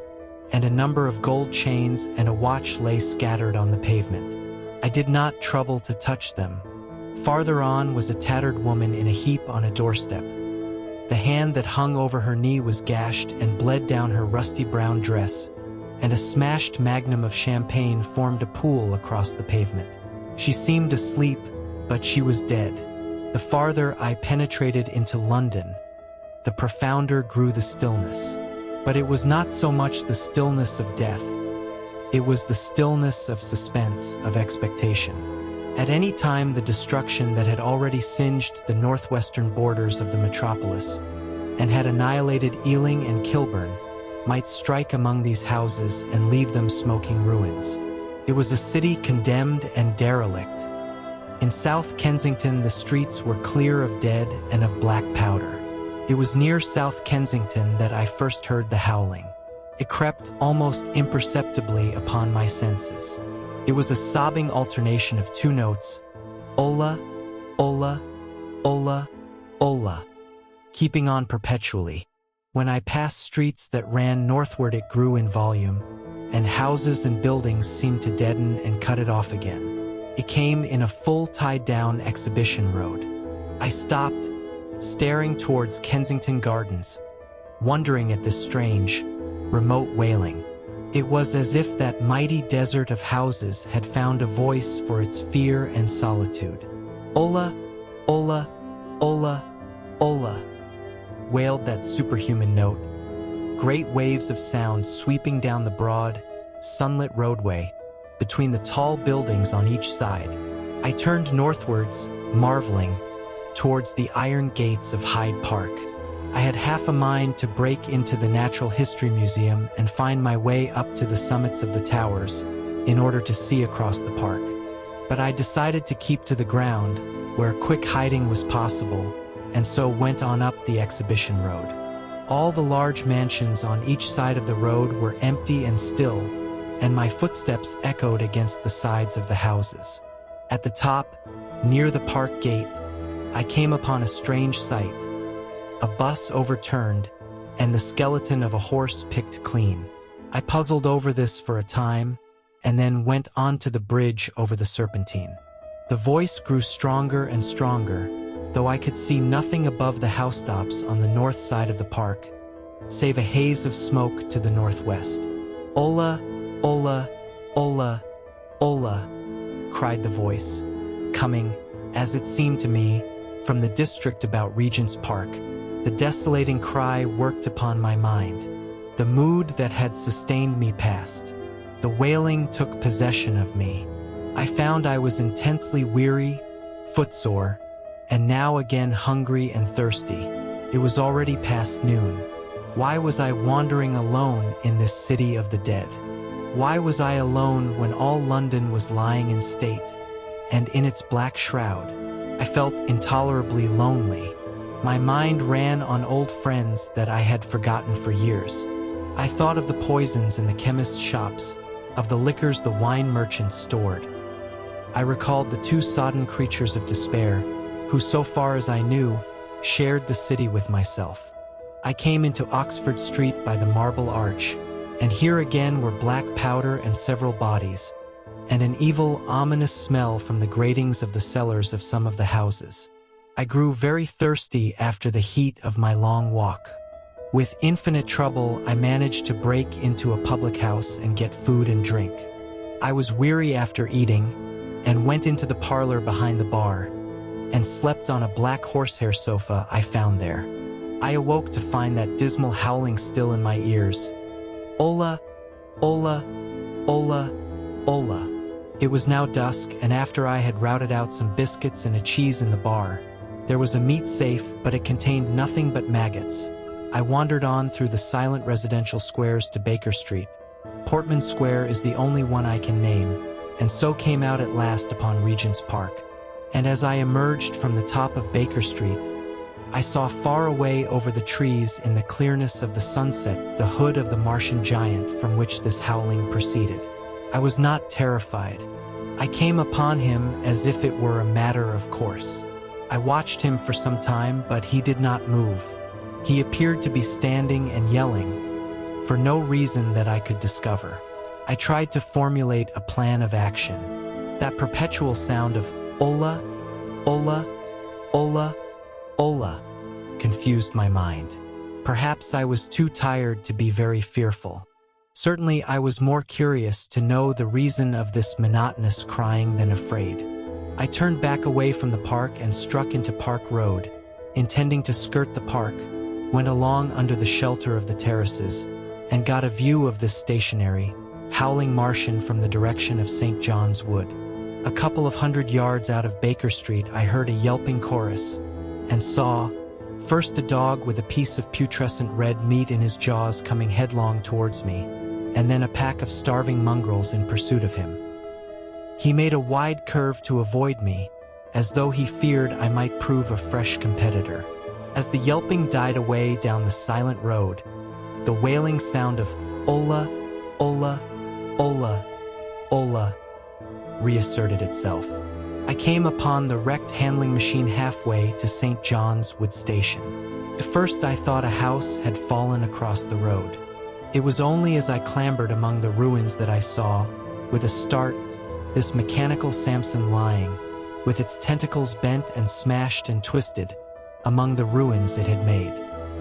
and a number of gold chains and a watch lay scattered on the pavement. I did not trouble to touch them. Farther on was a tattered woman in a heap on a doorstep. The hand that hung over her knee was gashed and bled down her rusty brown dress, and a smashed magnum of champagne formed a pool across the pavement. She seemed asleep, but she was dead. The farther I penetrated into London, the profounder grew the stillness. But it was not so much the stillness of death. It was the stillness of suspense, of expectation. At any time, the destruction that had already singed the northwestern borders of the metropolis and had annihilated Ealing and Kilburn might strike among these houses and leave them smoking ruins. It was a city condemned and derelict. In South Kensington, the streets were clear of dead and of black powder. It was near South Kensington that I first heard the howling. It crept almost imperceptibly upon my senses. It was a sobbing alternation of two notes, ola, ola, ola, ola, keeping on perpetually. When I passed streets that ran northward, it grew in volume, and houses and buildings seemed to deaden and cut it off again. It came in a full tied-down exhibition road. I stopped, staring towards Kensington Gardens, wondering at this strange, remote wailing. It was as if that mighty desert of houses had found a voice for its fear and solitude. Ola, ola, ola, ola, wailed that superhuman note. Great waves of sound sweeping down the broad, sunlit roadway between the tall buildings on each side. I turned northwards, marveling, towards the iron gates of Hyde Park. I had half a mind to break into the Natural History Museum and find my way up to the summits of the towers in order to see across the park. But I decided to keep to the ground, where quick hiding was possible, and so went on up the exhibition road. All the large mansions on each side of the road were empty and still, and my footsteps echoed against the sides of the houses. At the top, near the park gate, I came upon a strange sight. A bus overturned, and the skeleton of a horse picked clean. I puzzled over this for a time, and then went on to the bridge over the Serpentine. The voice grew stronger and stronger, though I could see nothing above the housetops on the north side of the park, save a haze of smoke to the northwest. Ola, ola, ola, ola, cried the voice, coming, as it seemed to me, from the district about Regent's Park. The desolating cry worked upon my mind. The mood that had sustained me passed. The wailing took possession of me. I found I was intensely weary, footsore, and now again hungry and thirsty. It was already past noon. Why was I wandering alone in this city of the dead? Why was I alone when all London was lying in state, and in its black shroud? I felt intolerably lonely. My mind ran on old friends that I had forgotten for years. I thought of the poisons in the chemist's shops, of the liquors the wine merchants stored. I recalled the two sodden creatures of despair, who, so far as I knew, shared the city with myself. I came into Oxford Street by the Marble Arch, and here again were black powder and several bodies, and an evil, ominous smell from the gratings of the cellars of some of the houses. I grew very thirsty after the heat of my long walk. With infinite trouble, I managed to break into a public house and get food and drink. I was weary after eating, and went into the parlor behind the bar, and slept on a black horsehair sofa I found there. I awoke to find that dismal howling still in my ears. Ola, ola, ola, ola. It was now dusk, and after I had routed out some biscuits and a cheese in the bar, there was a meat safe, but it contained nothing but maggots. I wandered on through the silent residential squares to Baker Street. Portman Square is the only one I can name, and so came out at last upon Regent's Park. And as I emerged from the top of Baker Street, I saw far away over the trees in the clearness of the sunset the hood of the Martian giant from which this howling proceeded. I was not terrified. I came upon him as if it were a matter of course. I watched him for some time, but he did not move. He appeared to be standing and yelling, for no reason that I could discover. I tried to formulate a plan of action. That perpetual sound of "Ola, Ola, Ola, Ola" confused my mind. Perhaps I was too tired to be very fearful. Certainly I was more curious to know the reason of this monotonous crying than afraid. I turned back away from the park and struck into Park Road, intending to skirt the park, went along under the shelter of the terraces, and got a view of this stationary, howling Martian from the direction of St. John's Wood. A couple of 100 yards out of Baker Street, I heard a yelping chorus and saw, first a dog with a piece of putrescent red meat in his jaws coming headlong towards me, and then a pack of starving mongrels in pursuit of him. He made a wide curve to avoid me, as though he feared I might prove a fresh competitor. As the yelping died away down the silent road, the wailing sound of "Ola, Ola, Ola, Ola" reasserted itself. I came upon the wrecked handling machine halfway to St. John's Wood Station. At first I thought a house had fallen across the road. It was only as I clambered among the ruins that I saw, with a start, this mechanical Samson lying, with its tentacles bent and smashed and twisted, among the ruins it had made.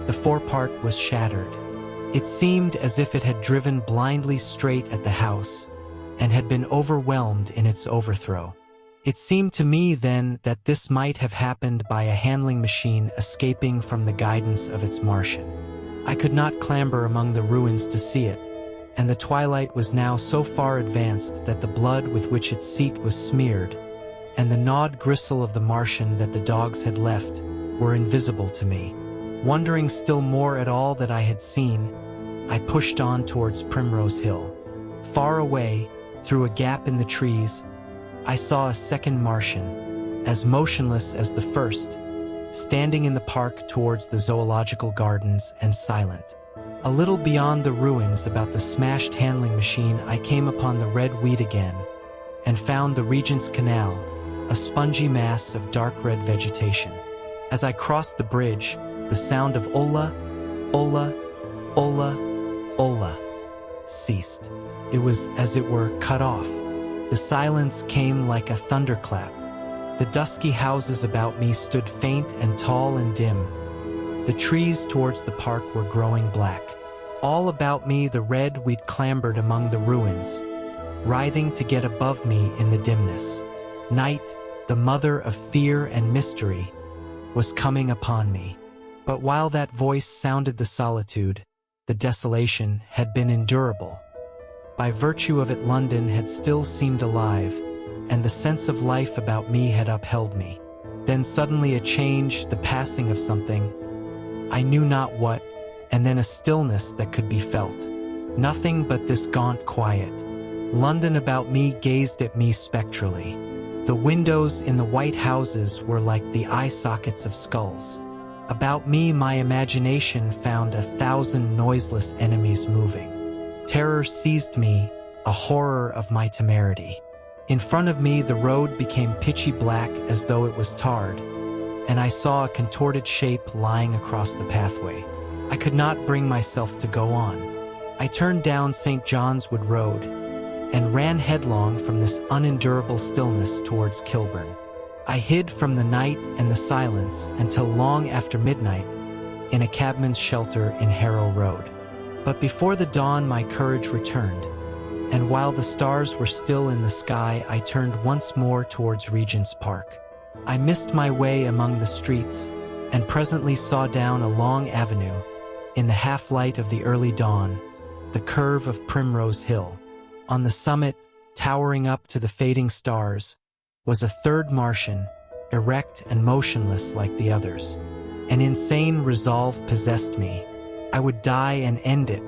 The forepart was shattered. It seemed as if it had driven blindly straight at the house, and had been overwhelmed in its overthrow. It seemed to me then that this might have happened by a handling machine escaping from the guidance of its Martian. I could not clamber among the ruins to see it, and the twilight was now so far advanced that the blood with which its seat was smeared, and the gnawed gristle of the Martian that the dogs had left, were invisible to me. Wondering still more at all that I had seen, I pushed on towards Primrose Hill. Far away, through a gap in the trees, I saw a second Martian, as motionless as the first, standing in the park towards the zoological gardens and silent. A little beyond the ruins about the smashed handling machine, I came upon the red weed again, and found the Regent's Canal, a spongy mass of dark red vegetation. As I crossed the bridge, the sound of "Ola, Ola, Ola, Ola" ceased. It was, as it were, cut off. The silence came like a thunderclap. The dusky houses about me stood faint and tall and dim. The trees towards the park were growing black. All about me the red weed clambered among the ruins, writhing to get above me in the dimness. Night, the mother of fear and mystery, was coming upon me. But while that voice sounded the solitude, the desolation had been endurable. By virtue of it, London had still seemed alive, and the sense of life about me had upheld me. Then suddenly a change, the passing of something, I knew not what, and then a stillness that could be felt. Nothing but this gaunt quiet. London about me gazed at me spectrally. The windows in the white houses were like the eye sockets of skulls. About me my imagination found 1,000 noiseless enemies moving. Terror seized me, a horror of my temerity. In front of me the road became pitchy black as though it was tarred, and I saw a contorted shape lying across the pathway. I could not bring myself to go on. I turned down St. John's Wood Road and ran headlong from this unendurable stillness towards Kilburn. I hid from the night and the silence until long after midnight in a cabman's shelter in Harrow Road. But before the dawn my courage returned, and while the stars were still in the sky I turned once more towards Regent's Park. I missed my way among the streets, and presently saw down a long avenue, in the half-light of the early dawn, the curve of Primrose Hill. On the summit, towering up to the fading stars, was a third Martian, erect and motionless like the others. An insane resolve possessed me. I would die and end it,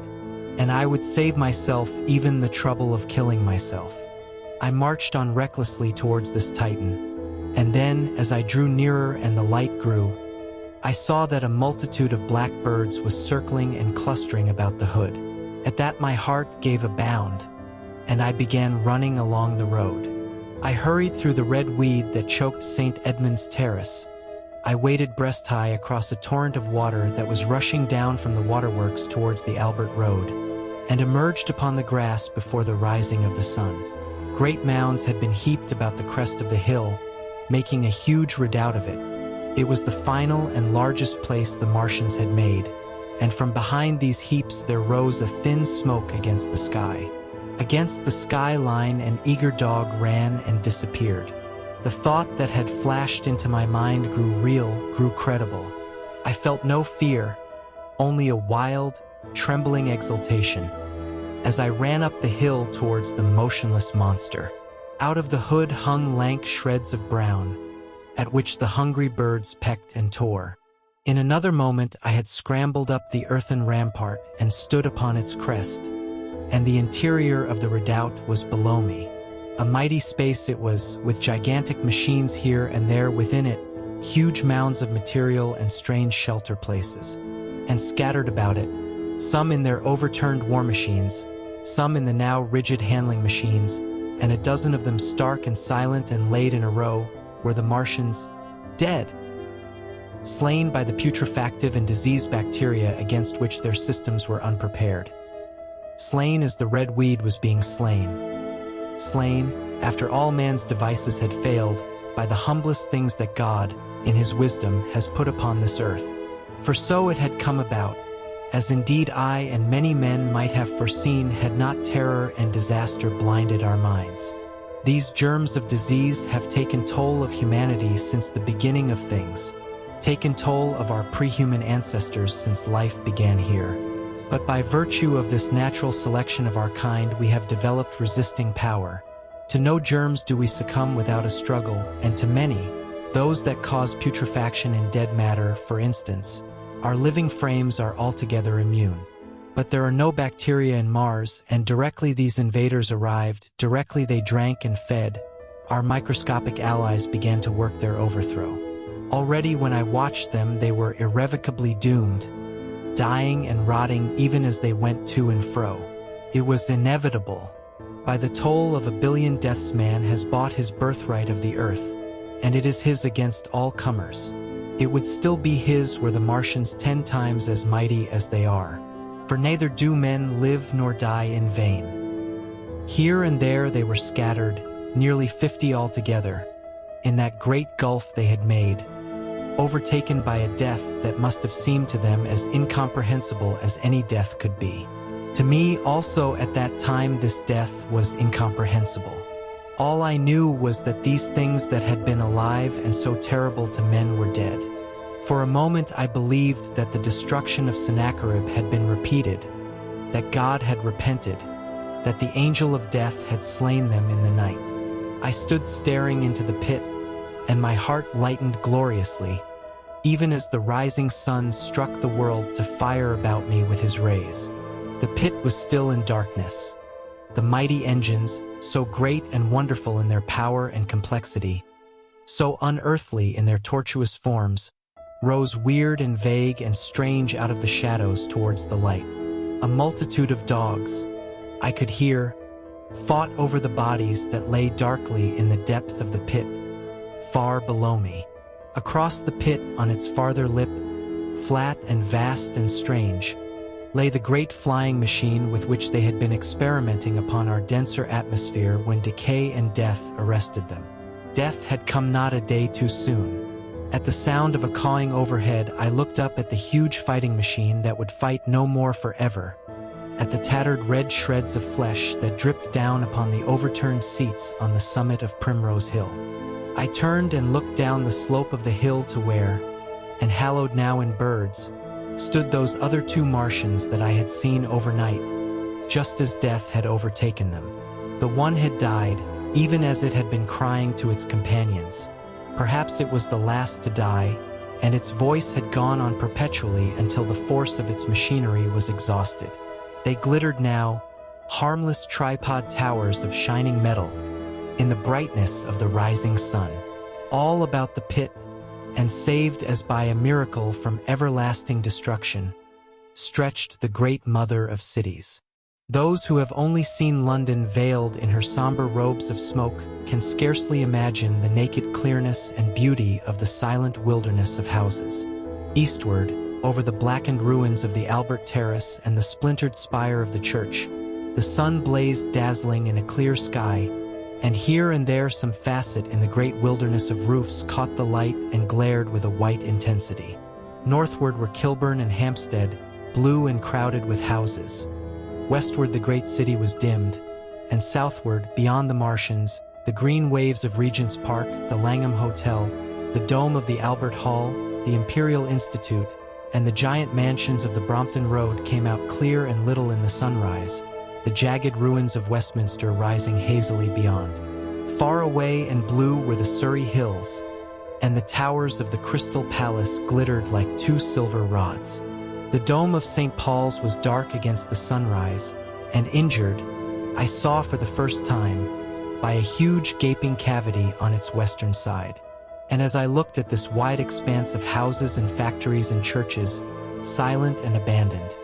and I would save myself even the trouble of killing myself. I marched on recklessly towards this Titan, and then, as I drew nearer and the light grew, I saw that a multitude of black birds was circling and clustering about the hood. At that my heart gave a bound, and I began running along the road. I hurried through the red weed that choked St. Edmund's Terrace, I waded breast-high across a torrent of water that was rushing down from the waterworks towards the Albert Road, and emerged upon the grass before the rising of the sun. Great mounds had been heaped about the crest of the hill, making a huge redoubt of it. It was the final and largest place the Martians had made, and from behind these heaps there rose a thin smoke against the sky. Against the skyline, an eager dog ran and disappeared. The thought that had flashed into my mind grew real, grew credible. I felt no fear, only a wild, trembling exultation, as I ran up the hill towards the motionless monster. Out of the hood hung lank shreds of brown, at which the hungry birds pecked and tore. In another moment I had scrambled up the earthen rampart and stood upon its crest, and the interior of the redoubt was below me. A mighty space it was, with gigantic machines here and there within it, huge mounds of material and strange shelter places. And scattered about it, some in their overturned war machines, some in the now rigid handling machines, and a dozen of them stark and silent and laid in a row, were the Martians, dead, slain by the putrefactive and diseased bacteria against which their systems were unprepared. Slain as the red weed was being slain. Slain, after all man's devices had failed, by the humblest things that God, in his wisdom, has put upon this earth. For so it had come about, as indeed I and many men might have foreseen had not terror and disaster blinded our minds. These germs of disease have taken toll of humanity since the beginning of things, taken toll of our pre-human ancestors since life began here. But by virtue of this natural selection of our kind, we have developed resisting power. To no germs do we succumb without a struggle, and to many, those that cause putrefaction in dead matter, for instance, our living frames are altogether immune. But there are no bacteria in Mars, and directly these invaders arrived, directly they drank and fed, our microscopic allies began to work their overthrow. Already when I watched them, they were irrevocably doomed, dying and rotting even as they went to and fro. It was inevitable. By the toll of 1 billion deaths man has bought his birthright of the earth, and it is his against all comers. It would still be his were the Martians 10 times as mighty as they are. For neither do men live nor die in vain. Here and there they were scattered, nearly 50 altogether, in that great gulf they had made, overtaken by a death that must have seemed to them as incomprehensible as any death could be. To me also at that time this death was incomprehensible. All I knew was that these things that had been alive and so terrible to men were dead. For a moment I believed that the destruction of Sennacherib had been repeated, that God had repented, that the angel of death had slain them in the night. I stood staring into the pit, and my heart lightened gloriously, even as the rising sun struck the world to fire about me with his rays. The pit was still in darkness. The mighty engines, so great and wonderful in their power and complexity, so unearthly in their tortuous forms, rose weird and vague and strange out of the shadows towards the light. A multitude of dogs, I could hear, fought over the bodies that lay darkly in the depth of the pit, far below me. Across the pit, on its farther lip, flat and vast and strange, lay the great flying machine with which they had been experimenting upon our denser atmosphere when decay and death arrested them. Death had come not a day too soon. At the sound of a cawing overhead, I looked up at the huge fighting machine that would fight no more forever, at the tattered red shreds of flesh that dripped down upon the overturned seats on the summit of Primrose Hill. I turned and looked down the slope of the hill to where, and hallowed now in birds, stood those other 2 Martians that I had seen overnight, just as death had overtaken them. The one had died, even as it had been crying to its companions. Perhaps it was the last to die, and its voice had gone on perpetually until the force of its machinery was exhausted. They glittered now, harmless tripod towers of shining metal, in the brightness of the rising sun, all about the pit, and saved as by a miracle from everlasting destruction, stretched the great mother of cities. Those who have only seen London veiled in her somber robes of smoke can scarcely imagine the naked clearness and beauty of the silent wilderness of houses. Eastward, over the blackened ruins of the Albert Terrace and the splintered spire of the church, the sun blazed dazzling in a clear sky, and here and there some facet in the great wilderness of roofs caught the light and glared with a white intensity. Northward were Kilburn and Hampstead, blue and crowded with houses. Westward the great city was dimmed, and southward, beyond the Martians, the green waves of Regent's Park, the Langham Hotel, the dome of the Albert Hall, the Imperial Institute, and the giant mansions of the Brompton Road came out clear and little in the sunrise, the jagged ruins of Westminster rising hazily beyond. Far away and blue were the Surrey Hills, and the towers of the Crystal Palace glittered like two silver rods. The dome of St. Paul's was dark against the sunrise, and injured, I saw for the first time, by a huge gaping cavity on its western side. And as I looked at this wide expanse of houses and factories and churches, silent and abandoned,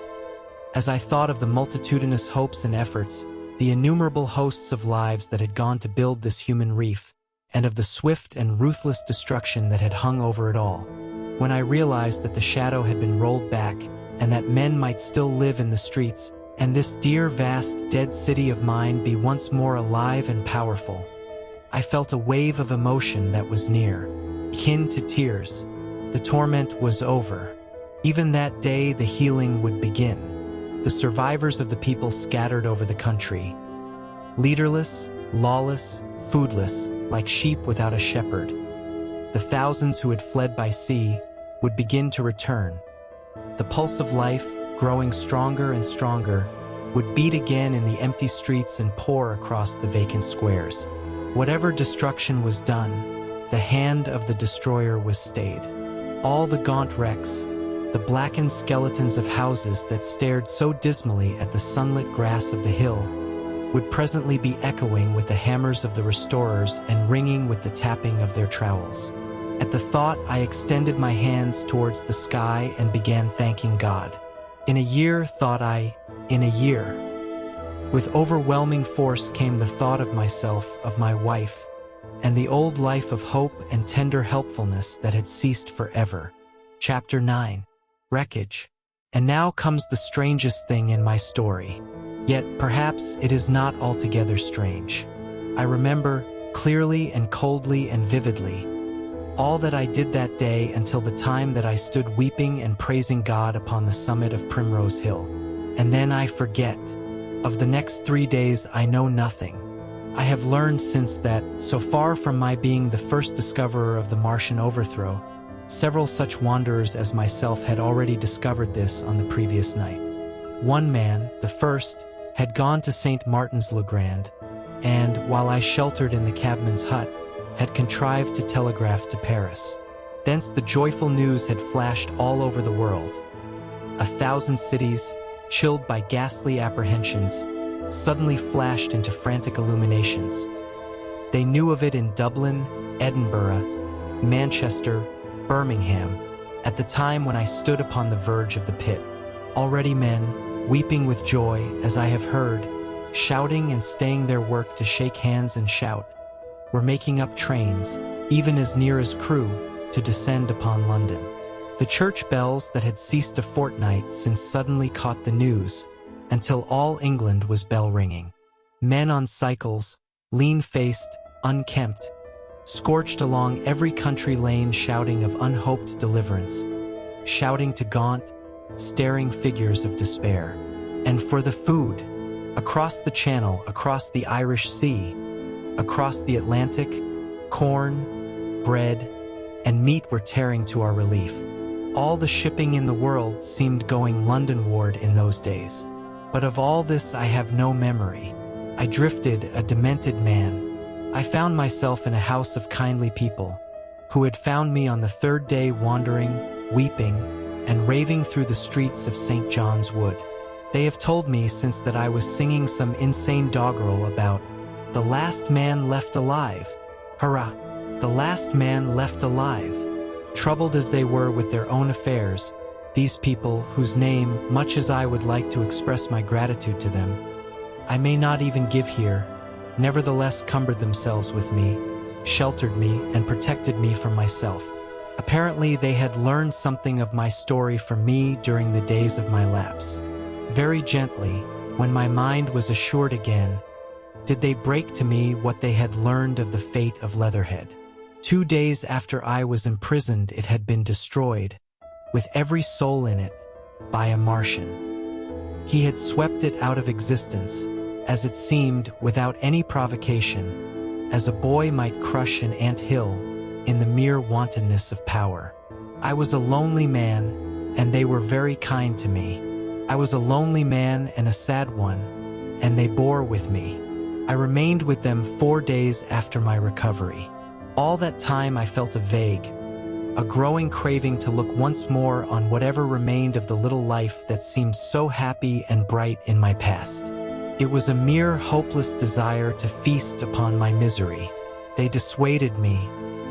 as I thought of the multitudinous hopes and efforts, the innumerable hosts of lives that had gone to build this human reef, and of the swift and ruthless destruction that had hung over it all, when I realized that the shadow had been rolled back and that men might still live in the streets, and this dear, vast, dead city of mine be once more alive and powerful, I felt a wave of emotion that was near, kin to tears. The torment was over. Even that day the healing would begin. The survivors of the people scattered over the country, leaderless, lawless, foodless, like sheep without a shepherd. The thousands who had fled by sea would begin to return. The pulse of life, growing stronger and stronger, would beat again in the empty streets and pour across the vacant squares. Whatever destruction was done, the hand of the destroyer was stayed. All the gaunt wrecks, the blackened skeletons of houses that stared so dismally at the sunlit grass of the hill, would presently be echoing with the hammers of the restorers and ringing with the tapping of their trowels. At the thought, I extended my hands towards the sky and began thanking God. In a year, thought I, in a year. With overwhelming force came the thought of myself, of my wife, and the old life of hope and tender helpfulness that had ceased forever. Chapter 9. Wreckage. And now comes the strangest thing in my story. Yet perhaps it is not altogether strange. I remember, clearly and coldly and vividly, all that I did that day until the time that I stood weeping and praising God upon the summit of Primrose Hill. And then I forget. Of the next 3 days I know nothing. I have learned since that, so far from my being the first discoverer of the Martian overthrow, several such wanderers as myself had already discovered this on the previous night. One man, the first, had gone to St. Martin's-le-Grand, and, while I sheltered in the cabman's hut, had contrived to telegraph to Paris. Thence the joyful news had flashed all over the world. 1,000 cities, chilled by ghastly apprehensions, suddenly flashed into frantic illuminations. They knew of it in Dublin, Edinburgh, Manchester, Birmingham, at the time when I stood upon the verge of the pit. Already men, weeping with joy, as I have heard, shouting and staying their work to shake hands and shout, were making up trains, even as near as Crewe, to descend upon London. The church bells that had ceased a fortnight since suddenly caught the news, until all England was bell-ringing. Men on cycles, lean-faced, unkempt, scorched along every country lane shouting of unhoped deliverance, shouting to gaunt, staring figures of despair. And for the food, across the Channel, across the Irish Sea, across the Atlantic, corn, bread, and meat were tearing to our relief. All the shipping in the world seemed going Londonward in those days. But of all this I have no memory. I drifted, a demented man. I found myself in a house of kindly people, who had found me on the third day wandering, weeping, and raving through the streets of St. John's Wood. They have told me since that I was singing some insane doggerel about the last man left alive. Hurrah! The last man left alive. Troubled as they were with their own affairs, these people, whose name, much as I would like to express my gratitude to them, I may not even give here, nevertheless cumbered themselves with me, sheltered me, and protected me from myself. Apparently, they had learned something of my story from me during the days of my lapse. Very gently, when my mind was assured again, did they break to me what they had learned of the fate of Leatherhead. 2 days after I was imprisoned, it had been destroyed, with every soul in it, by a Martian. He had swept it out of existence, as it seemed, without any provocation, as a boy might crush an ant-hill in the mere wantonness of power. I was a lonely man, and they were very kind to me. I was a lonely man and a sad one, and they bore with me. I remained with them 4 days after my recovery. All that time I felt a growing craving to look once more on whatever remained of the little life that seemed so happy and bright in my past. It was a mere hopeless desire to feast upon my misery. They dissuaded me.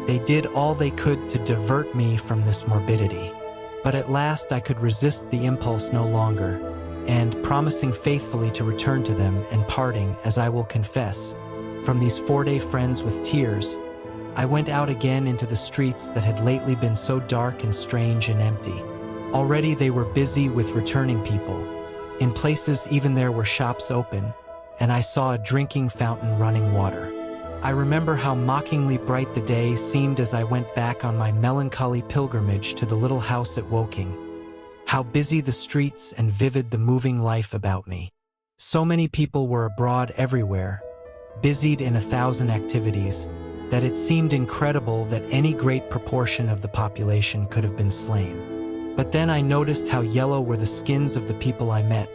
They did all they could to divert me from this morbidity. But at last I could resist the impulse no longer, and, promising faithfully to return to them, and parting, as I will confess, from these 4-day friends with tears, I went out again into the streets that had lately been so dark and strange and empty. Already they were busy with returning people. In places even there were shops open, and I saw a drinking fountain running water. I remember how mockingly bright the day seemed as I went back on my melancholy pilgrimage to the little house at Woking. How busy the streets and vivid the moving life about me. So many people were abroad everywhere, busied in 1,000 activities, that it seemed incredible that any great proportion of the population could have been slain. But then I noticed how yellow were the skins of the people I met,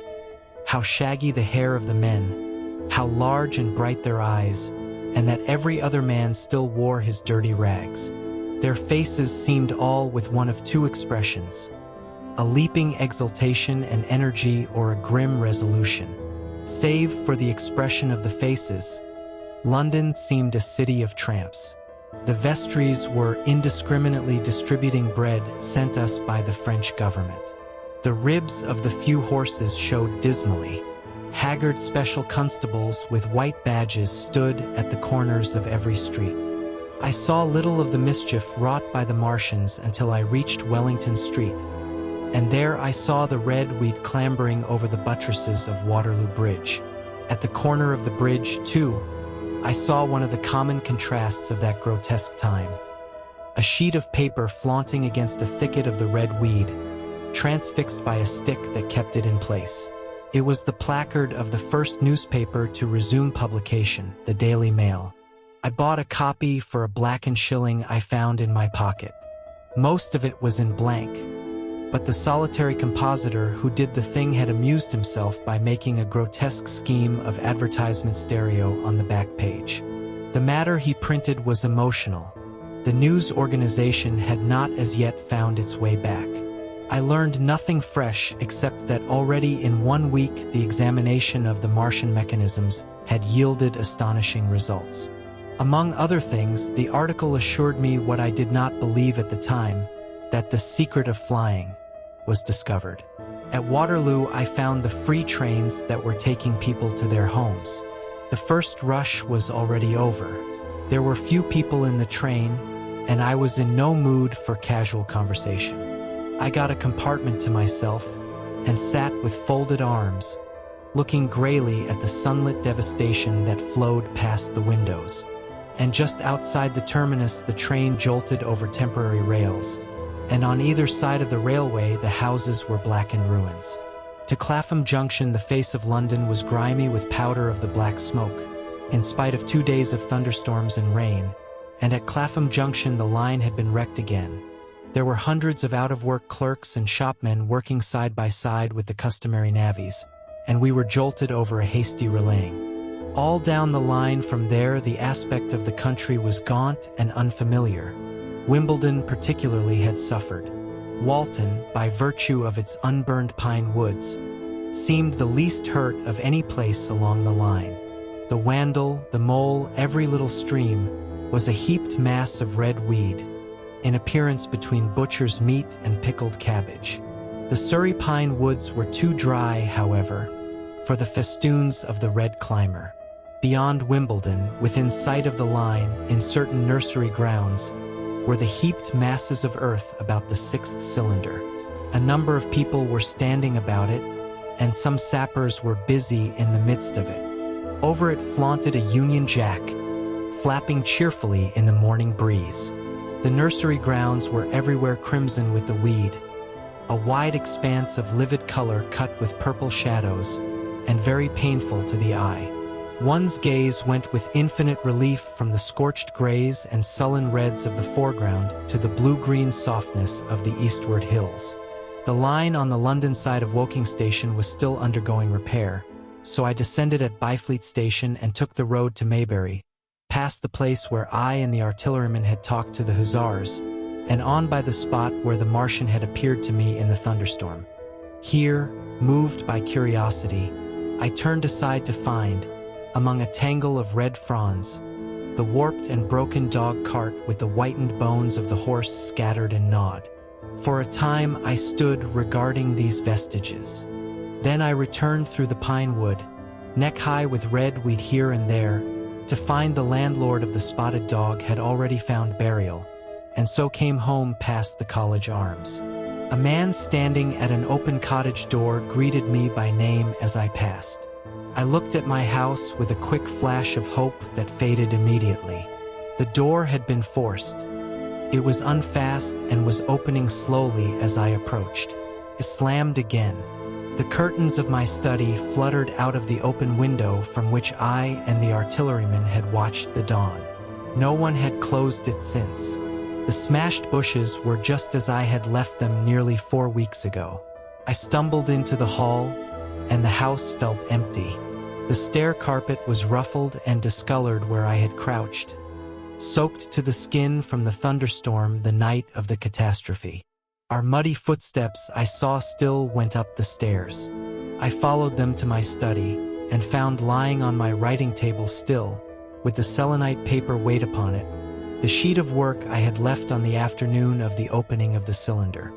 how shaggy the hair of the men, how large and bright their eyes, and that every other man still wore his dirty rags. Their faces seemed all with one of 2 expressions, a leaping exultation and energy or a grim resolution. Save for the expression of the faces, London seemed a city of tramps. The vestries were indiscriminately distributing bread sent us by the French government. The ribs of the few horses showed dismally. Haggard special constables with white badges stood at the corners of every street. I saw little of the mischief wrought by the Martians until I reached Wellington Street, and there I saw the red weed clambering over the buttresses of Waterloo Bridge. At the corner of the bridge, too, I saw one of the common contrasts of that grotesque time. A sheet of paper flaunting against a thicket of the red weed, transfixed by a stick that kept it in place. It was the placard of the first newspaper to resume publication, the Daily Mail. I bought a copy for a blackened shilling I found in my pocket. Most of it was in blank, but the solitary compositor who did the thing had amused himself by making a grotesque scheme of advertisement stereo on the back page. The matter he printed was emotional. The news organization had not as yet found its way back. I learned nothing fresh except that already in 1 week the examination of the Martian mechanisms had yielded astonishing results. Among other things, the article assured me what I did not believe at the time, that the secret of flying was discovered. At Waterloo, I found the free trains that were taking people to their homes. The first rush was already over. There were few people in the train, and I was in no mood for casual conversation. I got a compartment to myself and sat with folded arms, looking grayly at the sunlit devastation that flowed past the windows. And just outside the terminus, the train jolted over temporary rails, and on either side of the railway the houses were blackened ruins. To Clapham Junction the face of London was grimy with powder of the black smoke, in spite of 2 days of thunderstorms and rain, and at Clapham Junction the line had been wrecked again. There were hundreds of out-of-work clerks and shopmen working side by side with the customary navvies, and we were jolted over a hasty relaying. All down the line from there the aspect of the country was gaunt and unfamiliar. Wimbledon particularly had suffered. Walton, by virtue of its unburned pine woods, seemed the least hurt of any place along the line. The Wandle, the Mole, every little stream, was a heaped mass of red weed, in appearance between butcher's meat and pickled cabbage. The Surrey pine woods were too dry, however, for the festoons of the red climber. Beyond Wimbledon, within sight of the line, in certain nursery grounds, were the heaped masses of earth about the sixth cylinder. A number of people were standing about it, and some sappers were busy in the midst of it. Over it flaunted a Union Jack, flapping cheerfully in the morning breeze. The nursery grounds were everywhere crimson with the weed, a wide expanse of livid color cut with purple shadows, and very painful to the eye. One's gaze went with infinite relief from the scorched grays and sullen reds of the foreground to the blue-green softness of the eastward hills. The line on the London side of Woking Station was still undergoing repair, so I descended at Byfleet Station and took the road to Maybury, past the place where I and the artilleryman had talked to the hussars, and on by the spot where the Martian had appeared to me in the thunderstorm. Here, moved by curiosity, I turned aside to find, among a tangle of red fronds, the warped and broken dog cart with the whitened bones of the horse scattered and gnawed. For a time I stood regarding these vestiges. Then I returned through the pine wood, neck-high with red weed here and there, to find the landlord of the spotted dog had already found burial, and so came home past the College Arms. A man standing at an open cottage door greeted me by name as I passed. I looked at my house with a quick flash of hope that faded immediately. The door had been forced. It was unfast and was opening slowly as I approached. It slammed again. The curtains of my study fluttered out of the open window from which I and the artilleryman had watched the dawn. No one had closed it since. The smashed bushes were just as I had left them nearly 4 weeks ago. I stumbled into the hall, and the house felt empty. The stair carpet was ruffled and discolored where I had crouched, soaked to the skin from the thunderstorm the night of the catastrophe. Our muddy footsteps I saw still went up the stairs. I followed them to my study and found lying on my writing table still, with the selenite paper weight upon it, the sheet of work I had left on the afternoon of the opening of the cylinder.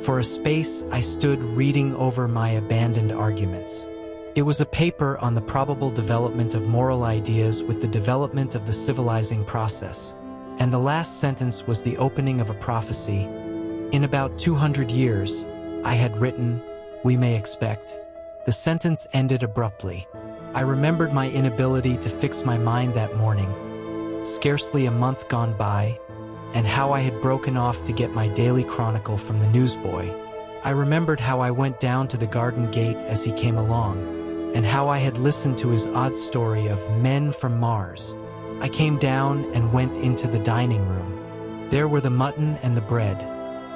For a space I stood reading over my abandoned arguments. It was a paper on the probable development of moral ideas with the development of the civilizing process, and the last sentence was the opening of a prophecy. In about 200 years, I had written, we may expect. The sentence ended abruptly. I remembered my inability to fix my mind that morning, scarcely a month gone by, and how I had broken off to get my daily chronicle from the newsboy. I remembered how I went down to the garden gate as he came along, and how I had listened to his odd story of men from Mars. I came down and went into the dining room. There were the mutton and the bread,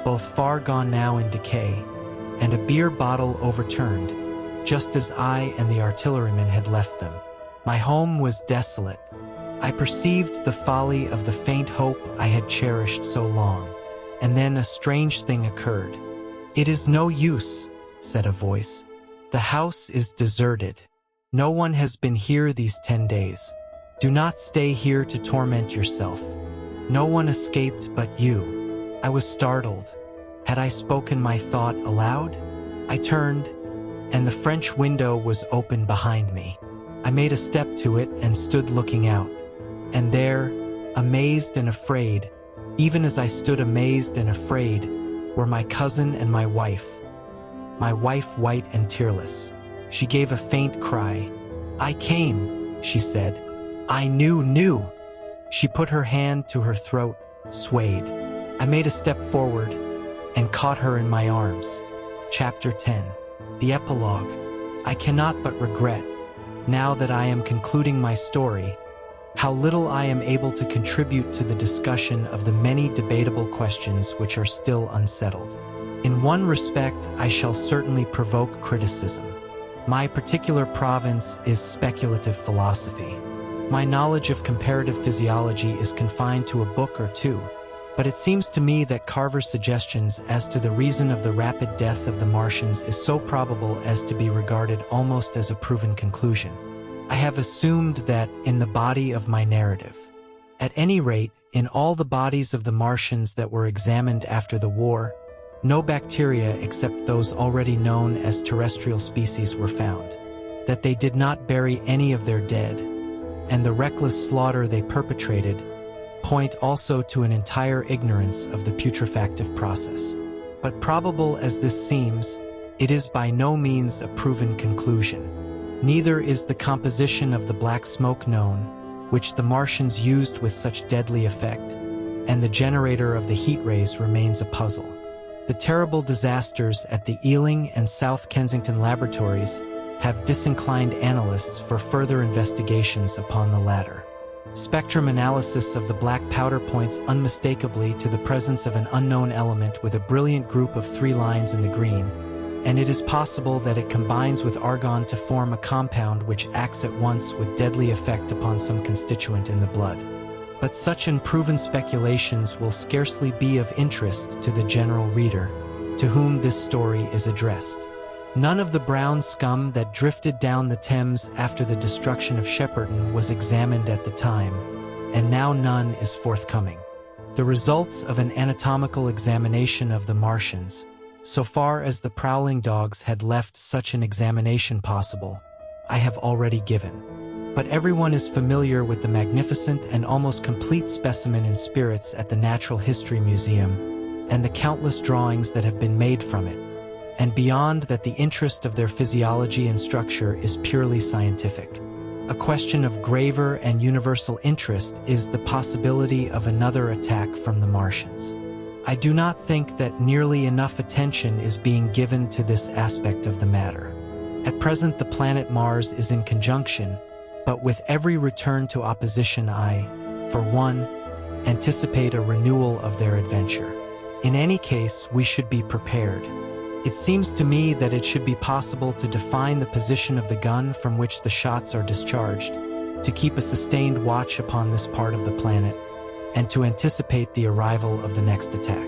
both far gone now in decay, and a beer bottle overturned, just as I and the artilleryman had left them. My home was desolate. I perceived the folly of the faint hope I had cherished so long, and then a strange thing occurred. "It is no use," said a voice. "The house is deserted. No one has been here these 10 days. Do not stay here to torment yourself. No one escaped but you." I was startled. Had I spoken my thought aloud? I turned, and the French window was open behind me. I made a step to it and stood looking out. And there, amazed and afraid, even as I stood amazed and afraid, were my cousin and my wife white and tearless. She gave a faint cry. "I came," she said. "I knew." She put her hand to her throat, swayed. I made a step forward and caught her in my arms. Chapter 10. The Epilogue. I cannot but regret, now that I am concluding my story, how little I am able to contribute to the discussion of the many debatable questions which are still unsettled. In one respect, I shall certainly provoke criticism. My particular province is speculative philosophy. My knowledge of comparative physiology is confined to a book or two, but it seems to me that Carver's suggestions as to the reason of the rapid death of the Martians is so probable as to be regarded almost as a proven conclusion. I have assumed that in the body of my narrative, at any rate, in all the bodies of the Martians that were examined after the war, no bacteria except those already known as terrestrial species were found. that they did not bury any of their dead, and the reckless slaughter they perpetrated point also to an entire ignorance of the putrefactive process. But probable as this seems, it is by no means a proven conclusion. Neither is the composition of the black smoke known, which the Martians used with such deadly effect, and the generator of the heat rays remains a puzzle. The terrible disasters at the Ealing and South Kensington laboratories have disinclined analysts for further investigations upon the latter. Spectrum analysis of the black powder points unmistakably to the presence of an unknown element with a brilliant group of 3 lines in the green, and it is possible that it combines with argon to form a compound which acts at once with deadly effect upon some constituent in the blood. But such unproven speculations will scarcely be of interest to the general reader, to whom this story is addressed. None of the brown scum that drifted down the Thames after the destruction of Shepperton was examined at the time, and now none is forthcoming. The results of an anatomical examination of the Martians, so far as the prowling dogs had left such an examination possible, I have already given. But everyone is familiar with the magnificent and almost complete specimen in spirits at the Natural History Museum, and the countless drawings that have been made from it, and beyond that the interest of their physiology and structure is purely scientific. A question of graver and universal interest is the possibility of another attack from the Martians. I do not think that nearly enough attention is being given to this aspect of the matter. At present the planet Mars is in conjunction, but with every return to opposition I, for one, anticipate a renewal of their adventure. In any case, we should be prepared. It seems to me that it should be possible to define the position of the gun from which the shots are discharged, to keep a sustained watch upon this part of the planet, and to anticipate the arrival of the next attack.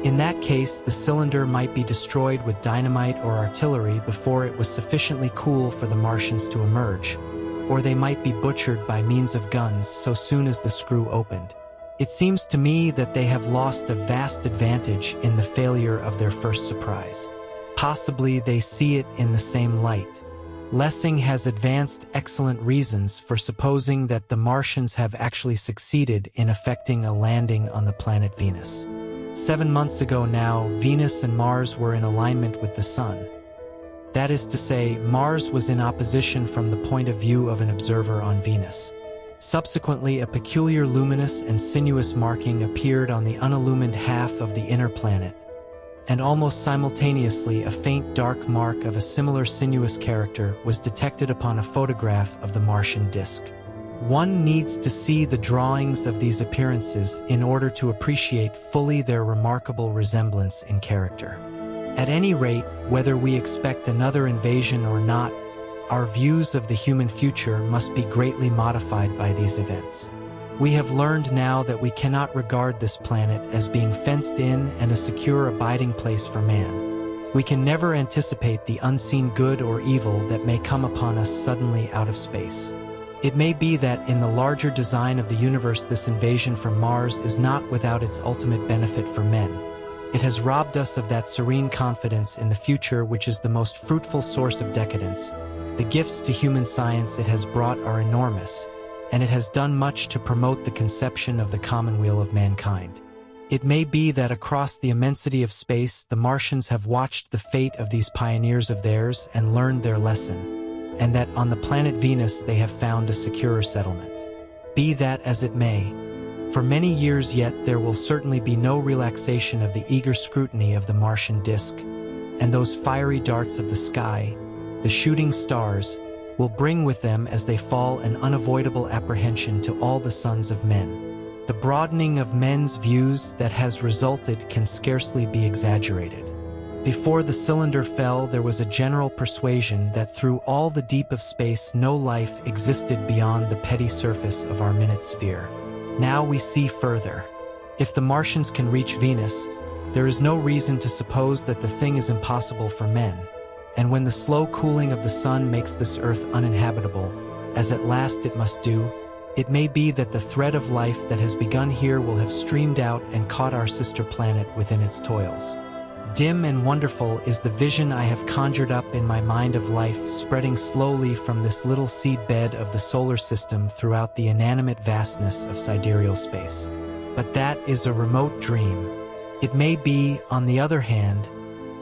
In that case, the cylinder might be destroyed with dynamite or artillery before it was sufficiently cool for the Martians to emerge, or they might be butchered by means of guns so soon as the screw opened. It seems to me that they have lost a vast advantage in the failure of their first surprise. Possibly they see it in the same light. Lessing has advanced excellent reasons for supposing that the Martians have actually succeeded in effecting a landing on the planet Venus. 7 months ago now, Venus and Mars were in alignment with the Sun. That is to say, Mars was in opposition from the point of view of an observer on Venus. Subsequently, a peculiar luminous and sinuous marking appeared on the unillumined half of the inner planet, and almost simultaneously a faint dark mark of a similar sinuous character was detected upon a photograph of the Martian disk. One needs to see the drawings of these appearances in order to appreciate fully their remarkable resemblance in character. At any rate, whether we expect another invasion or not, our views of the human future must be greatly modified by these events. We have learned now that we cannot regard this planet as being fenced in and a secure abiding place for man. We can never anticipate the unseen good or evil that may come upon us suddenly out of space. It may be that in the larger design of the universe this invasion from Mars is not without its ultimate benefit for men. It has robbed us of that serene confidence in the future which is the most fruitful source of decadence. The gifts to human science it has brought are enormous, and it has done much to promote the conception of the commonweal of mankind. It may be that across the immensity of space the Martians have watched the fate of these pioneers of theirs and learned their lesson, and that on the planet Venus they have found a securer settlement. Be that as it may, for many years yet there will certainly be no relaxation of the eager scrutiny of the Martian disk, and those fiery darts of the sky, the shooting stars, will bring with them as they fall an unavoidable apprehension to all the sons of men. The broadening of men's views that has resulted can scarcely be exaggerated. Before the cylinder fell, there was a general persuasion that through all the deep of space no life existed beyond the petty surface of our minute sphere. Now we see further. If the Martians can reach Venus, there is no reason to suppose that the thing is impossible for men. And when the slow cooling of the sun makes this earth uninhabitable, as at last it must do, it may be that the thread of life that has begun here will have streamed out and caught our sister planet within its toils. Dim and wonderful is the vision I have conjured up in my mind of life, spreading slowly from this little seedbed of the solar system throughout the inanimate vastness of sidereal space. But that is a remote dream. It may be, on the other hand,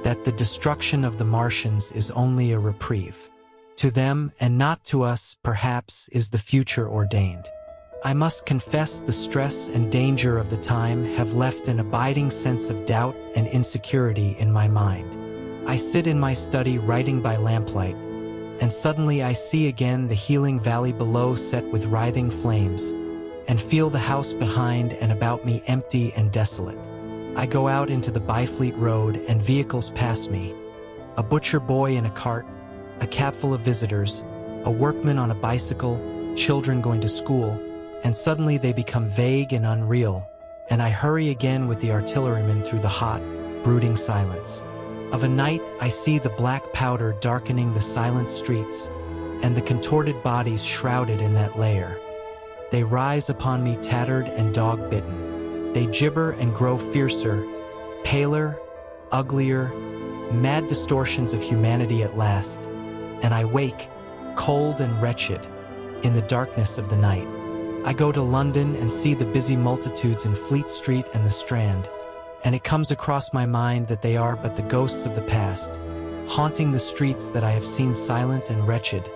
that the destruction of the Martians is only a reprieve. To them, and not to us, perhaps, is the future ordained. I must confess the stress and danger of the time have left an abiding sense of doubt and insecurity in my mind. I sit in my study writing by lamplight, and suddenly I see again the healing valley below set with writhing flames, and feel the house behind and about me empty and desolate. I go out into the Byfleet Road and vehicles pass me. A butcher boy in a cart, a cab full of visitors, a workman on a bicycle, children going to school, and suddenly they become vague and unreal, and I hurry again with the artilleryman through the hot, brooding silence. Of a night, I see the black powder darkening the silent streets, and the contorted bodies shrouded in that layer. They rise upon me tattered and dog-bitten. They gibber and grow fiercer, paler, uglier, mad distortions of humanity at last, and I wake, cold and wretched, in the darkness of the night. I go to London and see the busy multitudes in Fleet Street and the Strand, and it comes across my mind that they are but the ghosts of the past, haunting the streets that I have seen silent and wretched,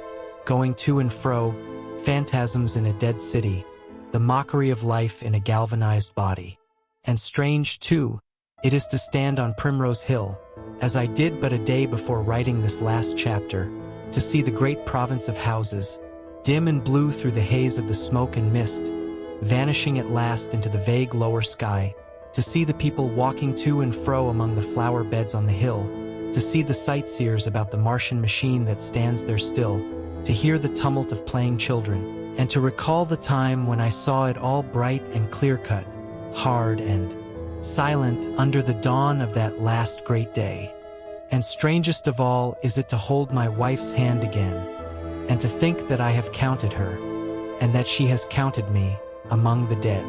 going to and fro, phantasms in a dead city, the mockery of life in a galvanized body. And strange, too, it is to stand on Primrose Hill, as I did but a day before writing this last chapter, to see the great province of houses, dim and blue through the haze of the smoke and mist, vanishing at last into the vague lower sky, to see the people walking to and fro among the flower beds on the hill, to see the sightseers about the Martian machine that stands there still, to hear the tumult of playing children, and to recall the time when I saw it all bright and clear-cut, hard and silent under the dawn of that last great day. And strangest of all is it to hold my wife's hand again, and to think that I have counted her, and that she has counted me among the dead.